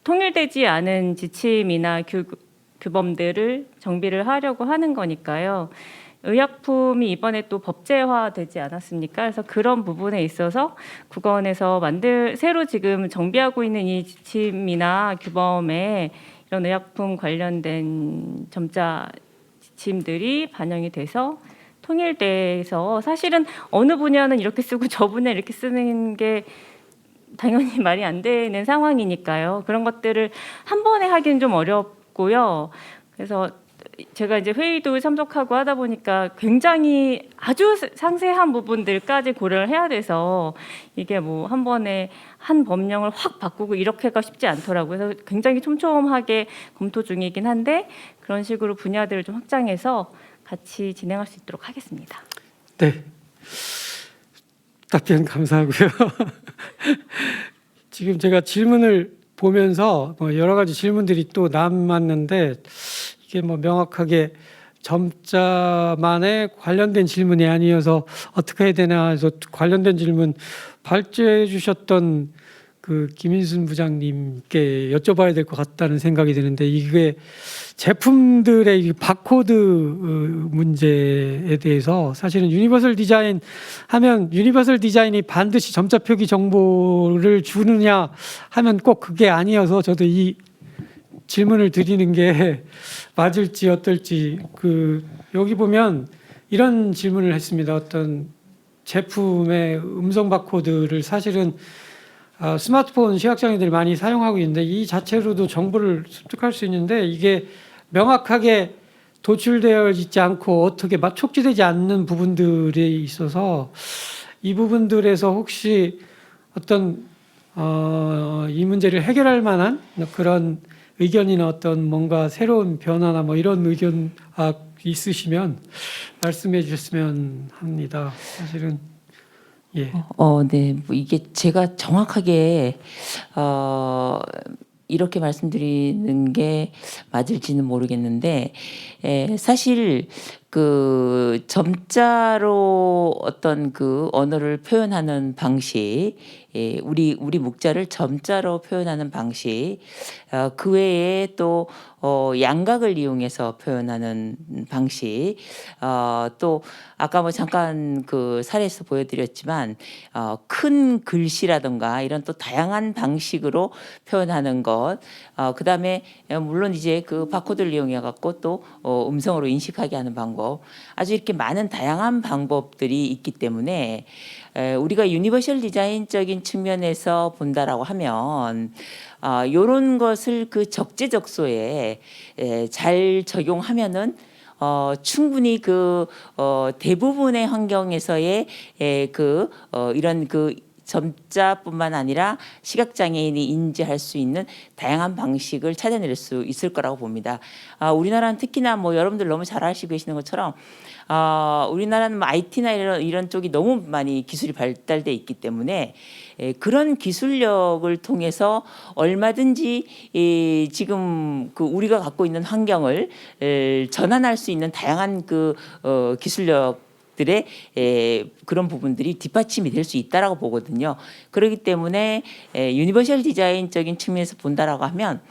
통일되지 않은 지침이나 규범들을 정비를 하려고 하는 거니까요. 의약품이 이번에 또 법제화되지 않았습니까? 그래서 그런 부분에 있어서 국어원에서 새로 지금 정비하고 있는 이 지침이나 규범에 이런 의약품 관련된 점자 지침들이 반영이 돼서 통일돼서 사실은 어느 분야는 이렇게 쓰고 저 분야 이렇게 쓰는 게 당연히 말이 안 되는 상황이니까요. 그런 것들을 한 번에 하기는 좀 어렵고요. 그래서 제가 이제 회의도 참석하고 하다 보니까 굉장히 아주 상세한 부분들까지 고려를 해야 돼서 이게 뭐 한 번에 한 법령을 확 바꾸고 이렇게가 쉽지 않더라고요. 그래서 굉장히 촘촘하게 검토 중이긴 한데 그런 식으로 분야들을 좀 확장해서 같이 진행할 수 있도록 하겠습니다. 네, 답변 감사하고요. 지금 제가 질문을 보면서 뭐 여러 가지 질문들이 또 남았는데 이게 뭐 명확하게 점자만에 관련된 질문이 아니어서 어떻게 해야 되나 해서 관련된 질문 발제해 주셨던 그 김인순 부장님께 여쭤봐야 될 것 같다는 생각이 드는데 이게 제품들의 이 바코드 문제에 대해서 사실은 유니버설 디자인 하면 유니버설 디자인이 반드시 점자 표기 정보를 주느냐 하면 꼭 그게 아니어서 저도 이 질문을 드리는 게 맞을지 어떨지 여기 보면 이런 질문을 했습니다. 어떤 제품의 음성 바코드를 사실은 스마트폰 시각장애인들이 많이 사용하고 있는데 이 자체로도 정보를 습득할 수 있는데 이게 명확하게 도출되어 있지 않고 어떻게 촉지되지 않는 부분들이 있어서 이 부분들에서 혹시 어떤 이 문제를 해결할 만한 그런 의견이나 어떤 뭔가 새로운 변화나 뭐 이런 의견 있으시면 말씀해 주셨으면 합니다. 사실은 예. 네. 뭐 이게 제가 정확하게 이렇게 말씀드리는 게 맞을지는 모르겠는데 사실 그 점자로 어떤 그 언어를 표현하는 방식, 우리 묵자를 점자로 표현하는 방식, 그 외에 또 양각을 이용해서 표현하는 방식, 또 아까 뭐 잠깐 그 사례에서 보여드렸지만 큰 글씨라든가 이런 또 다양한 방식으로 표현하는 것, 그다음에 물론 이제 그 바코드를 이용해 갖고 또 음성으로 인식하게 하는 방법, 아주 이렇게 많은 다양한 방법들이 있기 때문에 우리가 유니버셜 디자인적인 측면에서 본다라고 하면 이런 것을 그 적재적소에 잘 적용하면은 충분히 그 대부분의 환경에서의 이런 그 점자뿐만 아니라 시각장애인이 인지할 수 있는 다양한 방식을 찾아낼 수 있을 거라고 봅니다. 우리나라는 특히나 뭐 여러분들 너무 잘 알고 계시는 것처럼 우리나라는 뭐 IT나 이런 쪽이 너무 많이 기술이 발달돼 있기 때문에 그런 기술력을 통해서 얼마든지 지금 그 우리가 갖고 있는 환경을 전환할 수 있는 다양한 그 기술력 들의 그런 부분들이 뒷받침이 될 수 있다라고 보거든요. 그렇기 때문에 유니버셜 디자인적인 측면에서 본다라고 하면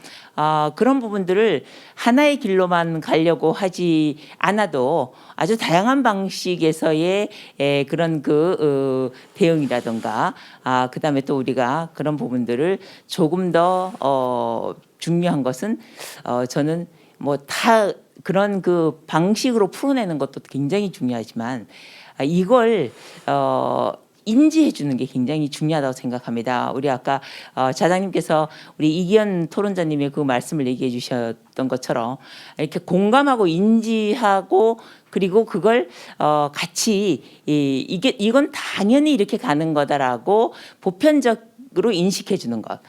그런 부분들을 하나의 길로만 가려고 하지 않아도 아주 다양한 방식에서의 그런 그 대응이라든가 그다음에 또 우리가 그런 부분들을 조금 더 중요한 것은 저는 뭐 다 그런 그 방식으로 풀어내는 것도 굉장히 중요하지만 이걸 인지해 주는 게 굉장히 중요하다고 생각합니다. 우리 아까 자장님께서 우리 이기현 토론자님의 그 말씀을 얘기해 주셨던 것처럼 이렇게 공감하고 인지하고 그리고 그걸 같이 이건 당연히 이렇게 가는 거다라고 보편적으로 인식해 주는 것.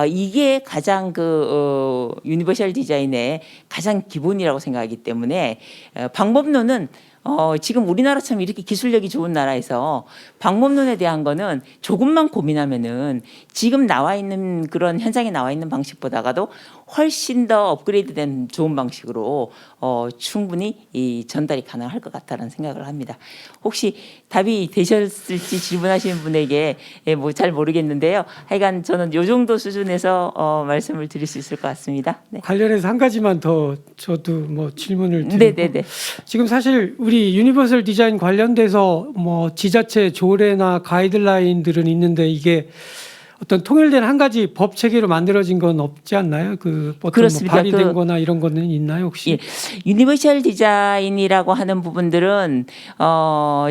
이게 가장 그 유니버셜 디자인의 가장 기본이라고 생각하기 때문에 방법론은 지금 우리나라처럼 이렇게 기술력이 좋은 나라에서 방법론에 대한 거는 조금만 고민하면은 지금 나와 있는 그런 현장에 나와 있는 방식보다가도 훨씬 더 업그레이드된 좋은 방식으로 충분히 이 전달이 가능할 것 같다는 생각을 합니다. 혹시 답이 되셨을지 질문하시는 분에게 뭐 잘 모르겠는데요. 하여간 저는 요 정도 수준에서 말씀을 드릴 수 있을 것 같습니다. 네. 관련해서 한 가지만 더 저도 뭐 질문을 드리고 네네네. 지금 사실 우리 유니버설 디자인 관련돼서 뭐 지자체 조례나 가이드라인들은 있는데 이게 어떤 통일된 한 가지 법 체계로 만들어진 건 없지 않나요? 그 어떤 그렇습니다. 뭐 발의된 거나 이런 거는 있나요 혹시? 예, 유니버셜 디자인이라고 하는 부분들은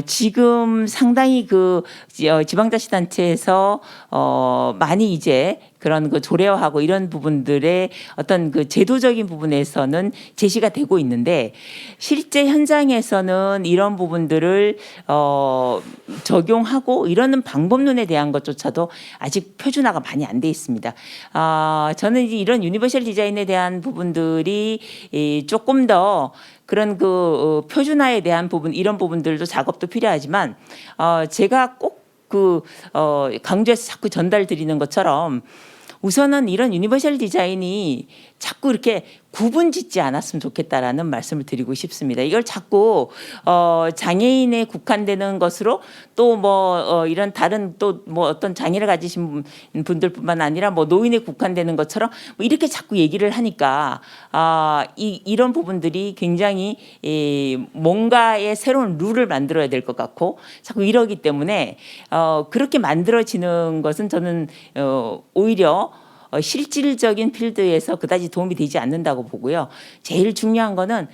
지금 상당히 그 지방자치단체에서 많이 이제 그런 그 조례화하고 이런 부분들의 어떤 그 제도적인 부분에서는 제시가 되고 있는데 실제 현장에서는 이런 부분들을 적용하고 이러는 방법론에 대한 것조차도 아직 표준화가 많이 안 돼 있습니다. 저는 이제 이런 유니버셜 디자인에 대한 부분들이 조금 더 그런 그 표준화에 대한 부분 이런 부분들도 작업도 필요하지만 제가 꼭 강조해서 자꾸 전달 드리는 것처럼 우선은 이런 유니버셜 디자인이 자꾸 이렇게 구분 짓지 않았으면 좋겠다라는 말씀을 드리고 싶습니다. 이걸 자꾸 장애인에 국한되는 것으로 또 이런 다른 또 어떤 장애를 가지신 분들뿐만 아니라 노인에 국한되는 것처럼 이렇게 자꾸 얘기를 하니까 이런 부분들이 굉장히 뭔가의 새로운 룰을 만들어야 될 것 같고 자꾸 이러기 때문에 그렇게 만들어지는 것은 저는 오히려 실질적인 필드에서 그다지 도움이 되지 않는다고 보고요. 제일 중요한 거는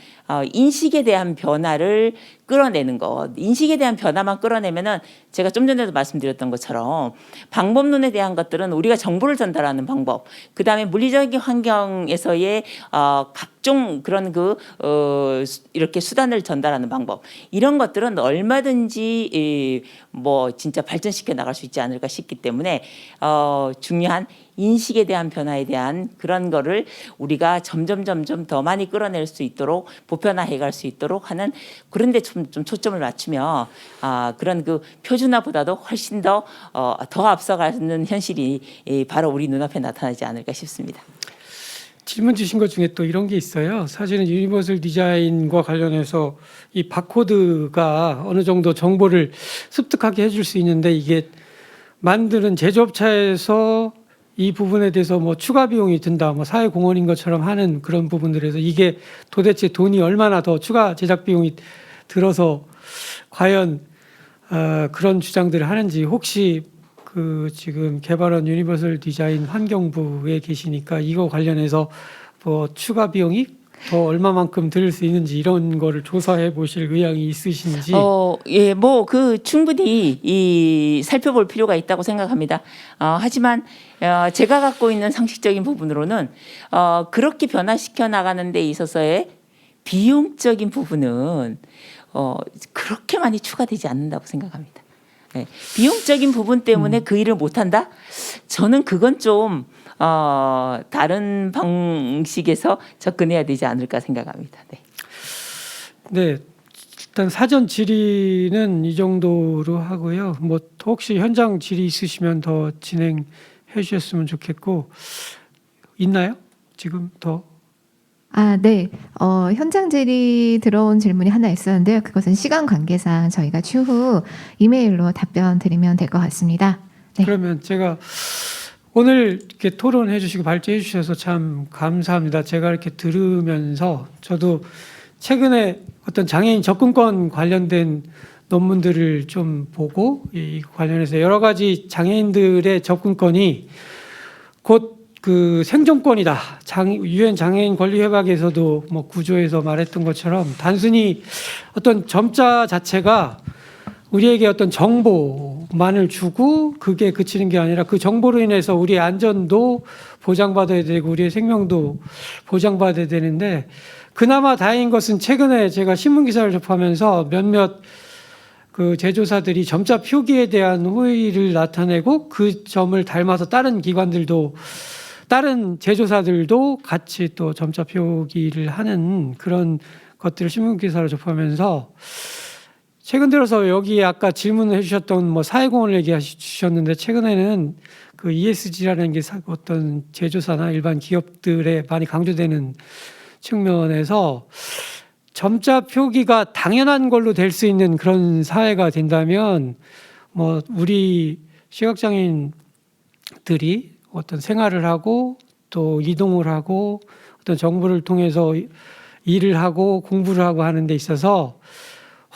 인식에 대한 변화를 끌어내는 것. 인식에 대한 변화만 끌어내면은 제가 좀 전에도 말씀드렸던 것처럼 방법론에 대한 것들은 우리가 정보를 전달하는 방법, 그 다음에 물리적인 환경에서의 각종 그런 이렇게 수단을 전달하는 방법, 이런 것들은 얼마든지 진짜 발전시켜 나갈 수 있지 않을까 싶기 때문에 중요한 인식에 대한 변화에 대한 그런 거를 우리가 점점 더 많이 끌어낼 수 있도록 보편화해 갈 수 있도록 하는 그런 데 좀 초점을 맞추면 그런 표준화보다도 훨씬 더 앞서가는 현실이 바로 우리 눈앞에 나타나지 않을까 싶습니다. 질문 주신 것 중에 또 이런 게 있어요. 사실은 유니버설 디자인과 관련해서 이 바코드가 어느 정도 정보를 습득하게 해줄 수 있는데 이게 만드는 제조업체에서 이 부분에 대해서 추가 비용이 든다, 사회공헌인 것처럼 하는 그런 부분들에서 이게 도대체 돈이 얼마나 더 추가 제작 비용이 들어서 과연 그런 주장들을 하는지 혹시 지금 개발원 유니버설 디자인 환경부에 계시니까 이거 관련해서 추가 비용이 더 얼마만큼 들을 수 있는지 이런 거를 조사해 보실 의향이 있으신지. 예, 충분히 살펴볼 필요가 있다고 생각합니다. 하지만 제가 갖고 있는 상식적인 부분으로는 그렇게 변화시켜 나가는 데 있어서의 비용적인 부분은 그렇게 많이 추가되지 않는다고 생각합니다. 네, 비용적인 부분 때문에 그 일을 못한다? 저는 그건 좀 다른 방식에서 접근해야 되지 않을까 생각합니다. 네, 일단 사전 질의는 이 정도로 하고요. 혹시 현장 질의 있으시면 더 진행해 주셨으면 좋겠고, 있나요? 지금 더? 네. 현장 질의 들어온 질문이 하나 있었는데요. 그것은 시간 관계상 저희가 추후 이메일로 답변 드리면 될 것 같습니다. 네. 그러면 제가 오늘 이렇게 토론해 주시고 발제해 주셔서 참 감사합니다. 제가 이렇게 들으면서 저도 최근에 어떤 장애인 접근권 관련된 논문들을 좀 보고 이 관련해서 여러 가지 장애인들의 접근권이 곧 생존권이다. 유엔 장애인 권리 협약에서도 구조에서 말했던 것처럼 단순히 어떤 점자 자체가 우리에게 어떤 정보만을 주고 그게 그치는 게 아니라 그 정보로 인해서 우리의 안전도 보장받아야 되고 우리의 생명도 보장받아야 되는데, 그나마 다행인 것은 최근에 제가 신문 기사를 접하면서 몇몇 제조사들이 점자 표기에 대한 호의를 나타내고 그 점을 닮아서 다른 기관들도, 다른 제조사들도 같이 또 점자 표기를 하는 그런 것들을 신문 기사를 접하면서, 최근 들어서 여기 아까 질문을 해주셨던 사회공헌을 얘기해 주셨는데, 최근에는 ESG라는 게 어떤 제조사나 일반 기업들에 많이 강조되는 측면에서 점자 표기가 당연한 걸로 될 수 있는 그런 사회가 된다면 우리 시각장애인들이 어떤 생활을 하고 또 이동을 하고 어떤 정보를 통해서 일을 하고 공부를 하고 하는 데 있어서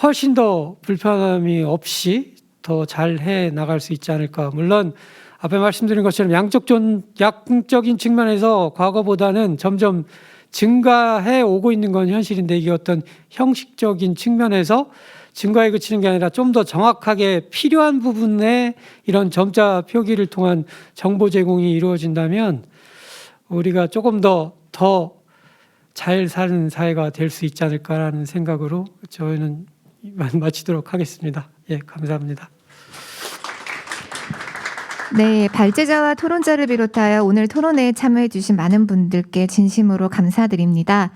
훨씬 더 불편함이 없이 더 잘 해 나갈 수 있지 않을까. 물론 앞에 말씀드린 것처럼 양적인 측면에서 과거보다는 점점 증가해 오고 있는 건 현실인데, 이게 어떤 형식적인 측면에서 증가에 그치는 게 아니라 좀 더 정확하게 필요한 부분에 이런 점자 표기를 통한 정보 제공이 이루어진다면 우리가 조금 더 잘 사는 사회가 될 수 있지 않을까라는 생각으로 저희는 마치도록 하겠습니다. 예, 감사합니다. 네, 발제자와 토론자를 비롯하여 오늘 토론회에 참여해 주신 많은 분들께 진심으로 감사드립니다.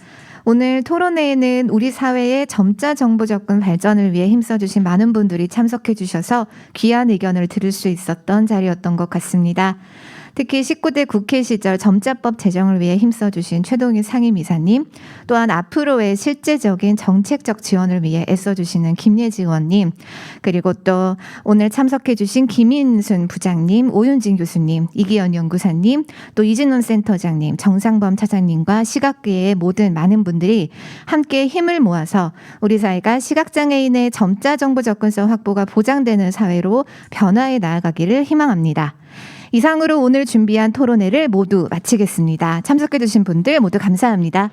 오늘 토론회에는 우리 사회의 점자 정보 접근 발전을 위해 힘써주신 많은 분들이 참석해 주셔서 귀한 의견을 들을 수 있었던 자리였던 것 같습니다. 특히 19대 국회 시절 점자법 제정을 위해 힘써주신 최동희 상임이사님, 또한 앞으로의 실제적인 정책적 지원을 위해 애써주시는 김예지 의원님, 그리고 또 오늘 참석해주신 김인순 부장님, 오윤진 교수님, 이기현 연구사님, 또 이진훈 센터장님, 정상범 차장님과 시각계의 모든 많은 분들이 함께 힘을 모아서 우리 사회가 시각장애인의 점자 정보 접근성 확보가 보장되는 사회로 변화해 나아가기를 희망합니다. 이상으로 오늘 준비한 토론회를 모두 마치겠습니다. 참석해주신 분들 모두 감사합니다.